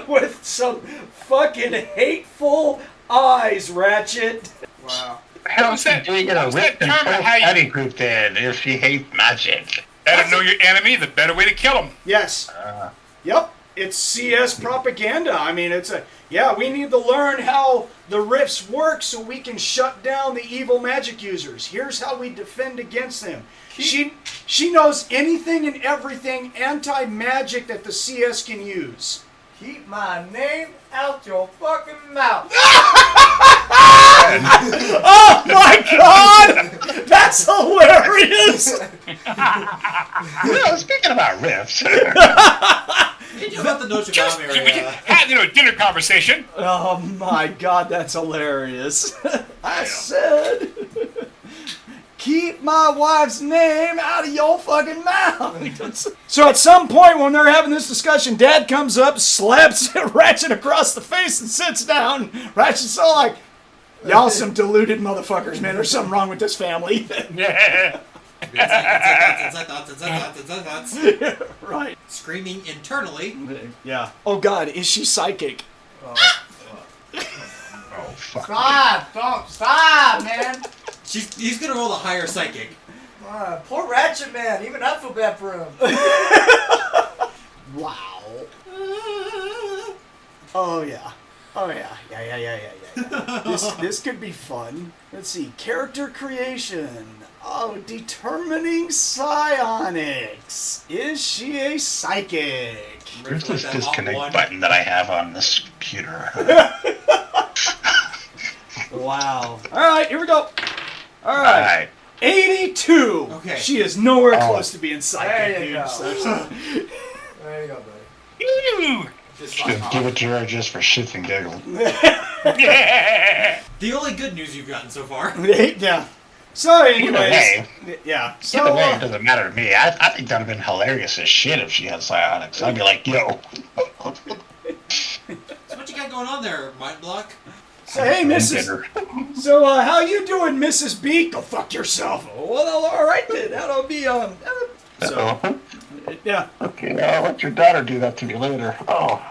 with some fucking hateful eyes, Ratchet. Wow. How's that doing in a What's that Rift and term? Pro How you- study group then if she hates magic? Better know your enemy, the better way to kill him. Yes. Yep. It's CS propaganda. I mean, Yeah, we need to learn how the rifts work so we can shut down the evil magic users. Here's how we defend against them. She knows anything and everything anti-magic that the CS can use. Keep my name out your fucking mouth. Oh my god! That's hilarious! Speaking about riffs. About the Notre Dame We area. can have dinner conversation. Oh my god, that's hilarious. I said, keep my wife's name out of your fucking mouth. So at some point when they're having this discussion, Dad comes up, slaps Ratchet across the face and sits down. Ratchet's all like, y'all some deluded motherfuckers, man. There's something wrong with this family. Right. Screaming internally. Yeah. Oh god, is she psychic? Oh, fuck. Stop, man. He's gonna roll a higher psychic. Poor Ratchet, man. Even I feel bad for him. Wow. Oh yeah. Oh yeah. Yeah. This could be fun. Let's see. Character creation. Oh, determining psionics. Is she a psychic? Where's this disconnect button that I have on this computer? Wow. All right, here we go. All right. 82. Okay. She is nowhere close to being psychic, There you dude. go. So- There you go, buddy. Ooh. Just Just give it to her just for shits and giggles. the only good news you've gotten so far. Yeah. So, anyways. Hey. Yeah. So, Either way, it doesn't matter to me. I think that would have been hilarious as shit if she had psionics. I'd be like, yo. So what you got going on there, Mind Block? so hey, Mrs. So, how you doing, Mrs. B? Go fuck yourself. Well, all right then. That'll be so. Yeah. Okay, now let your daughter do that to me later. Oh.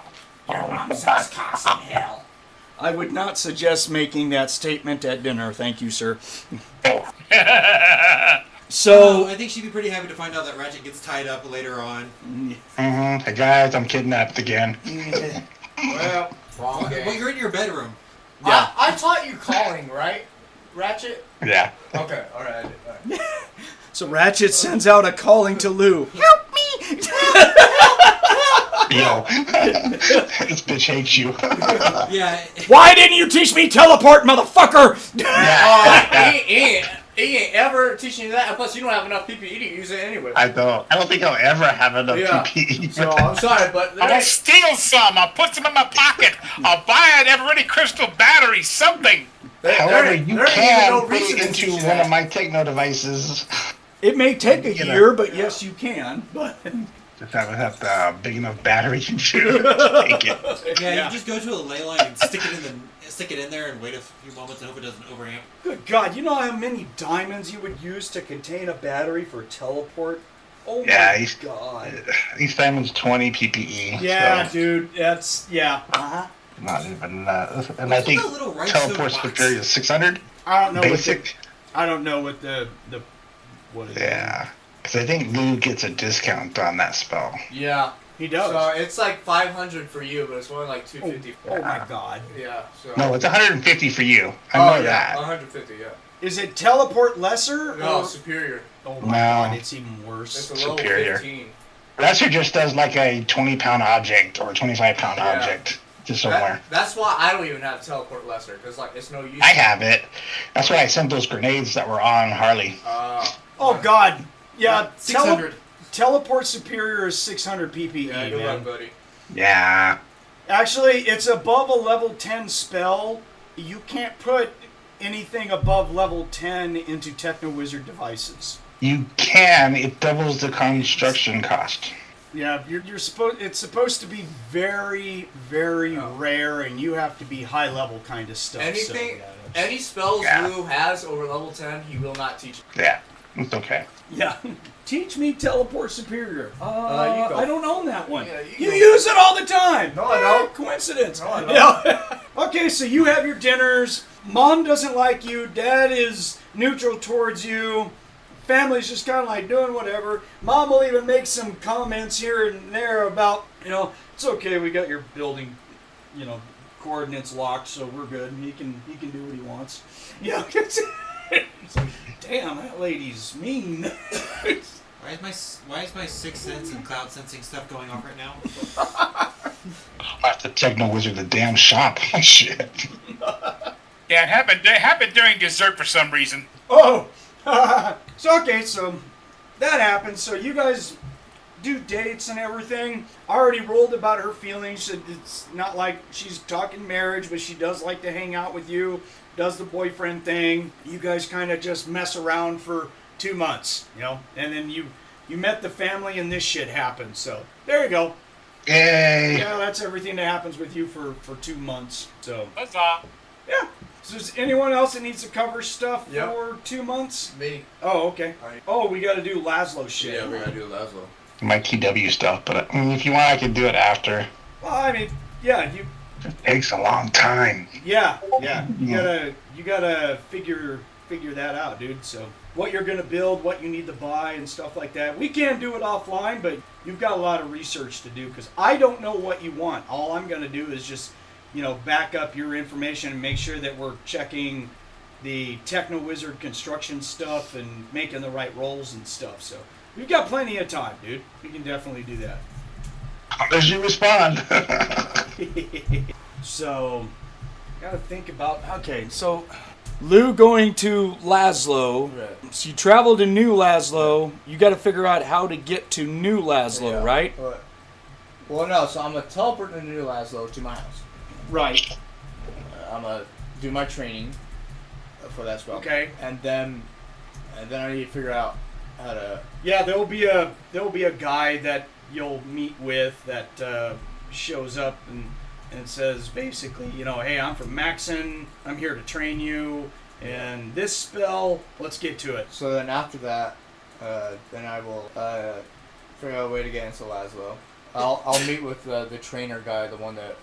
I would not suggest making that statement at dinner. Thank you, sir. So, I think she'd be pretty happy to find out that Ratchet gets tied up later on. Hey guys, I'm kidnapped again. Well, wrong game. Well, you're in your bedroom. Yeah. I taught you calling, right? Ratchet? Yeah. Okay, alright, I did. All right. So Ratchet sends out a calling to Lou. Help me! Yo. This bitch hates you. Yeah. Why didn't you teach me teleport, motherfucker? He ain't ever teaching you that. And plus, you don't have enough PPE to use it anyway. I don't think I'll ever have enough PPE. So I'm sorry, but I'll steal some. I'll put some in my pocket. I'll buy an Eveready crystal battery, something. However, you there ain't can even no put reason it to into teach one that. of my techno devices. It may take a You know. year, but yes, you can. But Just have the big enough battery to take it. Yeah, you just go to a ley line and stick it in there and wait a few moments and hope it doesn't overamp. good God, you know how many diamonds you would use to contain a battery for teleport? Oh Yeah, my he's- God. Each diamond's 20 PPE. Yeah, so dude, that's Uh-huh. not even that. And I What's think with the little rhinestone teleport box? superior is 600. I don't know Basic. I don't know what the what it is. Yeah. Because I think Lou gets a discount on that spell. yeah. He does. So it's like 500 for you, but it's only like 250. Oh my God. Yeah. So. No, it's 150 for you. I know that. 150. Yeah. Is it teleport lesser? No, or- superior. Oh my No. God, it's even It's worse. a level Superior. 15. Lesser just does like a 20-pound object or a 25-pound Yeah. object to somewhere. That's why I don't even have teleport lesser, because like it's no use. I have it. That's why I sent those grenades that were on Harley. Oh God. Yeah, 600. teleport superior is 600 PPE, Yeah, good man. luck, buddy. Yeah. Actually, it's above a level 10 spell. You can't put anything above level 10 into Techno-Wizard devices. You can. It doubles the construction cost. Yeah, you're supposed. It's supposed to be very, very rare, and you have to be high level kind of stuff. Anything, So, yeah, that's- any spells Yeah. Lou has over level 10, he will not teach. Yeah. It's okay. yeah. Teach me teleport superior. you go. I don't own that one. Yeah, you go. use it all the time. No, I don't. Coincidence. No, I don't. Yeah. Okay, so you have your dinners. Mom doesn't like you. Dad is neutral towards you. Family's just kind of like doing whatever. Mom will even make some comments here and there about, it's okay, we got your building, coordinates locked, so we're good. He can do what he wants. Yeah, it's like, damn, that lady's mean. Why is my sixth sense and cloud sensing stuff going off right now? I have to Techno-Wizard the damn shop. Shit. Yeah, it happened during dessert for some reason. Oh, so that happened. So you guys do dates and everything. I already rolled about her feelings. It's not like she's talking marriage, but she does like to hang out with you. Does the boyfriend thing. You guys kind of just mess around for 2 months, and then you met the family and this shit happened. So there you go. Yay! Yeah, that's everything that happens with you for 2 months. So Huzzah! yeah. So is anyone else that needs to cover stuff Yep. for 2 months? Me. Oh, okay. Alright. Oh, we got to do Laszlo shit. Yeah, we gotta do Laszlo. My TW stuff, but if you want, I can do it after. Well, I mean, yeah, It takes a long time. yeah. You gotta figure that out, dude. So what you're gonna build, what you need to buy, and stuff like that. We can do it offline, but you've got a lot of research to do because I don't know what you want. All I'm gonna do is just, back up your information and make sure that we're checking the Techno-Wizard construction stuff and making the right rolls and stuff. So we've got plenty of time, dude. We can definitely do that. How does you respond? So, gotta think about. Okay, so Lou going to Laszlo. Right. So you travel to New Laszlo. You got to figure out how to get to New Laszlo, Yeah. right? Well, no. So I'm gonna teleport to New Laszlo to my house. Right. I'm gonna do my training for that spell. Okay. And then I need to figure out how to. Yeah, there'll be a guy that you'll meet with that shows up and says basically, hey, I'm from Maxon. I'm here to train you. And this spell, let's get to it. So then after that, then I will figure out a way to get into Laszlo. I'll meet with the trainer guy, the one that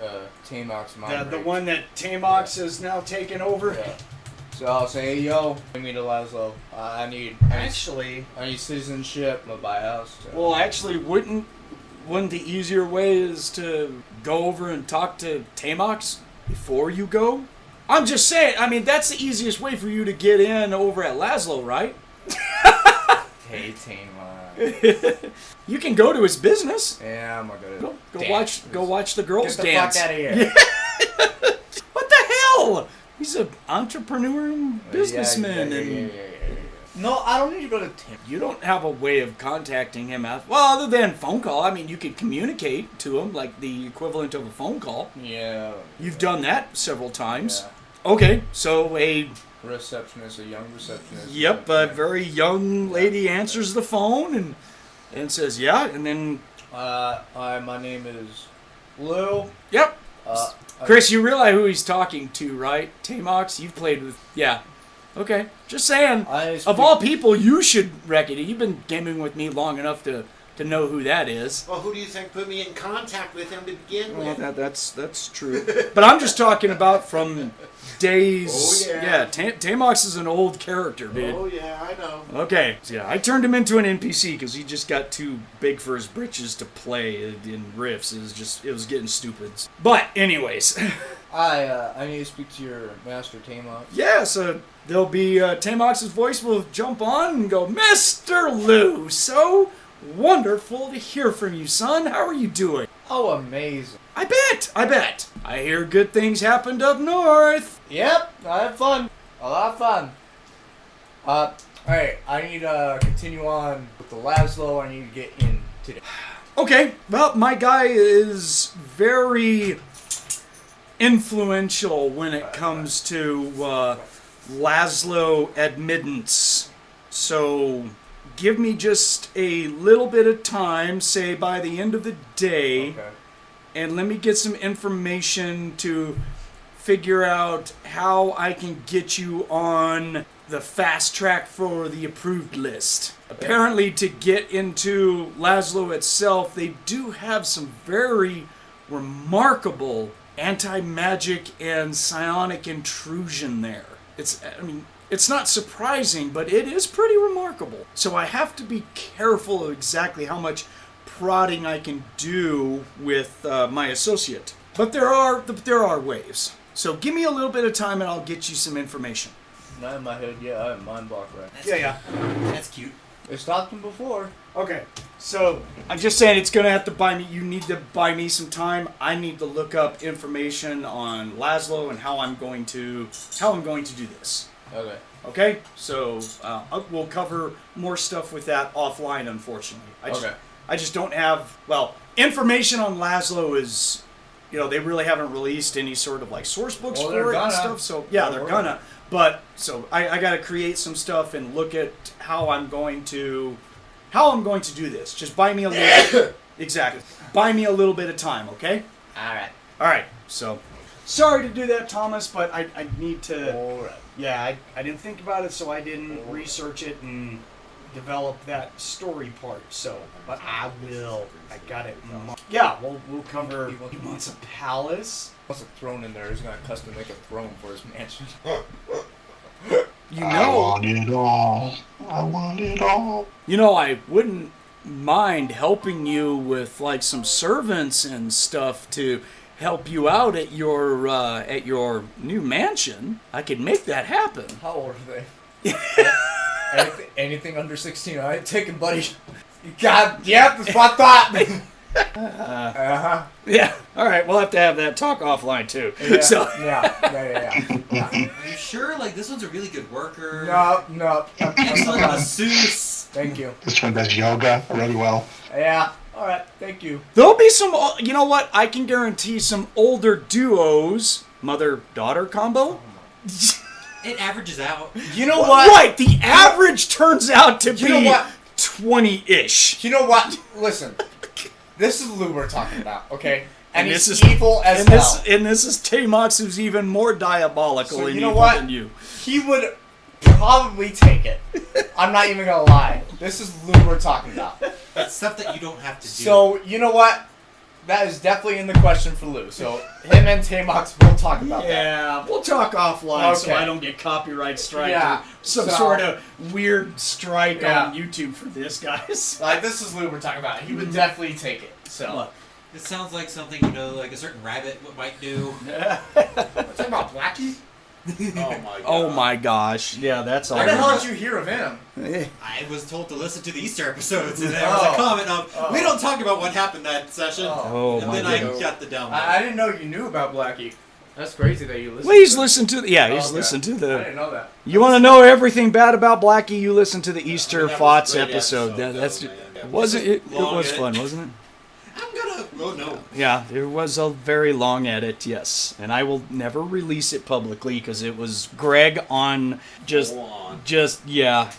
Tamox mom. The one that Tamox has now taken over. Yeah. So I'll say, hey, yo, bring me to Laszlo. I need citizenship. I'm gonna buy a house. So. Well, actually, wouldn't the easier way is to go over and talk to Tamox before you go? I'm just saying. I mean, that's the easiest way for you to get in over at Laszlo, right? Hey, Tamox. You can go to his business. Yeah, I'm gonna Go watch the girls Get the dance. fuck out of here. What the hell? He's an entrepreneur and businessman, and No, I don't need to go to Tim. you don't have a way of contacting him other than phone call. I mean, you could communicate to him like the equivalent of a phone call. Yeah. You've done that several times. Yeah. Okay, so a A young receptionist. Yep, a very young lady answers the phone and says, yeah, and then... Hi, my name is Lou. Yep. Chris, you realize who he's talking to, right? Tamox, you've played with... Yeah. Okay, just saying. Of all people, you should recognize. You've been gaming with me long enough to know who that is. Well, who do you think put me in contact with him to begin Well, with? that's true. But I'm just talking about from days... Oh, yeah. Tamox is an old character, dude. Oh, yeah, I know. Okay, so yeah, I turned him into an NPC because he just got too big for his britches to play in RIFTS. It was getting stupid. But anyways, I need to speak to your master, Tamox. yeah, so there'll be Tamox's voice will jump on and go, Mr. Lou, so wonderful to hear from you, son. How are you doing? Oh, amazing. I bet. I hear good things happened up north. Yep, I had fun. A lot of fun. Alright, I need to continue on with the Laszlo. I need to get in today. Okay, well, my guy is very influential when it comes to Laszlo admittance. So give me just a little bit of time, say by the end of the day, Okay. and let me get some information to figure out how I can get you on the fast track for the approved list. Apparently, to get into Laszlo itself, they do have some very remarkable anti-magic and psionic intrusion there. It's not surprising, but it is pretty remarkable. So I have to be careful of exactly how much prodding I can do with my associate. But there are waves. So give me a little bit of time and I'll get you some information. Not in my head, yeah, I have mind block right. Yeah. That's cute. It stopped him before. Okay, so I'm just saying it's gonna have to buy me. You need to buy me some time. I need to look up information on Laszlo and how I'm going to do this. Okay. Okay, so we'll cover more stuff with that offline. Unfortunately, I just don't have information on Laszlo is, they really haven't released any sort of like source books for it and stuff. So yeah, they're gonna. But so I got to create some stuff and look at how I'm going to do this. Just buy me a little exactly. Buy me a little bit of time, okay? All right. So sorry to do that, Thomas, but I need to. All right. Yeah, I didn't think about it, so I didn't research it and develop that story part. So, but I will. I got it. Yeah, we'll cover. He wants a palace. What's a throne in there? He's gonna custom make a throne for his mansion. I want it all. I want it all. I wouldn't mind helping you with like some servants and stuff to help you out at your new mansion. I could make that happen. How old are they? Anything under 16, I ain't taking, buddy. God, yeah, that's what I thought. Yeah. All right, we'll have to have that talk offline too. Yeah. So. Yeah. Are you sure? Like, this one's a really good worker. No. Excellent masseuse. Thank you. This one does yoga really well. Yeah. All right. Thank you. There'll be some. You know what? I can guarantee some older duos, mother-daughter combo. It averages out. You know what? Right. The average turns out to be 20-ish. You know what? Listen. This is Lou we're talking about, okay? And this he's is evil as hell. And this is Tamox, who's even more diabolical So and you know evil what? than you. He would probably take it. I'm not even gonna lie. This is Lou we're talking about. That's stuff that you don't have to do. So, you know what? That is definitely in the question for Lou. So, him and Tamox will talk about that. Yeah, we'll talk offline so Okay. I don't get copyright strike Yeah, or some so- sort of weird strike Yeah. on YouTube for this, guys. Like, this is Lou we're talking about. He would definitely take it. So, What? it sounds like something, like a certain rabbit might do. talking about Blackie? Oh my god. Oh my gosh. Yeah, that's all. Where the hell did you hear of him? I was told to listen to the Easter episodes, and there was a comment of, we don't talk about what happened that session. Oh, and my then goodness. I got the download. I didn't know you knew about Blackie. That's crazy that you listened Well, he's to it. listened to he's Okay. listened to I the. didn't know that. You want to know everything bad about Blackie? You listen to the Easter that was a Fots great episode. episode, That's though, man. That wasn't it? It long was edit. fun, wasn't it? I'm gonna. Oh no. Yeah, there was a very long edit, yes, and I will never release it publicly because it was Greg on Go on.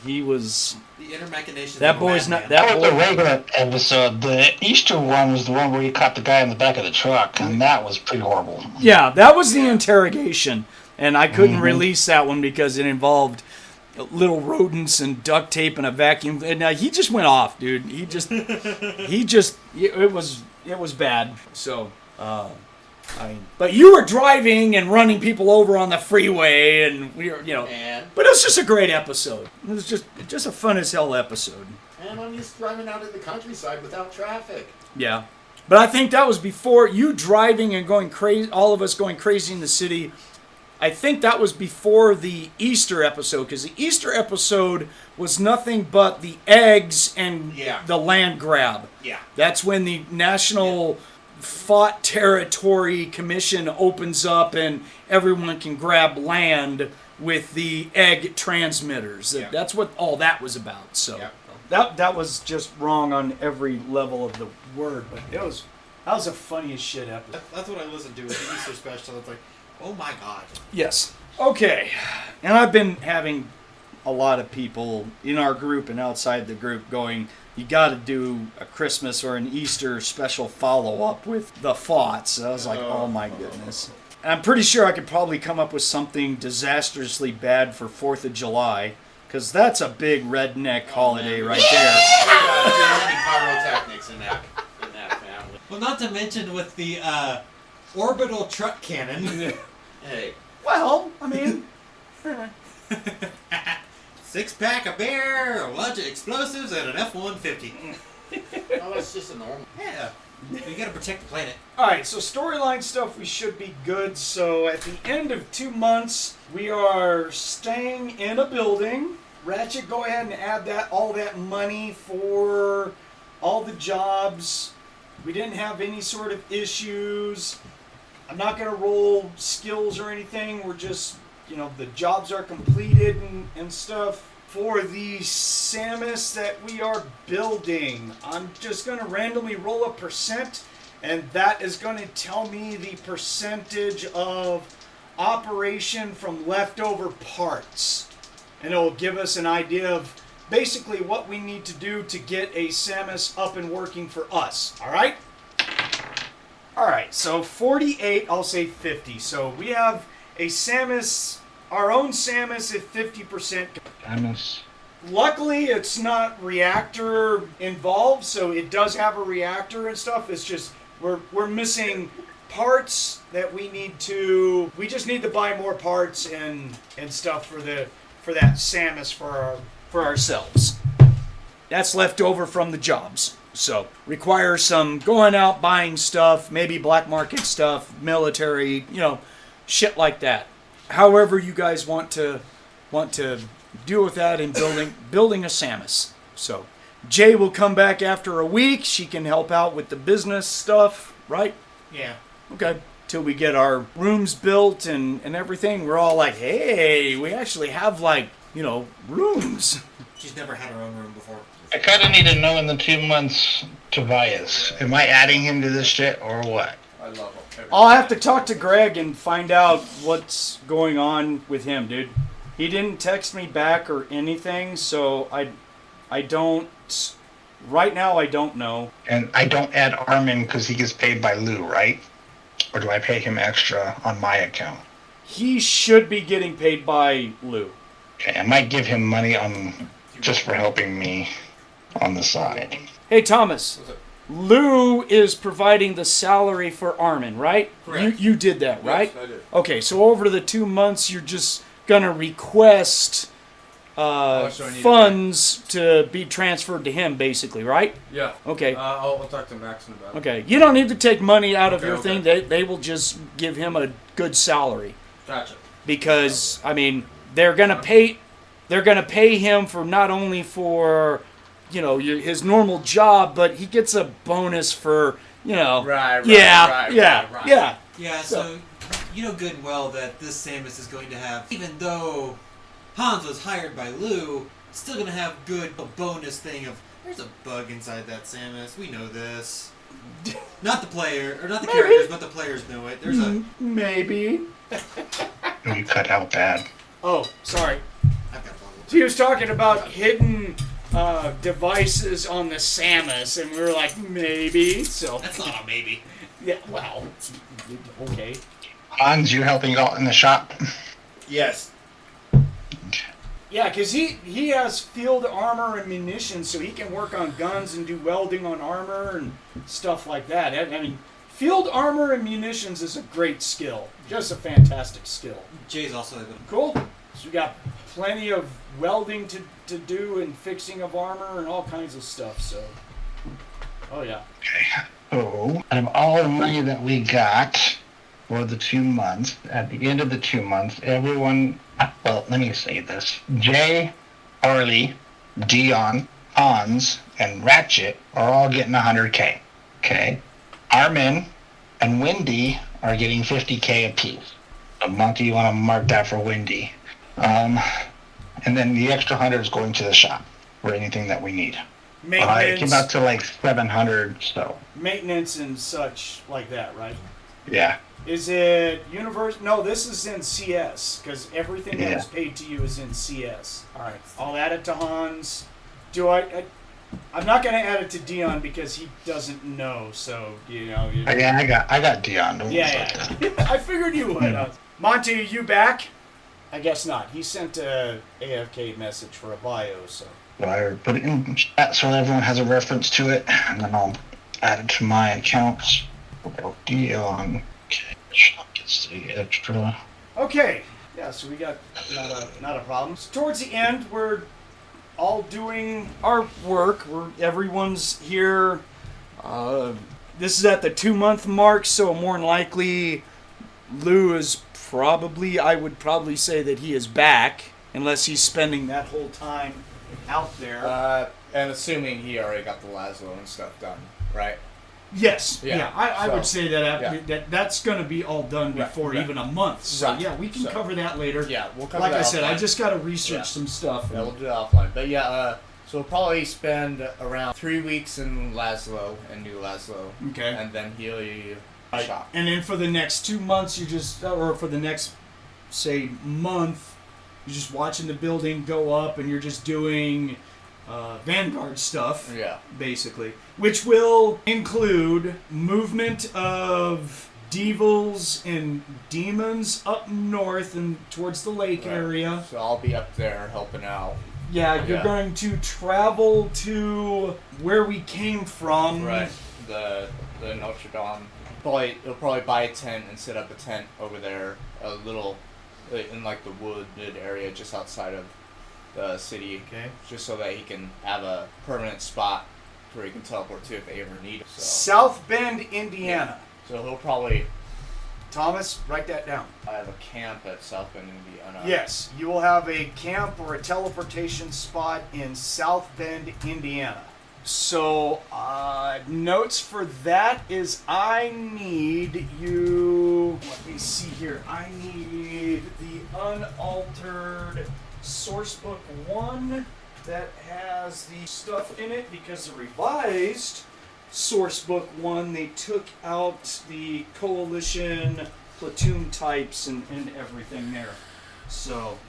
he was. The inner machinations. That of a boy's madman. not that That was the boy. regular episode. The Easter one was the one where you caught the guy in the back of the truck, and that was pretty horrible. Yeah, that was the interrogation, and I couldn't release that one because it involved little rodents and duct tape and a vacuum. And he just went off, dude. It was bad. So, but you were driving and running people over on the freeway, and we were, And But it was just a great episode. It was just a fun as hell episode. I'm just driving out in the countryside without traffic. Yeah. But I think that was before you driving and going crazy, all of us going crazy in the city. I think that was before the Easter episode, because the Easter episode was nothing but the eggs and the land grab. Yeah. That's when the National Fought Territory Commission opens up and everyone can grab land with the egg transmitters. Yeah. That's what all that was about. So Yeah. that was just wrong on every level of the word, but that was the funniest shit episode. That's what I listened to with the Easter special. It's like, oh my god. Yes. Okay. And I've been having a lot of people in our group and outside the group going, you got to do a Christmas or an Easter special follow-up with the Foughts. I was like, oh my goodness. And I'm pretty sure I could probably come up with something disastrously bad for 4th of July, because that's a big redneck holiday right there. We got too many pyrotechnics in that family. Well, not to mention with the orbital truck cannon. Hey, Well, I mean... 6-pack of beer, a bunch of explosives, and an F-150. well, that's just a normal. Yeah. We gotta protect the planet. Alright, so storyline stuff, we should be good. So at the end of 2 months, we are staying in a building. Ratchet, go ahead and add all that money for all the jobs. We didn't have any sort of issues. I'm not going to roll skills or anything. We're just, the jobs are completed and stuff. For the Samus that we are building, I'm just going to randomly roll a percent, and that is going to tell me the percentage of operation from leftover parts. And it will give us an idea of basically what we need to do to get a Samus up and working for us. All right? All right, so 48, I'll say 50. So we have a Samus, our own Samus at 50%. Samus. Luckily, it's not reactor involved, so it does have a reactor and stuff. It's just we're missing parts that we just need to buy more parts and stuff for that Samus for ourselves. That's left over from the jobs. So requires some going out buying stuff, maybe black market stuff, military, shit like that. However you guys want to deal with that in building a Samus. So Jay will come back after a week. She can help out with the business stuff, right? Yeah. Okay. Till we get our rooms built and everything. We're all like, hey, we actually have rooms. She's never had her own room before. I kind of need to know in the 2 months, Tobias. Am I adding him to this shit or what? I love him. I'll have to talk to Greg and find out what's going on with him, dude. He didn't text me back or anything, so I don't... Right now, I don't know. And I don't add Armin because he gets paid by Lou, right? Or do I pay him extra on my account? He should be getting paid by Lou. Okay, I might give him money just for helping me on the side. Hey, Thomas. Lou is providing the salary for Armin, right? Correct. You did that, right? Yes, I did. Okay, so over the 2 months, you're just gonna request so I need funds to be transferred to him, basically, right? Yeah. Okay. I'll talk to Maxon about it. Okay. You don't need to take money out of your Okay. thing. They will just give him a good salary Gotcha. because they're gonna pay him for not only for his normal job, but he gets a bonus for Right. Yeah. Yeah, so you know good and well that this Samus is going to have, even though Hanz was hired by Lou, still going to have a bonus thing of, there's a bug inside that Samus, we know this. Not the player, or not the characters, but the players know it. There's a... Maybe. You cut out bad. Oh, sorry. I've got a problem. He was talking about hidden devices on the Samus, and we were like, maybe. So That's not a maybe. yeah, well, okay. Hans, you helping out in the shop? Yes. Yeah, because he has field armor and munitions, so he can work on guns and do welding on armor and stuff like that. I mean, field armor and munitions is a great skill. Just a fantastic skill. Jay's also able to... Cool. So we got plenty of welding to do and fixing of armor and all kinds of stuff, so... Oh, yeah. Okay. So, out of all the money that we got for the 2 months, at the end of the 2 months, everyone... Well, let me say this. Jay, Harley, Dion, Hanz, and Ratchet are all getting 100K. Okay? Armin and Wendy are getting 50K apiece. So Monte, you want to mark that for Wendy. And then the extra 100 is going to the shop for anything that we need. It came out to like 700, so. Maintenance and such like that, right? Yeah. Is it universe? No, this is in CS, because everything that was paid to you is in CS. All right, I'll add it to Hanz. I'm not going to add it to Dion because he doesn't know, so, Yeah, I got Dion. Don't worry about that. I figured you would. Monte, are you back? I guess not. He sent a AFK message for a bio, so. Well, I put it in chat so everyone has a reference to it, and then I'll add it to my accounts. Dion. Okay, shop gets the extra. Okay, yeah, so we got not a problem. So towards the end, we're all doing our work. Everyone's here This is at the 2-month mark, so more than likely Lou is I would probably say that he is back, unless he's spending that whole time out there. And assuming he already got the Laszlo and stuff done, right? Yes. Yeah. Yeah. I would say that, Yeah. that's going to be all done before Right. even a month. So Right. yeah, we can So- cover that later. Yeah, we'll cover Like that I said, offline. I just got to research some stuff. Yeah, we'll do that offline. But yeah, so we'll probably spend around 3 weeks in Laszlo and New Laszlo. Okay. And then he'll shop. And then for the next 2 months, or for the next, say, month, you're just watching the building go up, and you're just doing Vanguard stuff. Yeah. Basically, which will include movement of devils and demons up north and towards the lake area. So I'll be up there helping out. Yeah, you're Yeah. going to travel to where we came from. Right. The Notre Dame. He'll probably buy a tent and set up a tent over there, a little, in like the wooded area just outside of the city. Okay. Just so that he can have a permanent spot where he can teleport to if they ever need it. So, South Bend, Indiana. so he'll probably Thomas, write that down. have a camp at South Bend, Indiana. Yes, you will have a camp or a teleportation spot in South Bend, Indiana. So, notes for that is I need you... Let me see here. I need the unaltered Sourcebook 1 that has the stuff in it, because the revised Sourcebook 1, they took out the Coalition platoon types and everything there. So,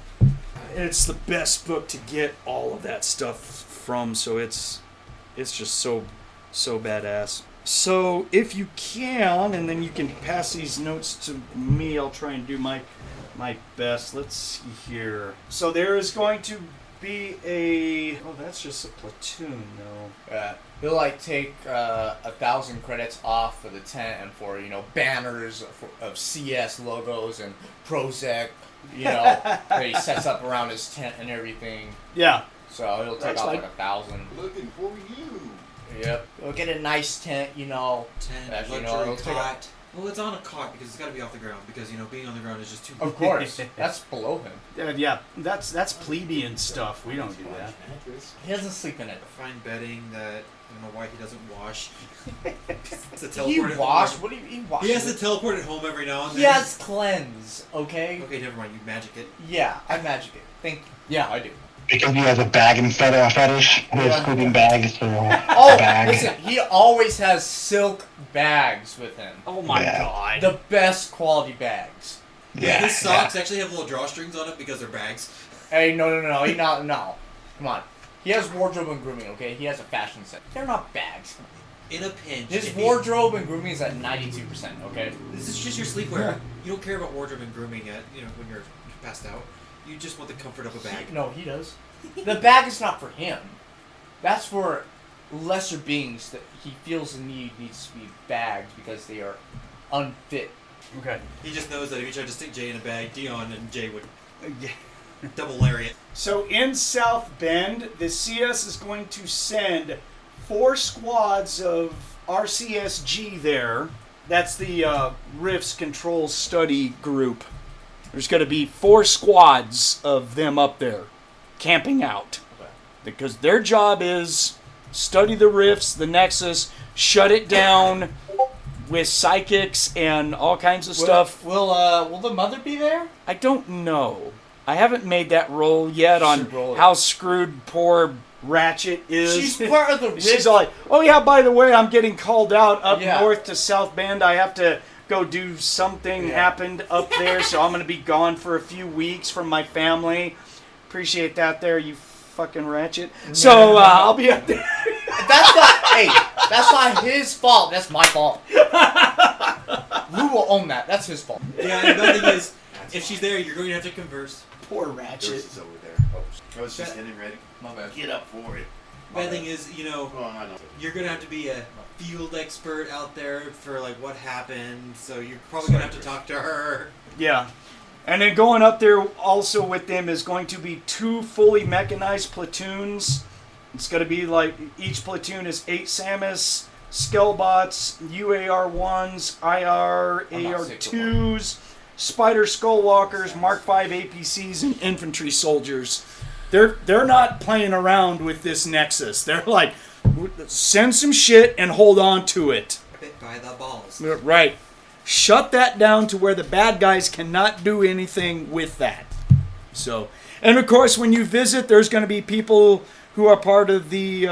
it's the best book to get all of that stuff from, so it's just so badass. So if you can, and then you can pass these notes to me, I'll try and do my best. Let's see here. So there is going to be that's just a platoon though. He'll like take 1,000 credits off for the tent and for banners of CS logos and Prozac, that he sets up around his tent and everything. Yeah. So he'll take off like 1,000. Looking for you. Yep. He'll get a nice tent, Tent, that, luxury he'll take cot. Well, it's on a cot because it's got to be off the ground, because being on the ground is just too. Of course, that's below him. Yeah, that's plebeian stuff. We don't do that. He doesn't sleep in it. Find bedding that I don't know why he doesn't wash. It's a He teleport. wash? What do you mean wash? He has to teleport at home every now and then. He has cleanse, okay? Okay, never mind. You magic it. Yeah, I magic it. Thank you. Yeah, I do. Because he has a bag and fetish. He has sleeping bags or Oh, bags. listen, he always has silk bags with him. Oh my Yeah. god. The best quality bags. Yeah, His socks actually have little drawstrings on it because they're bags. Hey, no. No. Come on. He has wardrobe and grooming, okay? He has a fashion set. They're not bags. In a pinch. His if he- wardrobe and grooming is at 92%, okay? This is just your sleepwear. You don't care about wardrobe and grooming when you're passed out. You just want the comfort of a bag. No, he does. The bag is not for him. That's for lesser beings that he feels the need needs to be bagged because they are unfit. Okay. He just knows that if you tried to stick Jay in a bag, Dion and Jay would double lariat. So in South Bend, the CS is going to send 4 squads of RCSG there. That's the RIFTS Control Study Group. There's going to be 4 squads of them up there, camping out. Okay. Because their job is study the rifts, the Nexus, shut it down with psychics and all kinds of stuff. Will the mother be there? I don't know. I haven't made that roll yet on Should roll it. how screwed poor Ratchet is. She's part of the She's Rift. all like, oh yeah, by the way, I'm getting called out up Yeah. north to South Bend. I have to go do something happened up there, so I'm going to be gone for a few weeks from my family. Appreciate that there, you fucking Ratchet. So I'll be up there. That's not his fault. That's my fault. Lou will own that. That's his fault. Yeah, and the thing is, if she's there, you're going to have to converse. Poor Yours Ratchet. is over there. I was just getting ready. My bad. Get up for it. Bad thing is, Oh, I know. you're going to have to be a field expert out there for what happened, so you're probably going to have to talk to her. Yeah. And then going up there also with them is going to be 2 fully mechanized platoons. It's going to be like each platoon is 8 Samus Skellbots, UAR-1s, IR-AR-2s, Spider Skullwalkers, Mark V APCs, and infantry soldiers. They're not playing around with this Nexus. They're like, send some shit and hold on to it. Bit by the balls. Right. Shut that down to where the bad guys cannot do anything with that. So, and of course, when you visit, there's going to be people who are part of the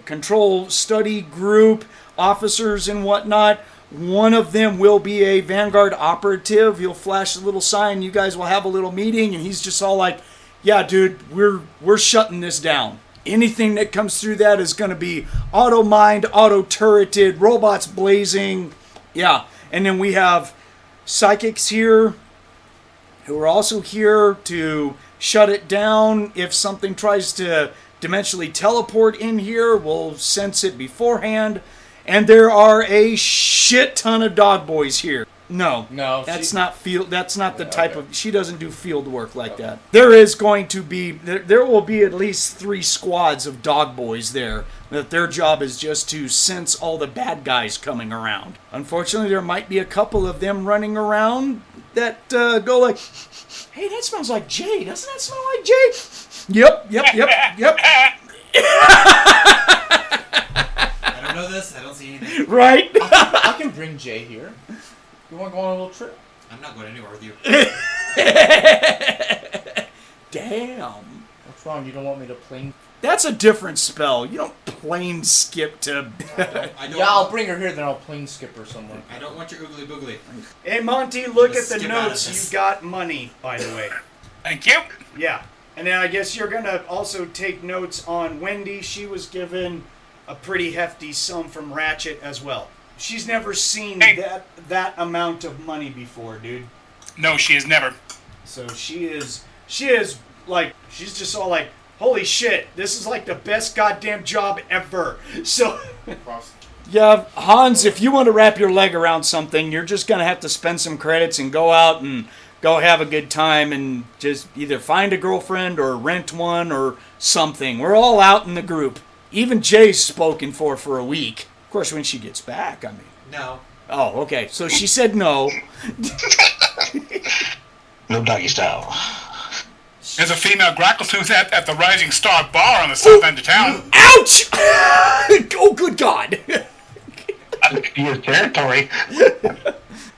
control study group, officers and whatnot. One of them will be a Vanguard operative. He'll flash a little sign. You guys will have a little meeting, and he's just all like, "Yeah, dude, we're shutting this down. Anything that comes through that is going to be auto-mined, auto-turreted, robots blazing." Yeah, and then we have psychics here who are also here to shut it down. If something tries to dimensionally teleport in here, we'll sense it beforehand. And there are a shit ton of dog boys here. No, that's not the type of. She doesn't do field work like that. There is going to be. There will be at least 3 squads of dog boys there. That their job is just to sense all the bad guys coming around. Unfortunately, there might be a couple of them running around that go like, "Hey, that smells like Jay. Doesn't that smell like Jay?" Yep. I don't know this. I don't see anything. Right. I can bring Jay here. You want to go on a little trip? I'm not going anywhere with you. Damn. What's wrong? You don't want me to plane? That's a different spell. You don't plane skip to. I don't Yeah, I'll bring her here, then I'll plane skip her somewhere. I don't want your oogly boogly. Hey, Monte, look Just at the skip out of notes. this. You got money, by the way. Thank you. Yeah. And then I guess you're going to also take notes on Wendy. She was given a pretty hefty sum from Ratchet as well. She's never seen that amount of money before, dude. No, she has never. So she is like, she's just all like, holy shit, this is like the best goddamn job ever. So, yeah, Hanz, if you want to wrap your leg around something, you're just going to have to spend some credits and go out and go have a good time and just either find a girlfriend or rent one or something. We're all out in the group. Even Jay's spoken for a week. Of course, when she gets back, I mean. No. Oh, okay. So she said no. No doggy style. There's a female grackltooth at the Rising Star Bar on the south end of town. Ouch! Oh, good God. Your territory.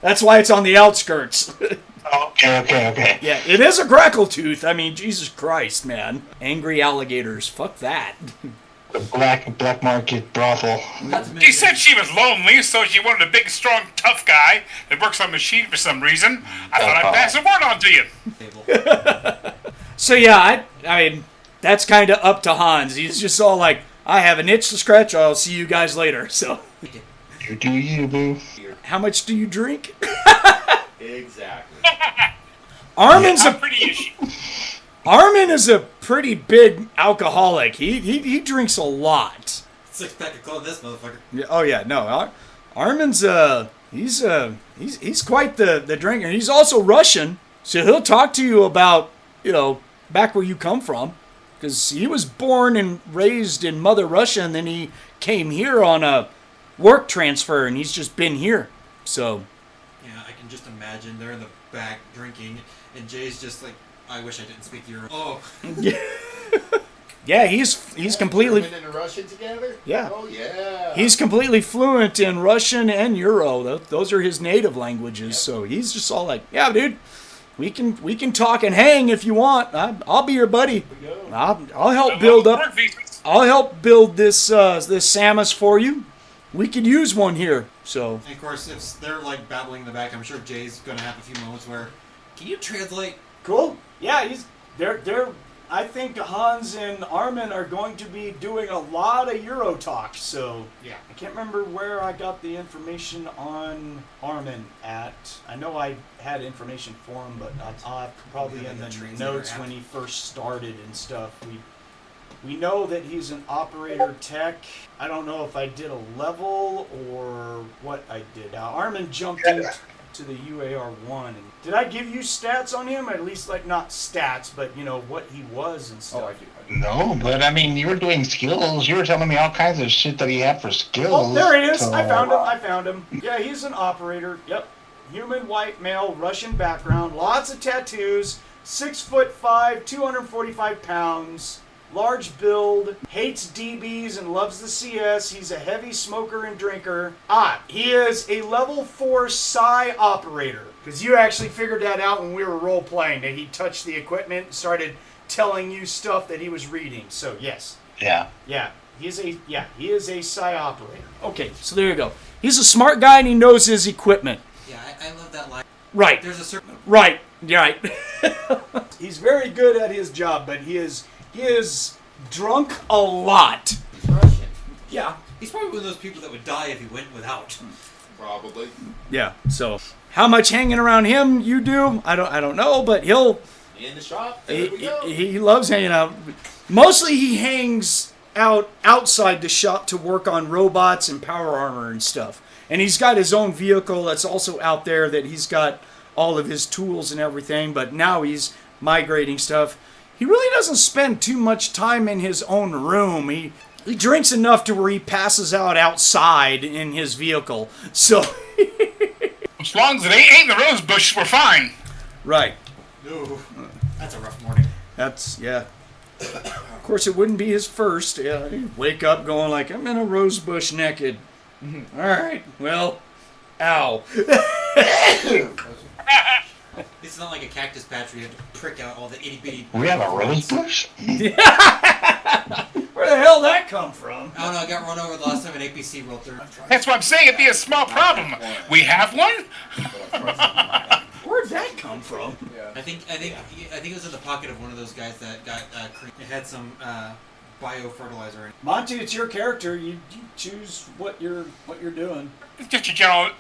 That's why it's on the outskirts. Okay. Yeah, it is a grackltooth. I mean, Jesus Christ, man. Angry alligators. Fuck that. The black market brothel. She said she was lonely, so she wanted a big, strong, tough guy that works on machine for some reason. I thought I'd pass the word on to you. So yeah, I mean, that's kind of up to Hanz. He's just all like, I have an itch to scratch. I'll see you guys later. So, You do you, boo. how much do you drink? Exactly. Armin's Armin is a pretty big alcoholic. He drinks a lot. 6-pack of clone this motherfucker. Yeah, oh yeah, no. Armin's he's quite the drinker. He's also Russian, so he'll talk to you about, back where you come from, because he was born and raised in Mother Russia, and then he came here on a work transfer, and he's just been here. So Yeah, I can just imagine they're in the back drinking, and Jay's just like, I wish I didn't speak your. Oh. yeah, he's completely. German and Russian together? Yeah. Oh, yeah. He's completely fluent in Russian and Euro. Those are his native languages. Yep. So he's just all like, yeah, dude, we can talk and hang if you want. I'll be your buddy. I'll help build up. I'll help build this Samus for you. We could use one here. So. And of course, if they're like babbling in the back, I'm sure Jay's gonna have a few moments where, can you translate? Cool. Yeah, they're. I think Hanz and Armin are going to be doing a lot of Euro talk. So yeah, I can't remember where I got the information on Armin at. I know I had information for him, but I'll probably in the notes when he first started and stuff. We know that he's an operator tech. I don't know if I did a level or what I did. Armin jumped in. to the UAR1. Did I give you stats on him? At least, like, not stats, but, you know, what he was and stuff. Oh, I do. No, but I mean, you were doing skills. You were telling me all kinds of shit that he had for skills. Oh, there he is. So- I found him. Yeah, he's an operator. Yep. Human, white male, Russian background, lots of tattoos, 6'5", 245 pounds, large build, hates DBs and loves the CS. He's a heavy smoker and drinker. He is a level 4 psi operator. Because you actually figured that out when we were role playing, that he touched the equipment and started telling you stuff that he was reading. So yes. Yeah. Yeah. He is a psi operator. Okay, so there you go. He's a smart guy and he knows his equipment. Yeah, I love that line. Right. There's a certain... Right. He's very good at his job, but he is drunk a lot. He's Russian. Yeah. He's probably one of those people that would die if he went without. Probably. Yeah. So, how much hanging around him you do? I don't know, but he'll. In the shop. There we go. He loves hanging out. Mostly, he hangs out outside the shop to work on robots and power armor and stuff. And he's got his own vehicle that's also out there that he's got all of his tools and everything. But now he's migrating stuff. He really doesn't spend too much time in his own room. He drinks enough to where he passes out outside in his vehicle. So, As long as it ain't the rose bush, we're fine. right. No. That's a rough morning. That's, yeah. Of course, it wouldn't be his first. Yeah, he'd wake up going like, I'm in a rose bush naked. All right, well, ow. It's not like a cactus patch where you have to prick out all the itty bitty. We have a rose bush? Where the hell did that come from? Oh no, I got run over the last time an APC rolled through. That's what I'm saying. It'd be a small problem. We have one. Where'd that come from? Yeah. I think it was in the pocket of one of those guys that got it had some biofertilizer in it. Monte, it's your character. You choose what you're doing. It's just a general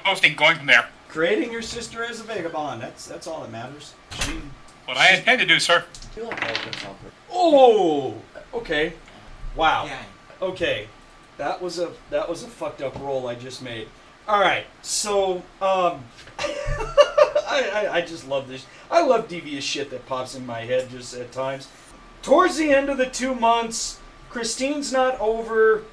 posting going from there. Creating your sister as a vagabond. That's all that matters. What I intend to do, sir. Oh, okay. Wow. Yeah. Okay, that was a fucked up roll I just made. All right, so I just love this. I love devious shit that pops in my head just at times. Towards the end of the 2 months, Christine's not over.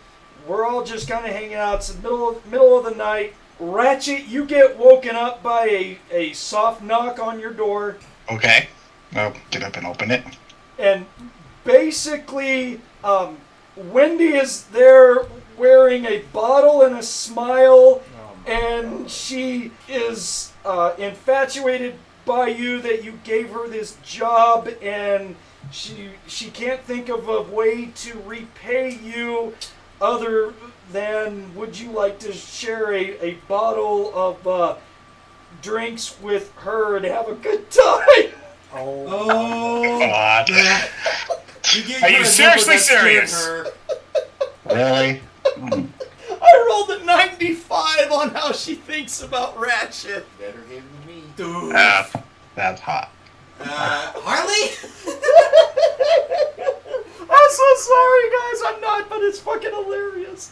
We're all just kind of hanging out. It's the middle of the night. Ratchet, you get woken up by a soft knock on your door. Okay. I'll get up and open it. And basically, Wendy is there wearing a bottle and a smile, and she is infatuated by you that you gave her this job, and she can't think of a way to repay you other than, would you like to share a bottle of drinks with her and have a good time? Oh. God. Are you seriously serious? Really? I rolled a 95 on how she thinks about Ratchet. Better him than me. Dude. That's hot. Harley? I'm so sorry, guys. I'm not, but it's fucking hilarious.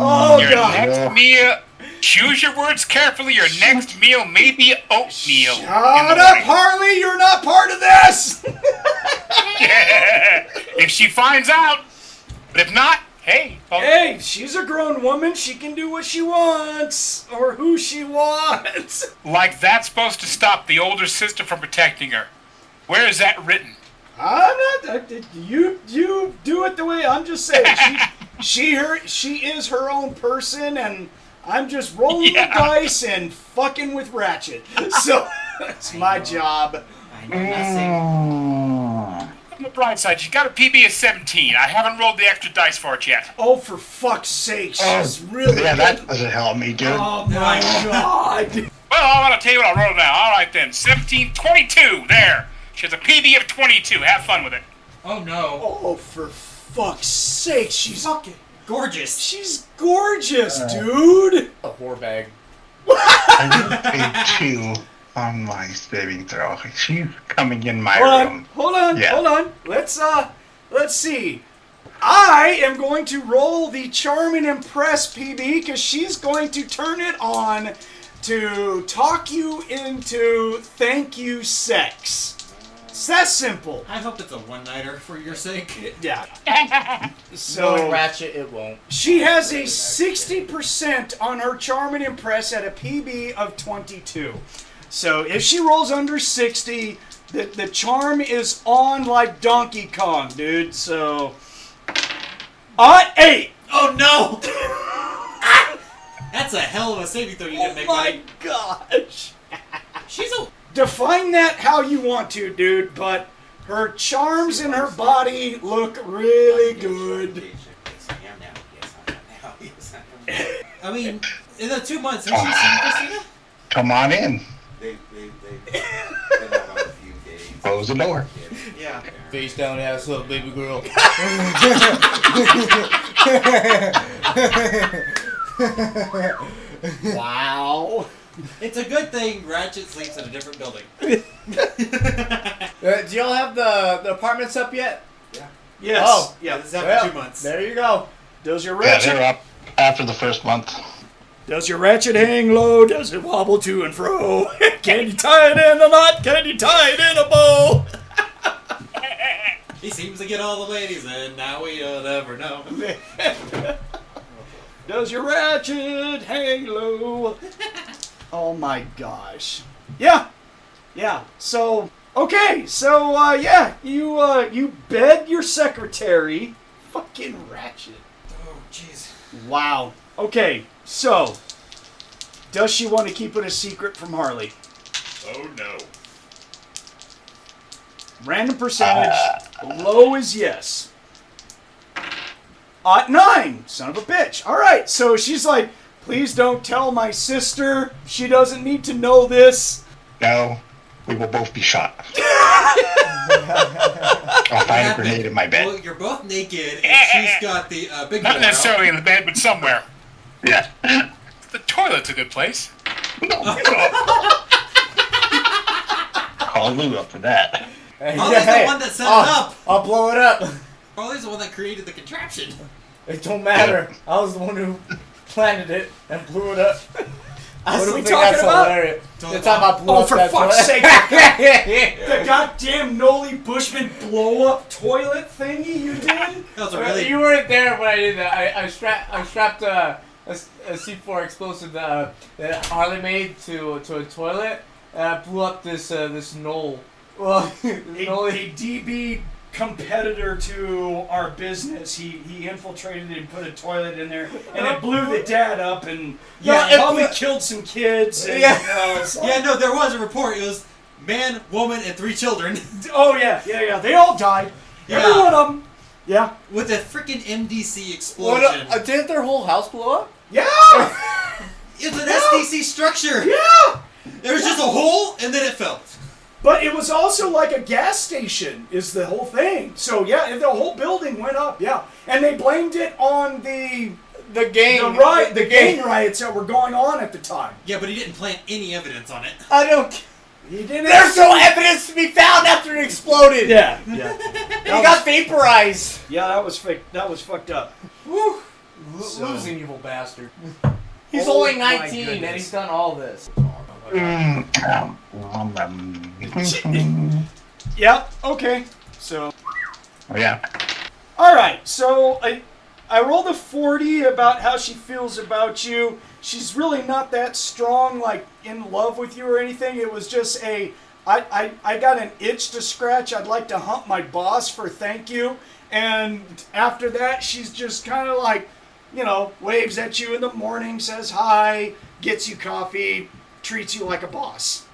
Oh, Your God. next meal. Choose your words carefully. Your next meal may be oatmeal. Shut up, Harley. You're not part of this. If she finds out, but if not, hey. Well, Hey, she's a grown woman. She can do what she wants or who she wants. like that's supposed to stop the older sister from protecting her. Where is that written? I'm not. You do it the way I'm just saying. She is her own person, and I'm just rolling the dice and fucking with Ratchet. So that's my job. I know nothing. On the bright side, she's got a PB of 17. I haven't rolled the extra dice for it yet. Oh, for fuck's sake, she's really. Yeah, that doesn't help me, dude. Oh my God. Well, I'll tell you what, I'll roll it now. All right then, 17, 22. There. She has a PB of 22. Have fun with it. Oh no. Oh, for fuck's sake, she's Fucking gorgeous. she's gorgeous, dude. A whore bag. I did a 2 on my saving throw. She's coming in my room. Hold on. Yeah. Let's see. I am going to roll the Charm and Impress PB because she's going to turn it on to talk you into thank you sex. It's that simple. I hope it's a one-nighter for your sake. Yeah. Knowing Ratchet, it won't. She has a 60% on her Charm and Impress at a PB of 22. So if she rolls under 60, the charm is on like Donkey Kong, dude. So 8. Oh no! That's a hell of a saving throw you didn't make, my buddy. gosh. She's a... Define that how you want to, dude, but her charms in her body look really good. Yes, I am now. Yes, I am now. Yes, I am now. I mean, in the 2 months, has she seen Christina? Come on in. They've been out on a few days. Close the door. Yeah. Face down, ass up, baby girl. Wow. It's a good thing Ratchet sleeps in a different building. Do y'all have the apartments up yet? Yes. Oh. Yeah. This is after Well, 2 months. there you go. Does your Yeah, ratchet they're up after the first month. Does your ratchet hang low? Does it wobble to and fro? Can you tie it in a knot? Can you tie it in a bow? He seems to get all the ladies in. Now we'll never know. Does your ratchet hang low? Oh my gosh. Yeah. Yeah. So okay. So yeah, you bed your secretary. Fucking Ratchet. Oh, jeez. Wow. Okay. So does she want to keep it a secret from Harley? Oh no. Random percentage. Low is yes. 9. Son of a bitch. All right. So she's like, please don't tell my sister. She doesn't need to know this. No, we will both be shot. I'll find a grenade in my bed. Well, you're both naked, and she's got the big Not door necessarily in the bed, but somewhere. Yeah. The toilet's a good place. Call Lou up for that. Harley's the one that set it up. I'll blow it up. Harley's the one that created the contraption. It don't matter. I was the one who planted it and blew it up. I What are still we think talking that's about? hilarious. The time I blew Oh, up for that fuck's toilet. sake. The goddamn Noli Bushman blow-up toilet thingy you did? That was a really... You weren't there when I did that. I strapped a C4 explosive that Harley made to a toilet, and I blew up this knoll. Well, A DB competitor to our business. He infiltrated and put a toilet in there, and it blew the dad up, and Yeah, it probably blew- killed some kids. And, Yeah. it's like- Yeah, no, there was a report. It was man, woman, and 3 children. Oh yeah. They all died. Yeah. Every one of them. Yeah. With a freaking MDC What, explosion. didn't their whole house blow up? Yeah. It's an SDC structure. Yeah. There was just a hole, and then it fell. But it was also like a gas station, is the whole thing. So yeah, and the whole building went up. Yeah, and they blamed it on the gang riots that were going on at the time. Yeah, but he didn't plant any evidence on it. I don't. He didn't. There's no evidence to be found after it exploded. Yeah. He got vaporized. Yeah, that was fake. That was fucked up. Woo. So- Losing evil bastard. He's Oh only my 19 and goodness. he's done all this. Yeah. Okay. So. Yeah. All right. So I rolled a 40 about how she feels about you. She's really not that strong, like in love with you or anything. It was just I got an itch to scratch. I'd like to hump my boss for thank you. And after that, she's just kind of like, waves at you in the morning, says hi, gets you coffee, treats you like a boss.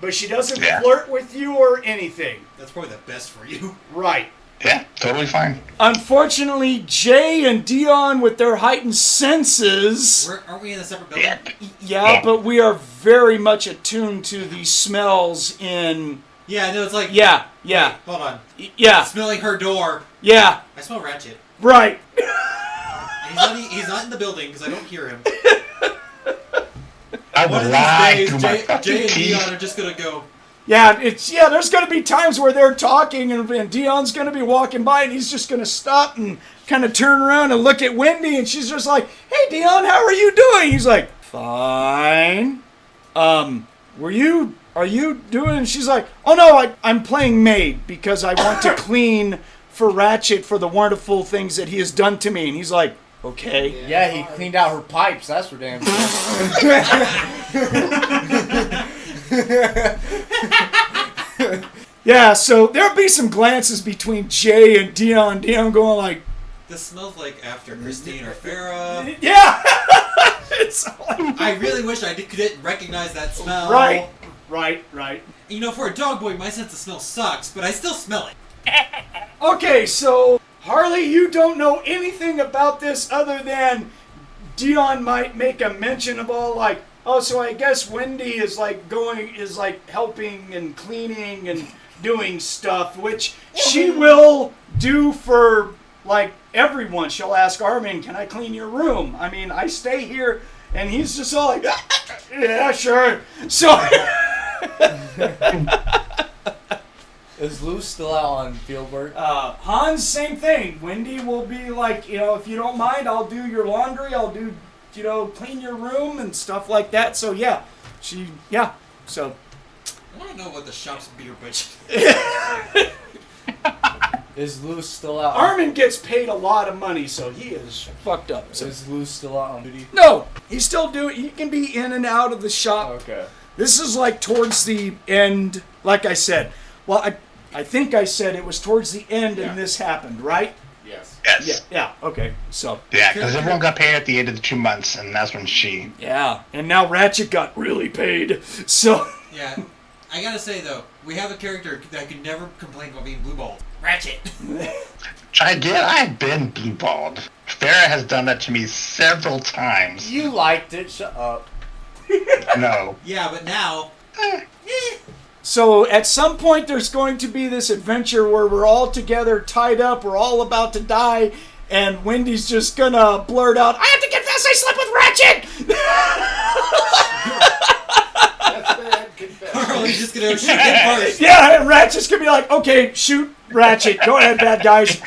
But she doesn't flirt with you or anything. That's probably the best for you. Right. Yeah, totally fine. Unfortunately, Jay and Dion, with their heightened senses... Aren't we in a separate building? Yeah, but we are very much attuned to the smells in... Yeah, no, it's like... Yeah. Wait, hold on. Yeah. Smelling her door. Yeah. I smell Ratchet. Right. He's not in the building because I don't hear him. I One will of lie these through days, my Jay fucking and teeth. Dion are just gonna go, Yeah, there's going to be times where they're talking and Dion's going to be walking by and he's just going to stop and kind of turn around and look at Wendy and she's just like, "Hey, Dion, how are you doing?" He's like, "Fine. Are you doing?" And she's like, "Oh no, I'm playing maid because I want to clean for Ratchet for the wonderful things that he has done to me." And he's like, "Okay." Yeah, he cleaned out her pipes. That's for damn sure. Yeah, so there'll be some glances between Jay and Dion. Dion going like, This smells like after Christine or Farrah. "Yeah." It's like, I really wish I didn't recognize that smell. right. You know, for a dog boy, my sense of smell sucks, but I still smell it. Okay, so Harley, you don't know anything about this other than Dion might make a mention of all like, "Oh, so I guess Wendy is like helping and cleaning and doing stuff," which she will do for like everyone. She'll ask Armin, "Can I clean your room? I mean, I stay here," and he's just all like, "Yeah, sure." So. Is Lou still out on field work? Hanz, same thing. Wendy will be like, "If you don't mind, I'll do your laundry. I'll do, clean your room and stuff like that." So yeah, so. I want to know what the shop's beer budget. Is Lou still out? Armin gets paid a lot of money, so he is fucked up. So. Is Lou still out on duty? No, he's still doing. He can be in and out of the shop. Okay. This is like towards the end. Like I said, well, I think I said it was towards the end, and this happened, right? Yes. Yes. Yeah. Okay. So. Yeah, because everyone got paid at the end of the 2 months, and that's when she... Yeah, and now Ratchet got really paid. So. Yeah. I gotta say, though, we have a character that could never complain about being blue-balled. Ratchet. Try again. I've been blue-balled. Farrah has done that to me several times. You liked it. Shut up. No. Yeah, but now... So at some point there's going to be this adventure where we're all together, tied up, we're all about to die, and Wendy's just gonna blurt out, "I have to confess I slept with Ratchet!" That's bad. Confess. Harley's just gonna shoot him first. Yeah, and Ratchet's gonna be like, "Okay, shoot Ratchet. Go ahead, bad guys.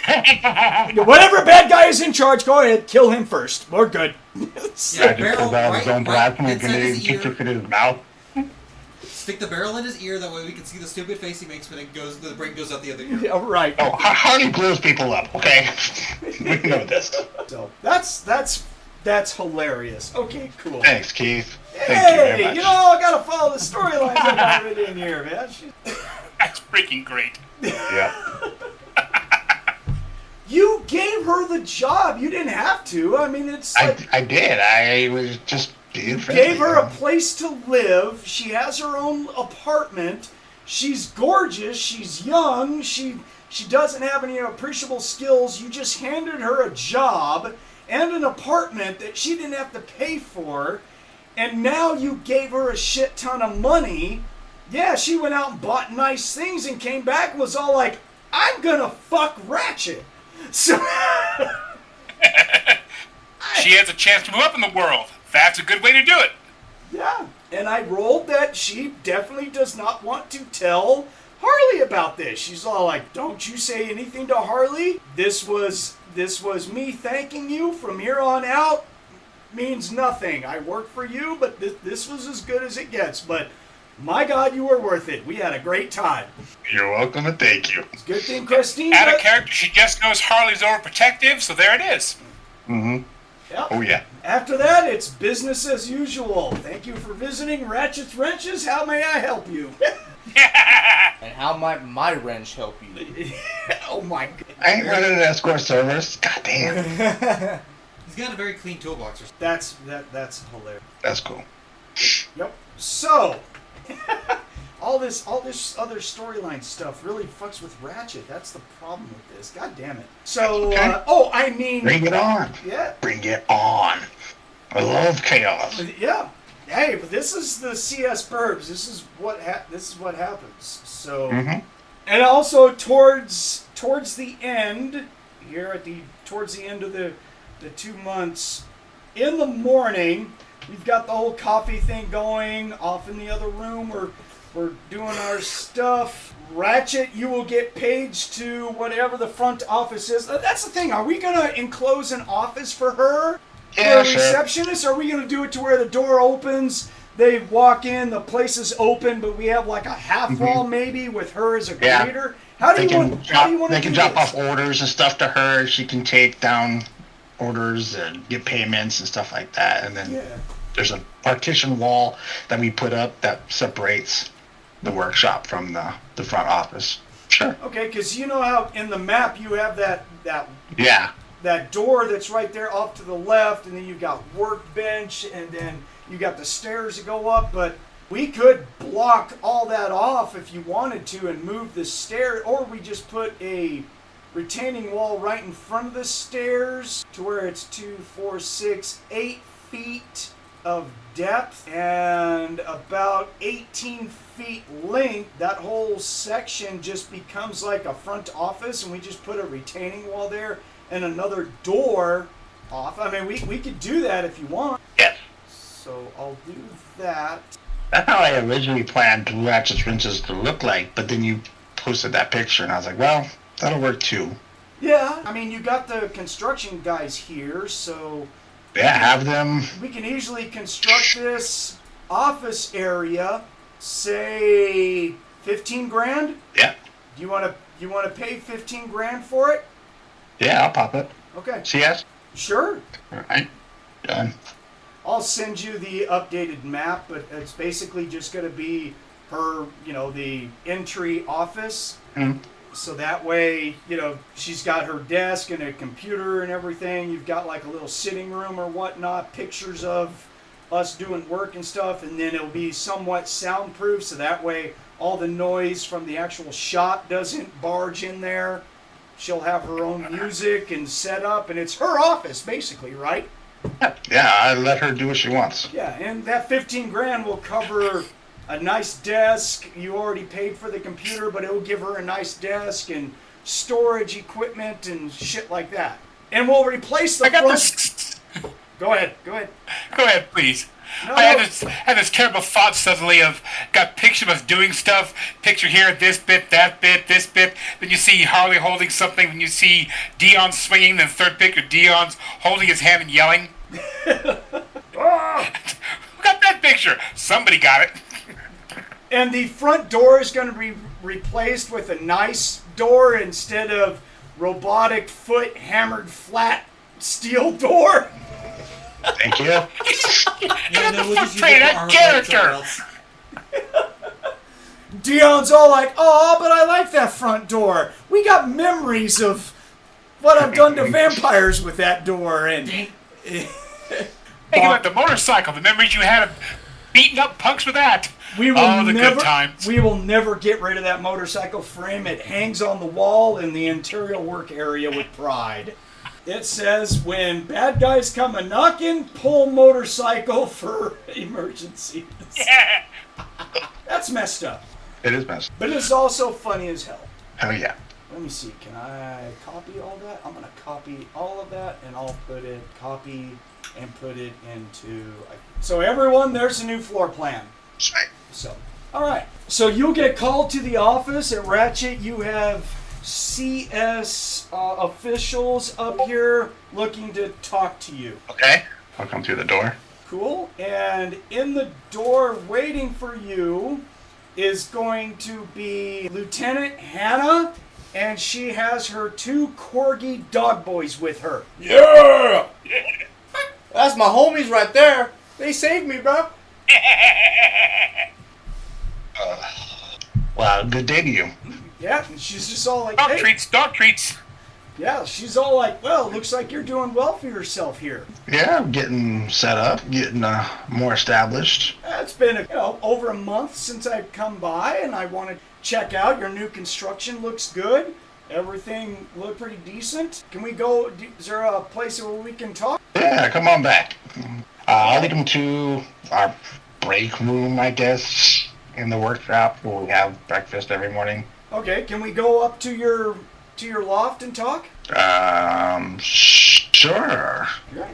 Whatever bad guy is in charge, go ahead, kill him first. We're good." I just pulled out his own plasma and inside his kicked ear. it in his mouth. Stick the barrel in his ear, that way we can see the stupid face he makes when the break goes out the other ear. Yeah, right. Oh, Harley blows people up, okay? We know this. So that's hilarious. Okay, cool. Thanks, Keith. Thank you Hey, very much. I gotta follow the storylines I got written in here, man. That's freaking great. Yeah. You gave her the job. You didn't have to. I mean, it's like I did. I was just being friendly. gave her a place to live. She has her own apartment. She's gorgeous. She's young. She doesn't have any appreciable skills. You just handed her a job and an apartment that she didn't have to pay for. And now you gave her a shit ton of money. Yeah, she went out and bought nice things and came back and was all like, "I'm gonna fuck Ratchet." So She has a chance to move up in the world. That's a good way to do it. yeah, and I rolled that she definitely does not want to tell Harley about this. She's all like, "Don't you say anything to Harley. This was me thanking you. From here on out means nothing. I work for you, but this was as good as it gets. But my God, you were worth it. We had a great time." You're welcome and thank you. It's a good thing, Christine. Out of character, she just knows Harley's overprotective, so there it is. Mm-hmm. Yep. Oh, yeah. After that, it's business as usual. Thank you for visiting Ratchet's Wrenches. How may I help you? And how might my wrench help you? Oh my God. I ain't running an escort service. God damn. He's got a very clean toolbox. That's hilarious. That's cool. Yep. So, all this other storyline stuff really fucks with Ratchet. That's the problem with this. God damn it. So, Okay. Bring it on. Yeah. Bring it on. I love chaos. Yeah. Hey, but this is the CS Burbs. This is what happens. So, and also towards the end here towards the end of the 2 months, in the morning, we've got the whole coffee thing going. Off in the other room, we're We're doing our stuff. Ratchet, you will get paged to whatever the front office is. That's the thing. Are we going to enclose an office for her? Yeah, for a sure. receptionist? Or are we going to do it to where the door opens, they walk in, the place is open, but we have like a half wall maybe with her as a Yeah. greeter? How do you want to They can drop off orders and stuff to her. She can take down orders and get payments and stuff like that. And then there's a partition wall that we put up that separates the workshop from the front office. Sure. Okay, because you know how in the map you have that door that's right there off to the left, and then you've got workbench, and then you got the stairs that go up, but we could block all that off if you wanted to and move the stair, or we just put a retaining wall right in front of the stairs to where it's 2, 4, 6, 8 feet of depth and about 18 feet length. That whole section just becomes like a front office, and we just put a retaining wall there and another door off. I mean, we could do that if you want. Yes. So I'll do that. That's how I originally planned Ratchet's wrenches to look like, but then you posted that picture, and I was like, well, that'll work too. Yeah, I mean, you got the construction guys here, so Yeah, have them. we can easily construct this office area, say 15 grand? Yeah. Do you want to pay 15 grand for it? Yeah, I'll pop it. Okay. CS? Sure. All right. Done. I'll send you the updated map, but it's basically just going to be her, the entry office. Mm. So that way, she's got her desk and a computer and everything. You've got like a little sitting room or whatnot, pictures of us doing work and stuff, and then it'll be somewhat soundproof, so that way all the noise from the actual shop doesn't barge in there. She'll have her own music and setup, and it's her office, basically, right? Yeah, I let her do what she wants. Yeah, and that 15 grand will cover a nice desk. You already paid for the computer, but it'll give her a nice desk and storage equipment and shit like that. And we'll replace the I got front... this. Go ahead. Go ahead, please. No, I no. had this terrible thought suddenly of got picture of us doing stuff. Picture here, this bit, that bit, this bit. Then you see Harley holding something. Then you see Dion swinging. Then third picture, Dion's holding his hand and yelling. Ah! Who got that picture? Somebody got it. And the front door is going to be replaced with a nice door instead of robotic foot hammered flat steel door. Thank you. Yeah, no, we'll just use Play it for that armor character. plates somewhere else. Dion's all like, oh, but I like that front door. We got memories of what I've done to vampires with that door. And Think about the motorcycle, the memories you had of beating up punks with that. we will the never, good times. we will never get rid of that motorcycle frame. It hangs on the wall in the interior work area with pride. It says, when bad guys come a knocking, pull motorcycle for emergencies. Yeah. That's messed up. It is messed. But it's also funny as hell. Hell yeah. Let me see, can I copy all that? I'm going to copy all of that, and I'll copy and put it into... So everyone, there's a new floor plan. Sweet. So, all right. So you'll get called to the office at Ratchet. You have CS officials up here looking to talk to you. Okay. I'll come through the door. Cool. And in the door waiting for you is going to be Lieutenant Hannah, and she has her 2 corgi dog boys with her. Yeah! That's my homies right there. They saved me, bro. Well, good day to you. Yeah, and she's just all like, Dog hey. treats, dog treats. Yeah, she's all like, well, looks like you're doing well for yourself here. Yeah, I'm getting set up, getting more established. It's been over a month since I've come by, and I want to check out your new construction. Looks good. Everything looked pretty decent. Can we go? Is there a place where we can talk? Yeah, come on back. I'll lead them to our break room, I guess, in the workshop where we have breakfast every morning. Okay, can we go up to your loft and talk? Sure.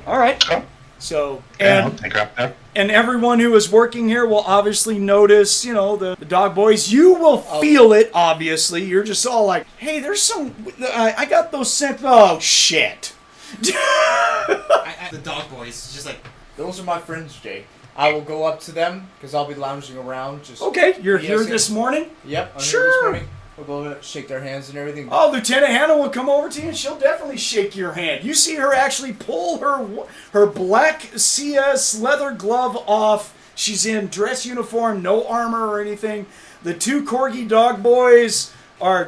All right. Come. So, Yeah, I'll and take her up there. and everyone who is working here will obviously notice, you know, the dog boys. You will feel it, obviously. You're just all like, hey, there's some... I got those sent... Oh, shit. The dog boys, just like... Those are my friends, Jay. I will go up to them, because I'll be lounging around. Just Okay, you're Yes, here yes. this morning? Yep, I'm here Sure. this morning. We'll go shake their hands and everything. Oh, Lieutenant Hannah will come over to you and she'll definitely shake your hand. You see her actually pull her black CS leather glove off. She's in dress uniform, no armor or anything. The two corgi dog boys are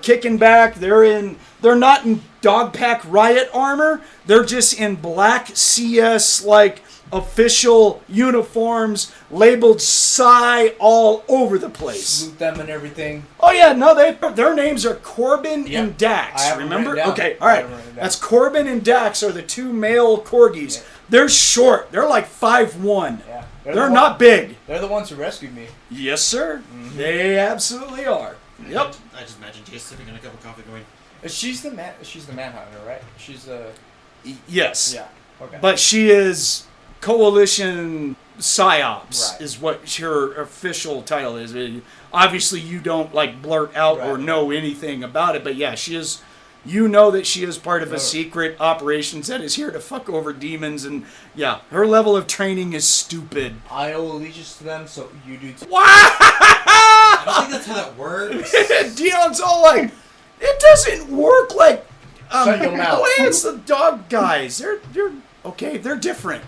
kicking back. They're not in dog pack riot armor. They're just in black CS like official uniforms labeled Psy all over the place. Salute them and everything. Oh yeah, no, their names are Corbin Yep. and Dax. I have them Remember? written down. Okay, all I right. have them written down. That's Corbin and Dax are the two male corgis. Yeah. They're short. They're like 5'1". Yeah. They're not big. They're the ones who rescued me. Yes, sir. They absolutely are. Yep. I just imagine Jay sipping on a cup of coffee going, She's the manhunter, right? She's the... Yes. Yeah. Okay. But she is Coalition PsyOps Right. is what her official title is. Obviously, you don't like blurt out or Right. know anything about it, but yeah, she is. You know that she is part of a Right. secret operations that is here to fuck over demons, and yeah, her level of training is stupid. I owe allegiance to them, so you do too. I don't think that's how that works. Dion's all like, it doesn't work like. Shut your mouth. The way it's the dog guys. They're okay. They're different.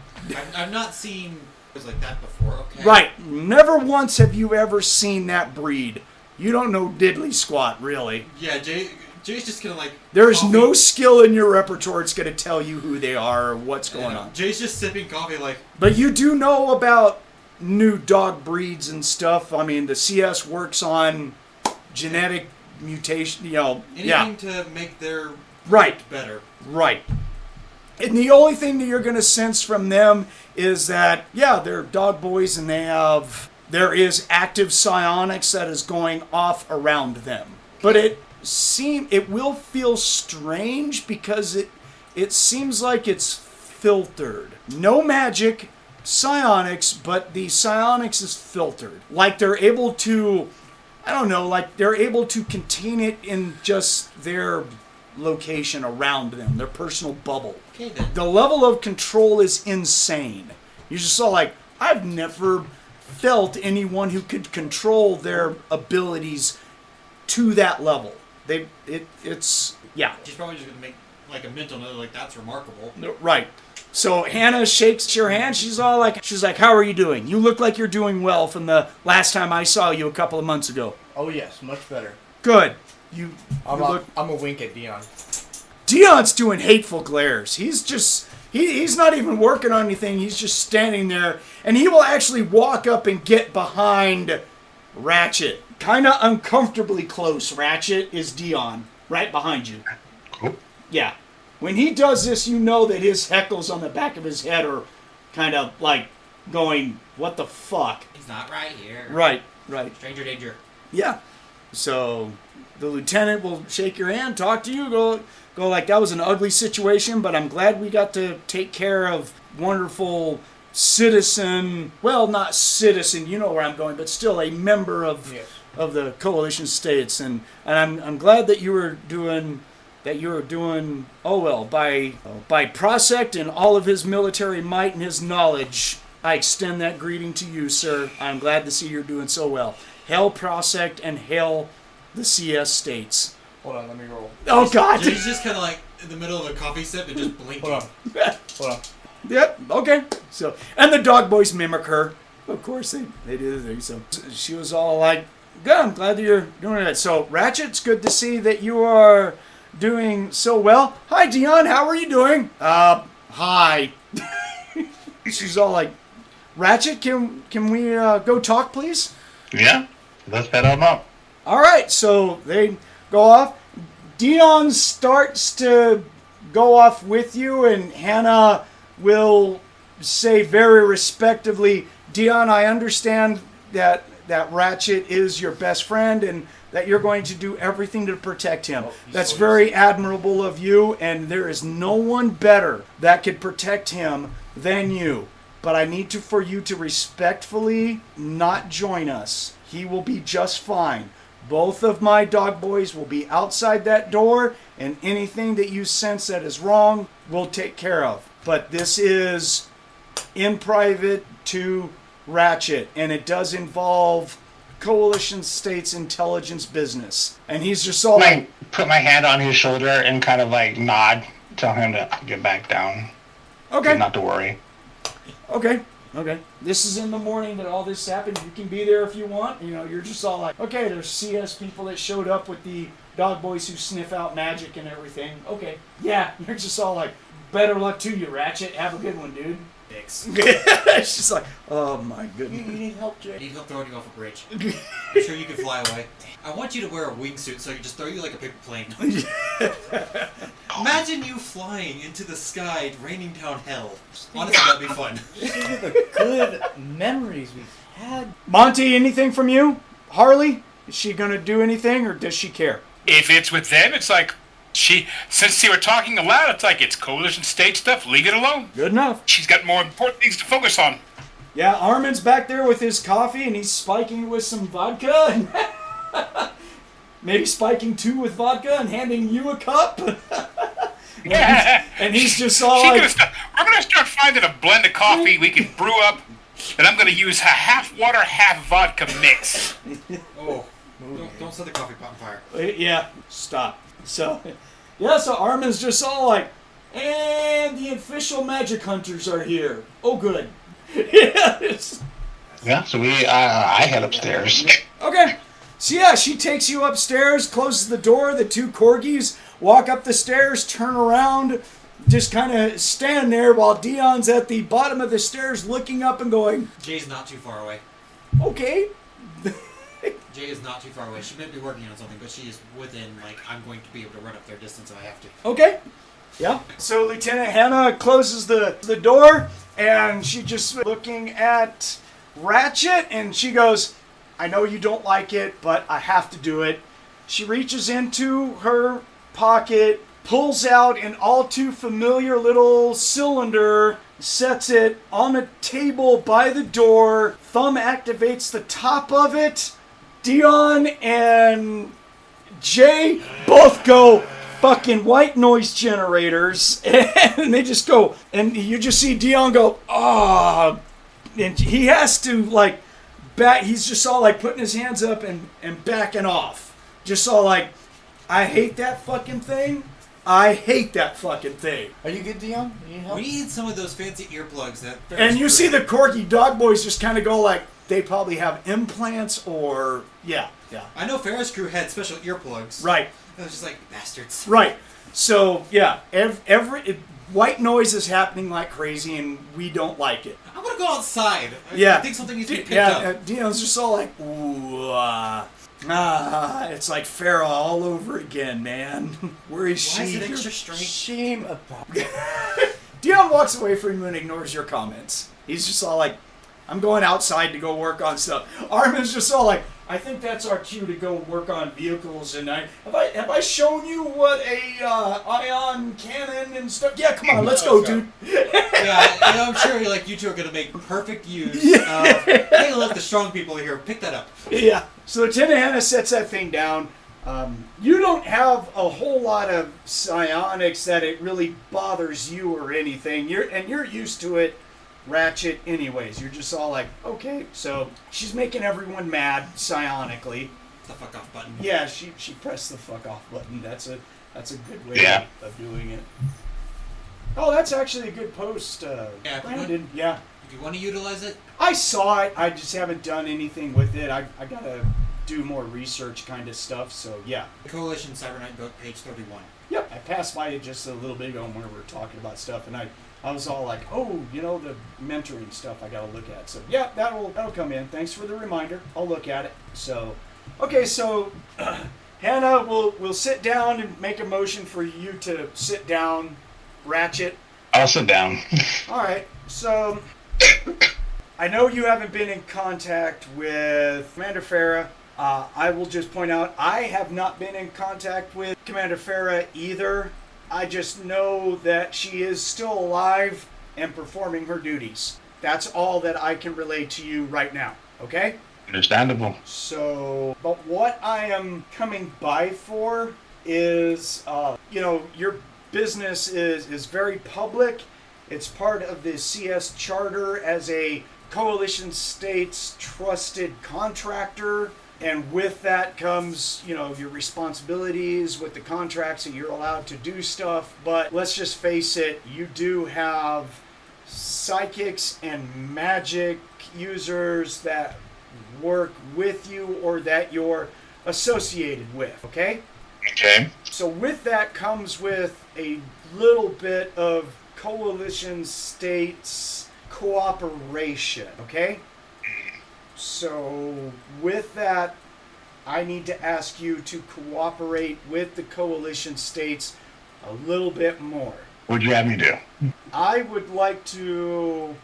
I've not seen it like that before, okay? Right. Never once have you ever seen that breed. You don't know diddly squat, really. Yeah, Jay's just gonna like... There's coffee. no skill in your repertoire that's going to tell you who they are or what's going on. Jay's just sipping coffee like... But you do know about new dog breeds and stuff. I mean, the CS works on genetic mutation, Anything to make their... Right. better. Right. And the only thing that you're going to sense from them is that, yeah, they're dog boys and there is active psionics that is going off around them. But it will feel strange because it seems like it's filtered. No magic, psionics, but the psionics is filtered. Like they're able to, they're able to contain it in just their location around them, their personal bubble. Okay, then. The level of control is insane. You just saw I've never felt anyone who could control their abilities to that level. It's She's probably just gonna make like a mental note like that's remarkable. right. So Hannah shakes your hand. She's like, how are you doing? You look like you're doing well from the last time I saw you a couple of months ago. Oh yes, much better. Good. I'm a wink at Dion. Dion's doing hateful glares. He's just he's not even working on anything. He's just standing there, and he will actually walk up and get behind Ratchet. Kind of uncomfortably close. Ratchet is Dion, right behind you. Cool. Yeah. When he does this, you know that his heckles on the back of his head are kind of like going, what the fuck? He's not right here. Right. Stranger danger. Yeah. So the lieutenant will shake your hand, talk to you, go like that was an ugly situation, but I'm glad we got to take care of wonderful citizen. Well, not citizen, you know where I'm going, but still a member of the coalition states, and I'm glad that you were doing by Prosect and all of his military might and his knowledge. I extend that greeting to you, sir. I'm glad to see you're doing so well. Hail Prosect and hail the CS states. Hold on, let me roll. Oh, God. Jay's just kind of like in the middle of a coffee sip and just blinking. Hold on. Yep, okay. So, and the dog boys mimic her. Of course, they do the thing. So she was all like, good, I'm glad that you're doing it. So, Ratchet, it's good to see that you are doing so well. Hi, Dion, how are you doing? Hi. She's all like, Ratchet, can we go talk, please? Yeah, let's head on up. All right, so they go off. Dion starts to go off with you, and Hannah will say very respectively, Dion, I understand that that Ratchet is your best friend and that you're going to do everything to protect him. Oh, That's very admirable of you, and there is no one better that could protect him than you. But I need for you to respectfully not join us. He will be just fine. Both of my dog boys will be outside that door, and anything that you sense that is wrong, we'll take care of. But this is in private to Ratchet, and it does involve Coalition States intelligence business. And he's just all like, put my hand on his shoulder and kind of like nod, tell him to get back down. okay, Not to worry. okay. This is in the morning that all this happened. You can be there if you want. You know, you're just all like, okay, there's CS people that showed up with the dog boys who sniff out magic and everything. Okay, yeah, you're just all like, better luck to you, Ratchet. Have a good one, dude. Dicks. It's just like, oh my You goodness. need help, Jay? I need help throwing you off a bridge. I'm sure you can fly away. I want you to wear a wingsuit so I can just throw you like a paper plane. Imagine you flying into the sky, raining down hell. Honestly, that'd be fun. Think of the good memories we've had. Monte, anything from you? Harley? Is she going to do anything, or does she care? If it's with them, it's like, since they were talking aloud, it's like, it's Coalition State stuff, leave it alone. Good enough. She's got more important things to focus on. Yeah, Armin's back there with his coffee, and he's spiking it with some vodka. And maybe spiking 2 with vodka and handing you a cup. And he's just all like... We're going to start finding a blend of coffee we can brew up that I'm going to use a half water, half vodka mix. Oh, don't set the coffee pot on fire. Yeah, stop. So Armin's just all like, and the official magic hunters are here. Oh, good. Yeah, so I head upstairs. Okay. So yeah, she takes you upstairs, closes the door. The 2 corgis walk up the stairs, turn around, just kind of stand there while Dion's at the bottom of the stairs looking up and going, Jay's not too far away. okay. Jay is not too far away. She might be working on something, but she is within, like, I'm going to be able to run up their distance if I have to. Okay. Yeah. So Lieutenant Hannah closes the door, and she just looking at Ratchet, and she goes, I know you don't like it, but I have to do it. She reaches into her pocket, pulls out an all too familiar little cylinder, sets it on a table by the door, thumb activates the top of it. Dion and Jay both go fucking white noise generators, and they just go, and you just see Dion go, ah, and he has to like back. He's just all like putting his hands up and backing off, just all like, I hate that fucking thing. I hate that fucking thing. Are you good, Dion? You need help? We need some of those fancy earplugs that. And you see the corky dog boys just kind of go like, they probably have implants or yeah. I know Ferris Crew had special earplugs. Right. I was just like, bastards. Right. So yeah, every white noise is happening like crazy, and we don't like it. I'm gonna go outside. Yeah. I think something needs to be picked up. Dion's just all like, ooh, it's like Farrah all over again, man. Where is Why she? is it extra strength? Shame about Dion walks away from you and ignores your comments. He's just all like, I'm going outside to go work on stuff. Armin's just all like, I think that's our cue to go work on vehicles. And have I shown you what a ion cannon and stuff? Yeah, come on, let's go, dude. Yeah, I'm sure like you two are gonna make perfect use of. Hey, look, the strong people are here. Pick that up. Yeah. So Lieutenant Hannah sets that thing down. You don't have a whole lot of psionics that it really bothers you or anything. You're used to it, Ratchet, anyways. You're just all like, okay. So she's making everyone mad psionically. The fuck off button. Yeah, she pressed the fuck off button. That's a good way of doing it. Oh, that's actually a good post, Brandon. Yeah. If you want to utilize it, I saw it. I just haven't done anything with it. I gotta do more research kind of stuff. So yeah. Coalition Cyberknight book, page 31. Yep. I passed by it just a little bit ago when we were talking about stuff, and I was all like, oh, the mentoring stuff I gotta look at. So yeah, that'll come in. Thanks for the reminder. I'll look at it. So, okay, so Hannah will sit down and make a motion for you to sit down, Ratchet. I'll sit down. All right. So I know you haven't been in contact with Commander Farah. I will just point out, I have not been in contact with Commander Farah either. I just know that she is still alive and performing her duties. That's all that I can relay to you right now, okay? Understandable. So, but what I am coming by for is, your business is very public. It's part of the CS Charter as a Coalition States trusted contractor. And with that comes, your responsibilities with the contracts that you're allowed to do stuff. But let's just face it, you do have psychics and magic users that work with you or that you're associated with, okay? Okay. So with that comes with a little bit of Coalition States cooperation, okay? So with that, I need to ask you to cooperate with the Coalition States a little bit more. What'd you have me do? I would like to,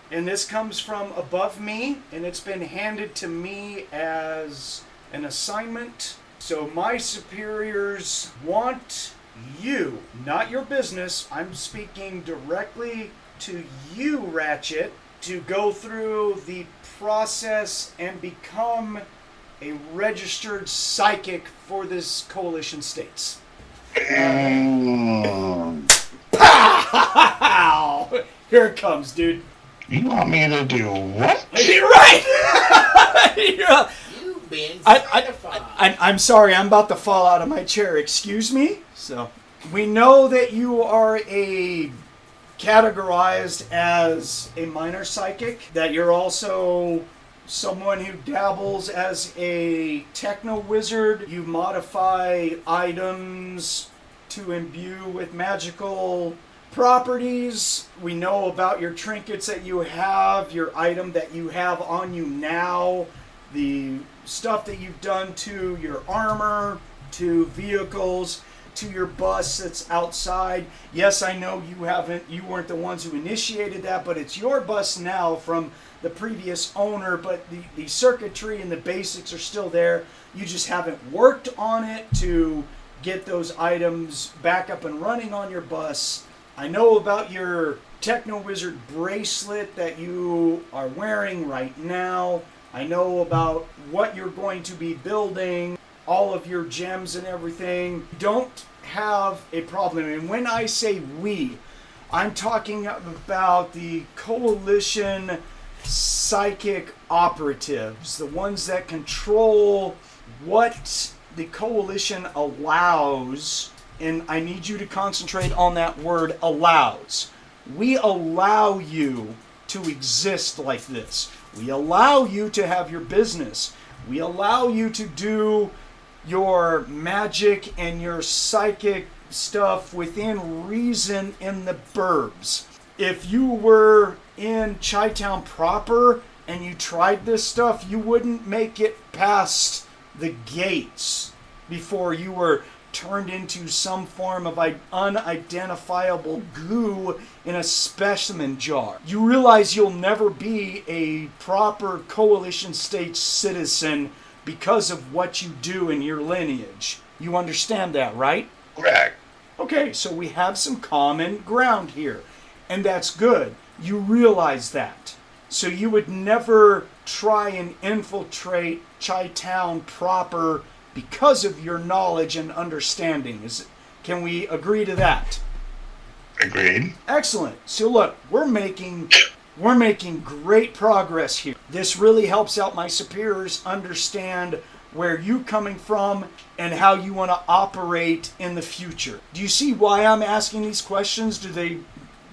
and this comes from above me, and it's been handed to me as an assignment. So my superiors want you, not your business, I'm speaking directly to you, Ratchet, to go through the process and become a registered psychic for this Coalition States. Pow! Here it comes, dude. You want me to do what? You're right! You've been certified. I'm sorry, I'm about to fall out of my chair. Excuse me? So, we know that you are categorized as a minor psychic, that you're also someone who dabbles as a Techno-Wizard. You modify items to imbue with magical properties. We know about your trinkets that you have, your item that you have on you now, the stuff that you've done to your armor, to vehicles, to your bus that's outside. Yes, I know you weren't the ones who initiated that, but it's your bus now from the previous owner, but the circuitry and the basics are still there. You just haven't worked on it to get those items back up and running on your bus. I know about your Techno-Wizard bracelet that you are wearing right now. I know about what you're going to be building, all of your gems and everything. Don't have a problem. And when I say we, I'm talking about the Coalition psychic operatives, the ones that control what the Coalition allows. And I need you to concentrate on that word, allows. We allow you to exist like this. We allow you to have your business. We allow you to do your magic and your psychic stuff within reason in the burbs. If you were in Chi-Town proper and you tried this stuff, you wouldn't make it past the gates before you were turned into some form of unidentifiable goo in a specimen jar. You realize you'll never be a proper Coalition State citizen because of what you do in your lineage. You understand that, right? Correct. Okay, so we have some common ground here, and that's good. You realize that. So you would never try and infiltrate Chi-Town proper because of your knowledge and understanding. Can we agree to that? Agreed. Excellent. So look, we're making great progress here. This really helps out my superiors understand where you're coming from and how you want to operate in the future. Do you see why I'm asking these questions? Do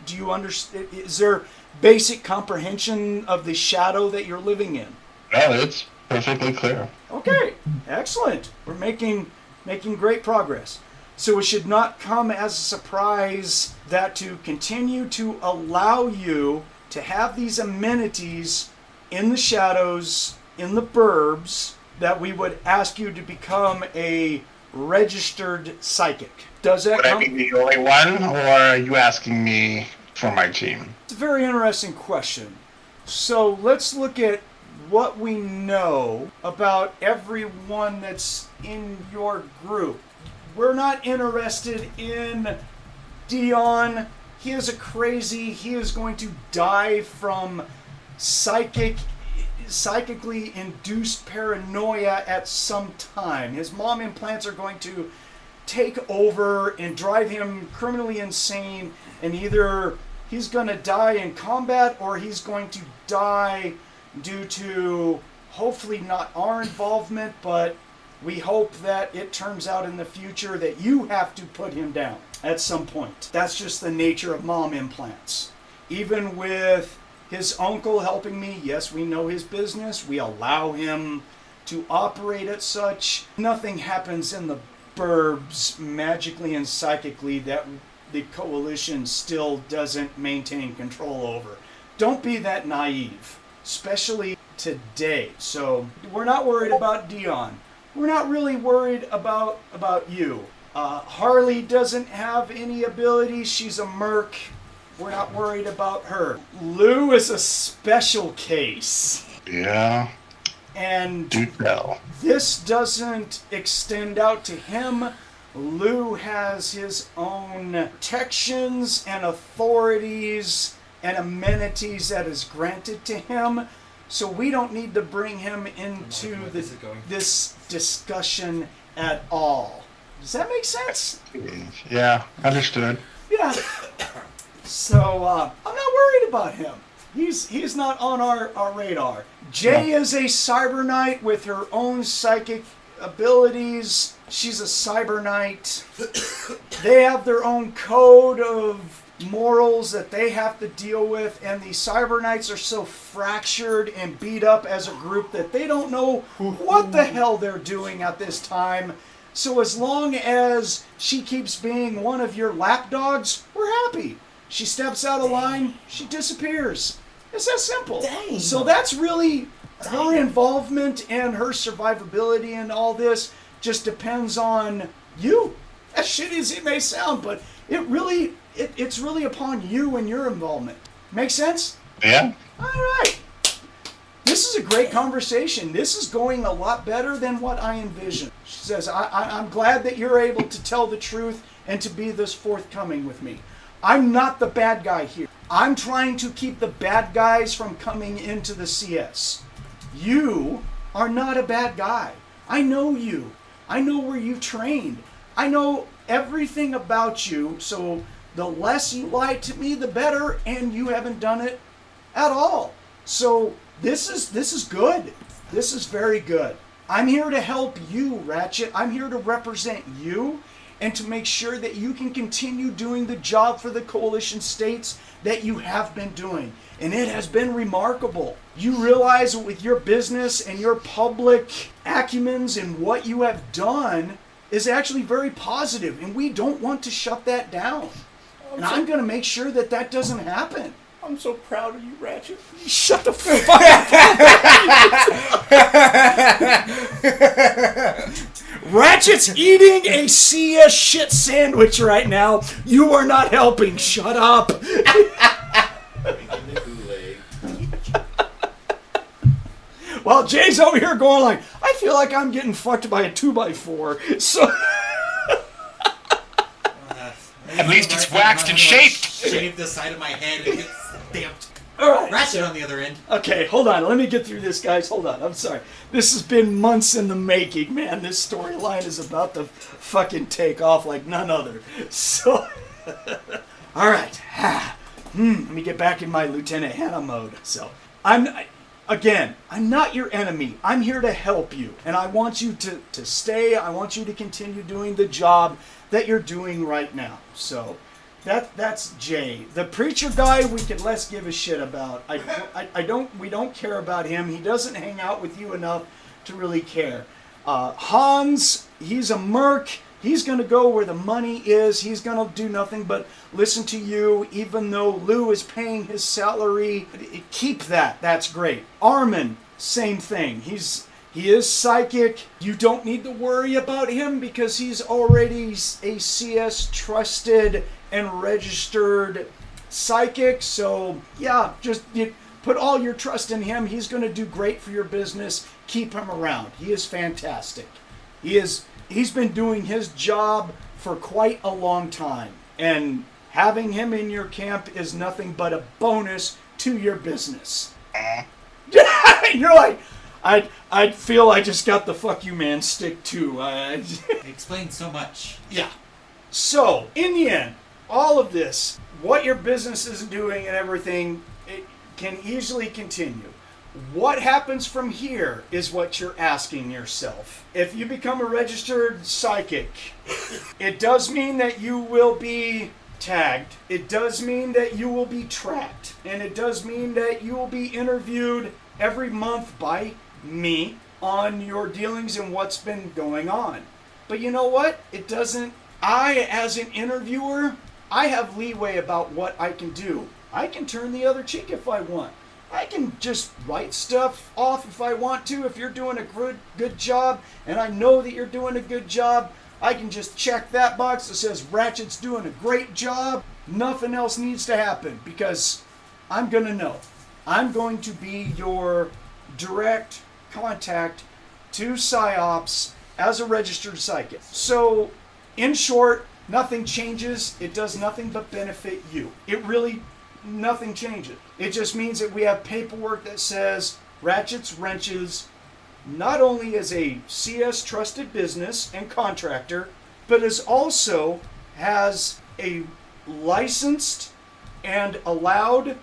you understand? Is there basic comprehension of the shadow that you're living in? No, it's perfectly clear. Okay, excellent. We're making great progress. So it should not come as a surprise that to continue to allow you to have these amenities in the shadows, in the burbs, that we would ask you to become a registered psychic. Does that Would I be the only one, or are you asking me for my team? It's a very interesting question. So let's look at what we know about everyone that's in your group. We're not interested in Dion. He is a crazy. He is going to die from psychically induced paranoia at some time. His mom implants are going to take over and drive him criminally insane, and either he's going to die in combat or he's going to die due to hopefully not our involvement, but we hope that it turns out in the future that you have to put him down at some point. That's just the nature of mom implants. Even with his uncle helping me, yes, we know his business. We allow him to operate as such. Nothing happens in the Burbs magically and psychically that the coalition still doesn't maintain control over. Don't be that naive, especially today. So we're not worried about Dion. We're not really worried about you. Harley doesn't have any abilities. She's a Merc. We're not worried about her. Lou is a special case. Yeah. And Do tell. this doesn't extend out to him. Lou has his own protections and authorities and amenities that is granted to him. So we don't need to bring him into this discussion at all. Does that make sense? Yeah, understood. Yeah. So I'm not worried about him. He's not on our radar. Jay is a cyber knight with her own psychic abilities. She's a cyber knight. They have their own code of morals that they have to deal with, and the cyber knights are so fractured and beat up as a group that they don't know what the hell they're doing at this time. So as long as she keeps being one of your lapdogs, we're happy. She steps out of line, she disappears. It's that simple. Dang. So that's really her involvement, and her survivability and all this just depends on you. As shitty as it may sound, but it's really upon you and your involvement. Make sense? Yeah. All right. This is a great conversation. This is going a lot better than what I envisioned. She says, I'm glad that you're able to tell the truth and to be this forthcoming with me. I'm not the bad guy here. I'm trying to keep the bad guys from coming into the CS. You are not a bad guy. I know you. I know where you trained. I know everything about you, so the less you lie to me, the better, and you haven't done it at all. So this is good. This is very good. I'm here to help you, Ratchet. I'm here to represent you and to make sure that you can continue doing the job for the coalition states that you have been doing. And it has been remarkable. You realize with your business and your public acumens and what you have done is actually very positive, and we don't want to shut that down. And I'm going to make sure that that doesn't happen. I'm so proud of you, Ratchet. Shut the fuck up. Ratchet's eating a CS shit sandwich right now. You are not helping. Shut up. While Jay's over here going like, I feel like I'm getting fucked by a 2x4. So At least it's waxed and shaped. Shave the side of my head and get stamped. all right. Ratchet on the other end. Okay, hold on. Let me get through this, guys. Hold on. I'm sorry. This has been months in the making, man. This storyline is about to fucking take off like none other. So, all right. Let me get back in my Lieutenant Hannah mode. So, I'm not your enemy. I'm here to help you. And I want you to stay. I want you to continue doing the job that you're doing right now. So, that's Jay. The preacher guy we could less give a shit about. We don't care about him. He doesn't hang out with you enough to really care. Hanz, he's a Merc. He's going to go where the money is. He's going to do nothing but listen to you, even though Lou is paying his salary. Keep that. That's great. Armin, same thing. He is psychic. You don't need to worry about him because he's already a CS trusted and registered psychic. So, yeah, just Put all your trust in him. He's going to do great for your business. Keep him around. He is fantastic. He's been doing his job for quite a long time. And having him in your camp is nothing but a bonus to your business. You're like, I feel I just got the fuck you man stick too. It explains so much. Yeah. So, in the end, all of this, what your business is doing and everything, it can easily continue. What happens from here is what you're asking yourself. If you become a registered psychic, it does mean that you will be tagged. It does mean that you will be tracked. And it does mean that you will be interviewed every month by me on your dealings and what's been going on. But you know what? It doesn't... I, as an interviewer, I have leeway about what I can do. I can turn the other cheek if I want. I can just write stuff off if I want to. If you're doing a good job, and I know that you're doing a good job, I can just check that box that says Ratchet's doing a great job. Nothing else needs to happen because I'm going to know. I'm going to be your direct contact to PsyOps as a registered psychic. So, in short, nothing changes. It does nothing but benefit you. It really, nothing changes. It just means that we have paperwork that says Ratchet's Wrenches not only is a CS trusted business and contractor, but is also has a licensed and allowed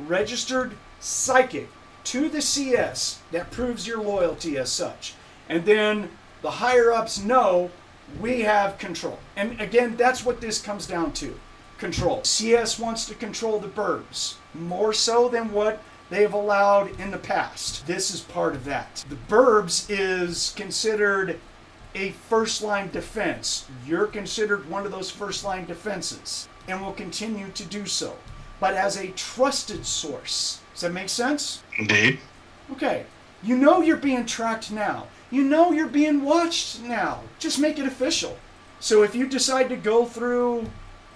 registered psychic to the CS that proves your loyalty as such. And then the higher ups know we have control. And again, that's what this comes down to. Control. CS wants to control the Burbs more so than what they've allowed in the past. This is part of that. The Burbs is considered a first-line defense. You're considered one of those first-line defenses and will continue to do so. But as a trusted source. Does that make sense? Indeed. Okay. You know you're being tracked now. You know you're being watched now. Just make it official. So if you decide to go through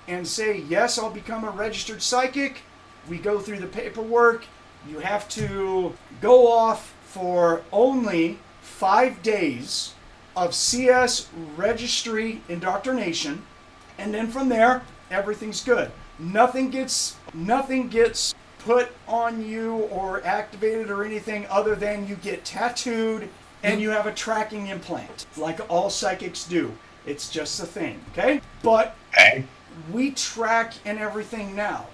and say, yes, I'll become a registered psychic, we go through the paperwork. You have to go off for only 5 days of CS registry indoctrination. And then from there, everything's good. Nothing gets put on you or activated or anything other than you get tattooed and you have a tracking implant, like all psychics do. It's just a thing, okay? But we track and everything now.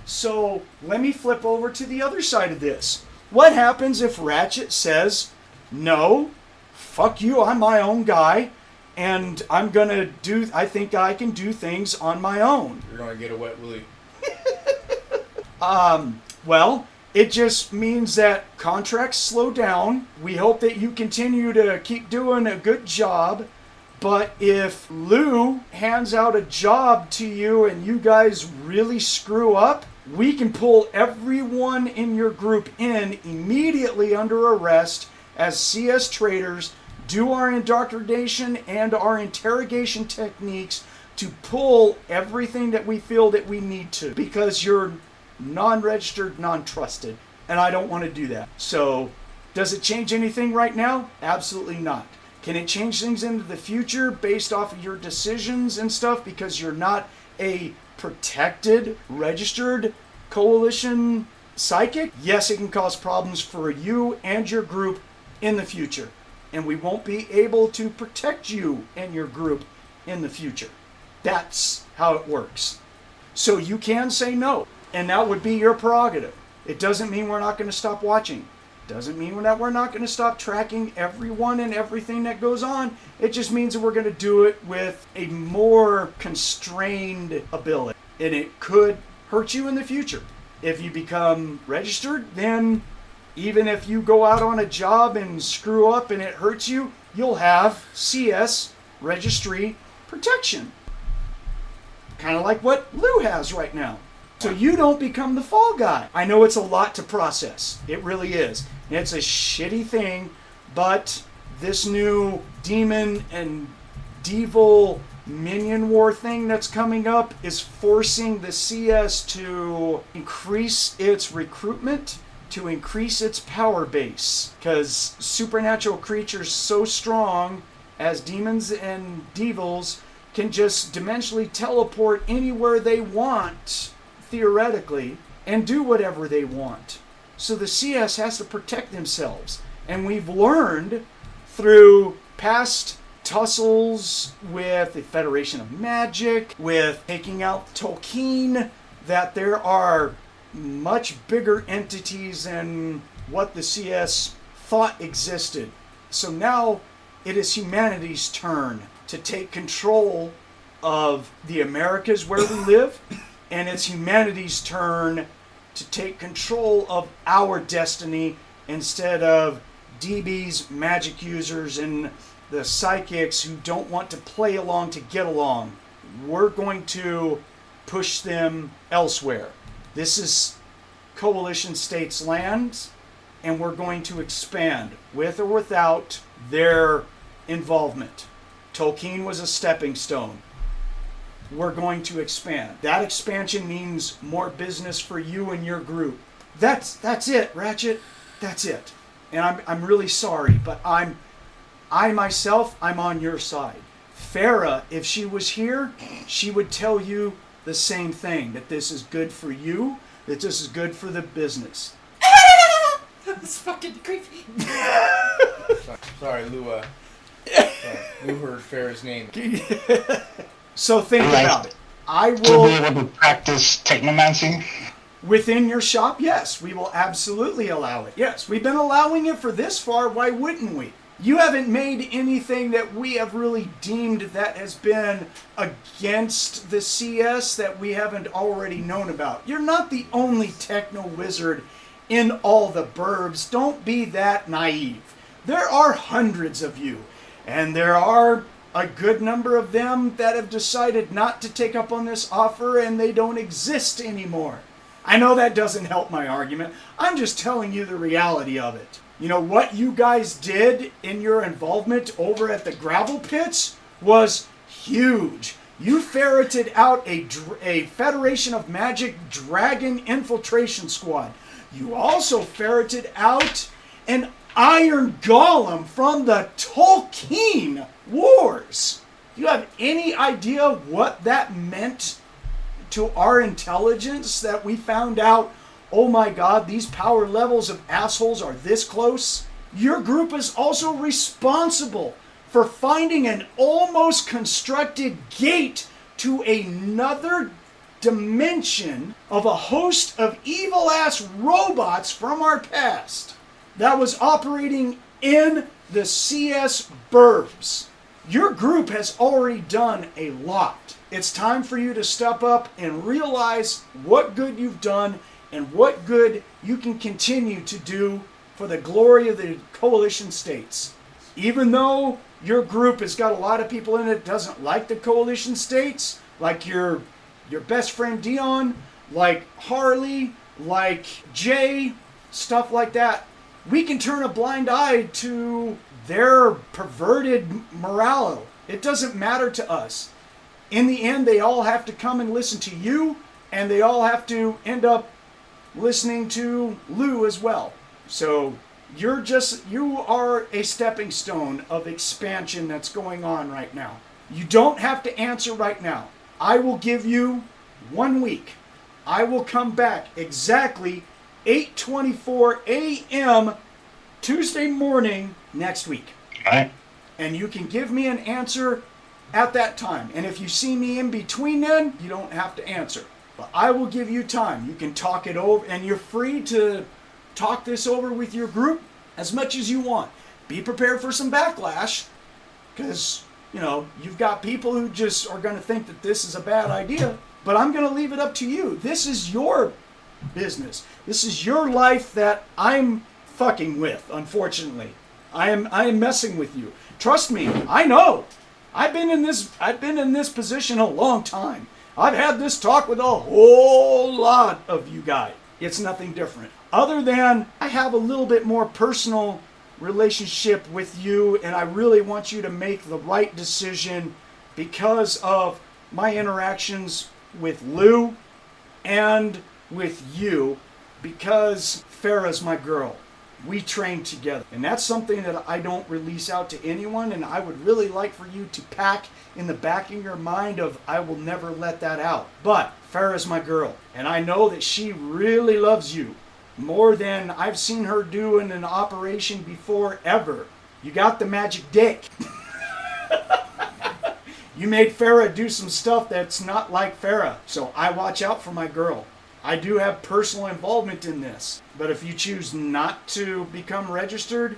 So let me flip over to the other side of this. What happens if Ratchet says, no, fuck you, I'm my own guy, and I think I can do things on my own? You're gonna get a wet willy. Well, it just means that contracts slow down. We hope that you continue to keep doing a good job. But if Lou hands out a job to you and you guys really screw up, we can pull everyone in your group in immediately under arrest as CS traitors, do our indoctrination and our interrogation techniques to pull everything that we feel that we need to. Because you're non-registered, non-trusted. And I don't want to do that. So, does it change anything right now? Absolutely not. Can it change things into the future based off of your decisions and stuff because you're not a protected, registered coalition psychic? Yes, it can cause problems for you and your group in the future. And we won't be able to protect you and your group in the future. That's how it works. So you can say no. And that would be your prerogative. It doesn't mean we're not going to stop watching. Doesn't mean that we're not going to stop tracking everyone and everything that goes on. It just means that we're going to do it with a more constrained ability. And it could hurt you in the future. If you become registered, then even if you go out on a job and screw up and it hurts you, you'll have CS registry protection. Kind of like what Lou has right now. So you don't become the fall guy. I know it's a lot to process. It really is. It's a shitty thing, but this new demon and devil minion war thing that's coming up is forcing the CS to increase its recruitment to increase its power base, because supernatural creatures so strong as demons and devils can just dimensionally teleport anywhere they want, theoretically, and do whatever they want. So the CS has to protect themselves. And we've learned through past tussles with the Federation of Magic, with taking out Tolkien, that there are much bigger entities than what the CS thought existed. So now it is humanity's turn to take control of the Americas where we live, and it's humanity's turn to take control of our destiny instead of DBs, magic users, and the psychics who don't want to play along to get along. We're going to push them elsewhere. This is coalition states' lands, and we're going to expand with or without their involvement. Tolkien was a stepping stone. We're going to expand. That expansion means more business for you and your group. That's it, Ratchet. That's it. And I'm really sorry, but I myself, I'm on your side. Farah, if she was here, she would tell you the same thing, that this is good for you, that this is good for the business. That was fucking creepy. Sorry, Lou. Lou heard Farah's name. So think about it. I To be will, able to practice technomancy. within your shop, yes, we will absolutely allow it. Yes, we've been allowing it for this far, why wouldn't we? You haven't made anything that we have really deemed that has been against the CS that we haven't already known about. You're not the only Techno-Wizard in all the burbs. Don't be that naive. There are hundreds of you, and there are a good number of them that have decided not to take up on this offer, and they don't exist anymore. I know that doesn't help my argument. I'm just telling you the reality of it. You know, what you guys did in your involvement over at the gravel pits was huge. You ferreted out a Federation of Magic Dragon infiltration squad. You also ferreted out an Iron Golem from the Tolkien Wars. You have any idea what that meant to our intelligence, that we found out, oh my god, these power levels of assholes are this close? Your group is also responsible for finding an almost constructed gate to another dimension of a host of evil-ass robots from our past that was operating in the CS Burbs. Your group has already done a lot. It's time for you to step up and realize what good you've done and what good you can continue to do for the glory of the coalition states. Even though your group has got a lot of people in it that doesn't like the coalition states, like your best friend Dion, like Harley, like Jay, stuff like that, we can turn a blind eye to their perverted morale. It doesn't matter to us. In the end, they all have to come and listen to you, and they all have to end up listening to Lou as well. So you are a stepping stone of expansion that's going on right now. You don't have to answer right now. I will give you 1 week. I will come back exactly 8:24 a.m. Tuesday morning next week. All right. And you can give me an answer at that time. And if you see me in between then, you don't have to answer. But I will give you time. You can talk it over, and you're free to talk this over with your group as much as you want. Be prepared for some backlash, because, you know, you've got people who just are going to think that this is a bad idea. But I'm going to leave it up to you. This is your business. This is your life that I'm fucking with, unfortunately. I am messing with you. Trust me, I know. I've been in this position a long time. I've had this talk with a whole lot of you guys. It's nothing different. Other than I have a little bit more personal relationship with you, and I really want you to make the right decision because of my interactions with Lou and with you. because Farah's my girl. We train together. And that's something that I don't release out to anyone, and I would really like for you to pack in the back of your mind of, I will never let that out. But Farah's my girl, and I know that she really loves you. More than I've seen her do in an operation before ever. You got the magic dick. You made Farah do some stuff that's not like Farah. So I watch out for my girl. I do have personal involvement in this. But if you choose not to become registered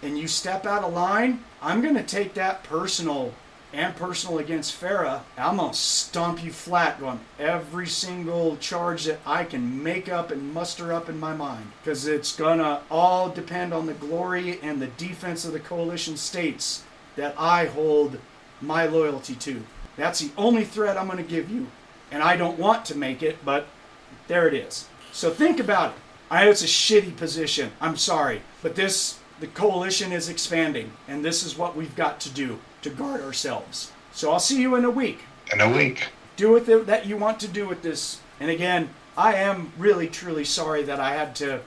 and you step out of line, I'm going to take that personal and personal against Farah. I'm going to stomp you flat on every single charge that I can make up and muster up in my mind. Because it's going to all depend on the glory and the defense of the coalition states that I hold my loyalty to. That's the only threat I'm going to give you. And I don't want to make it, but there it is. So think about it. I know it's a shitty position. I'm sorry. But the coalition is expanding. And this is what we've got to do to guard ourselves. So I'll see you in a week. In a week. Do with it that you want to do with this. And again, I am really, truly sorry that I had to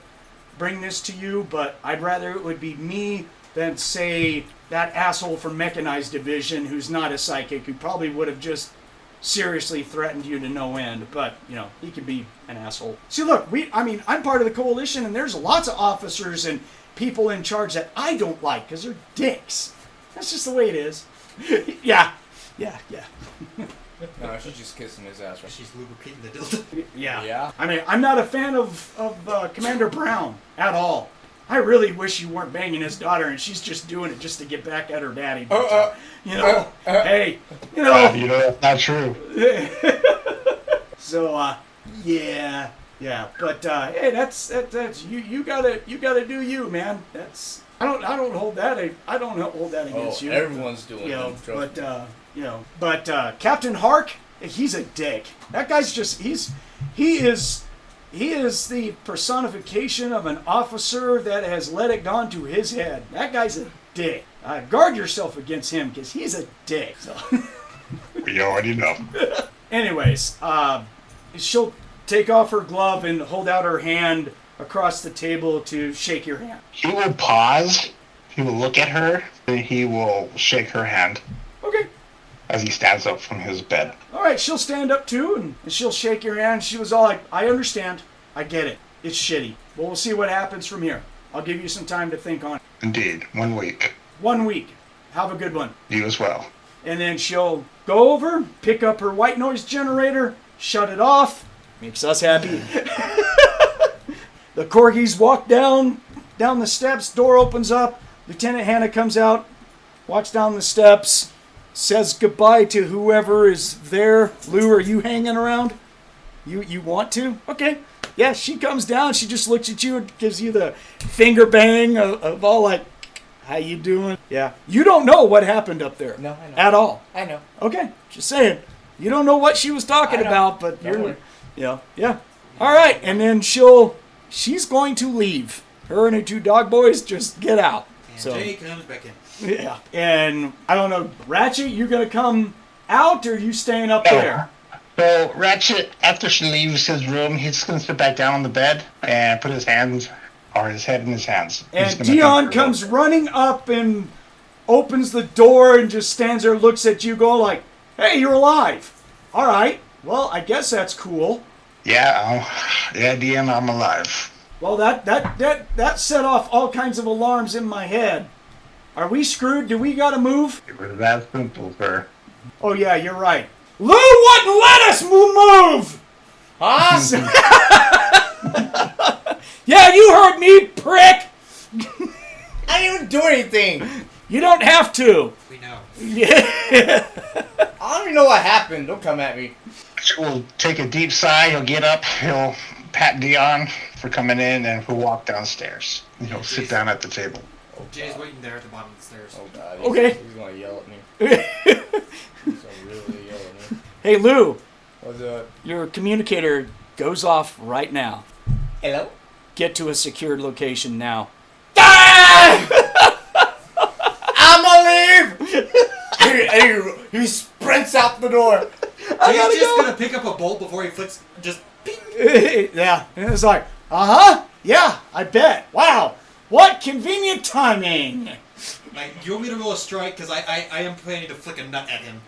bring this to you. But I'd rather it would be me than, say, that asshole from Mechanized Division who's not a psychic, who probably would have just seriously threatened you to no end. But, you know, he could be an asshole. See, look, I'm part of the coalition, and there's lots of officers and people in charge that I don't like because they're dicks. That's just the way it is. Yeah. No, she's just kissing his ass right. She's lubricating the dildo. Yeah. I mean, I'm not a fan of Commander Brown at all. I really wish you weren't banging his daughter and she's just doing it just to get back at her daddy. But, hey, you know. You know that's not true. So, yeah. But hey, that's you gotta do you, man. I don't hold that against you. Everyone's doing it. But Captain Hark, he's a dick. That guy's just he is the personification of an officer that has let it gone to his head. That guy's a dick. Guard yourself against him because he's a dick. So. We already know. Anyways, she'll take off her glove and hold out her hand across the table to shake your hand. He will pause. He will look at her. And he will shake her hand. Okay. As he stands up from his bed. All right, she'll stand up too, and she'll shake your hand. She was all like, I understand. I get it. It's shitty. But we'll see what happens from here. I'll give you some time to think on it. Indeed. 1 week. 1 week. Have a good one. You as well. And then she'll go over, pick up her white noise generator, shut it off. Makes us happy. The corgis walk down the steps. Door opens up. Lieutenant Hannah comes out, walks down the steps, says goodbye to whoever is there. Lou, are you hanging around? You want to? Okay. Yeah, she comes down. She just looks at you and gives you the finger bang of all like, how you doing? Yeah. You don't know what happened up there. No, I know. At all. I know. Okay. Just saying. You don't know what she was talking about, but Don't worry. Yeah. All right. And then she's going to leave. Her and her two dog boys just get out. And So Jay comes back in. yeah. And I don't know, Ratchet, you gonna come out or you staying up there? So Ratchet, after she leaves his room, he's just going to sit back down on the bed and put his head in his hands. And Dion comes running up and opens the door and just stands there, looks at you, going like, "Hey, you're alive. All right. Well, I guess that's cool." Yeah, Dion, I'm alive. Well, that set off all kinds of alarms in my head. Are we screwed? Do we gotta move? It was that simple, sir. Oh yeah, you're right. Lou wouldn't let us move! Huh? Yeah, you heard me, prick! I didn't even do anything. You don't have to. We know. Yeah. I don't even know what happened. Don't come at me. He'll take a deep sigh, he'll get up, he'll pat Dion for coming in, and he'll walk downstairs. And he'll sit down at the table. Jay's waiting there at the bottom of the stairs. Oh god. Okay. He's gonna yell at me. He's gonna really yell at me. Hey, Lou, What's up? your communicator goes off right now. Hello? Get to a secured location now. I'm gonna leave! He sprints out the door. Jay's just gonna pick up a bolt before he flicks. Just ping. Yeah, and it's like, Uh-huh. Yeah, I bet. Wow. What convenient timing. Like, you want me to roll a strike? Because I am planning to flick a nut at him.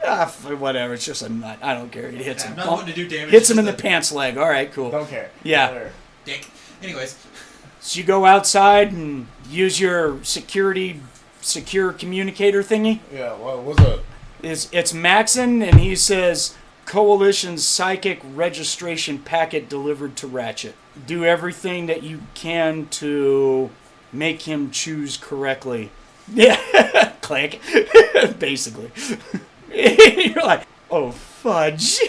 Whatever. It's just a nut. I don't care. He hits him. I'm not wanting to do damage. Hits him in the pants leg. All right, cool. Don't care. Yeah. Whatever. Dick. Anyways. So you go outside and use your secure communicator thingy. Yeah, what's up? It's Maxon, and he says, Coalition psychic registration packet delivered to Ratchet. Do everything that you can to make him choose correctly. Yeah, click. Basically. You're like, oh, fudge.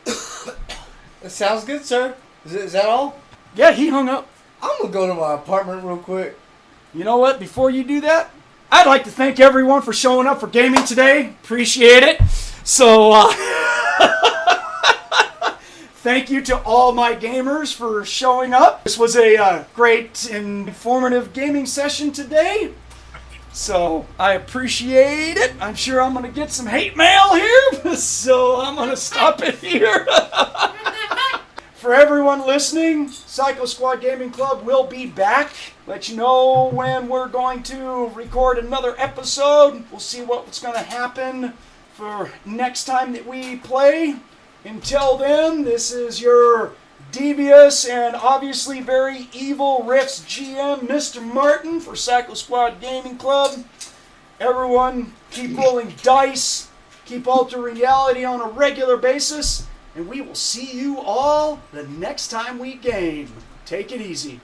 That sounds good, sir. Is that all? Yeah, he hung up. I'm gonna go to my apartment real quick. You know what? Before you do that, I'd like to thank everyone for showing up for gaming today. Appreciate it. So, thank you to all my gamers for showing up. This was a great and informative gaming session today. So, I appreciate it. I'm sure I'm going to get some hate mail here. So, I'm going to stop it here. For everyone listening, Psycho Squad Gaming Club will be back. Let you know when we're going to record another episode. We'll see what's going to happen for next time that we play. Until then, this is your devious and obviously very evil RIFTS GM, MrMartin, for Psycho Squad Gaming Club. Everyone, keep rolling dice, keep altering reality on a regular basis, and we will see you all the next time we game. Take it easy.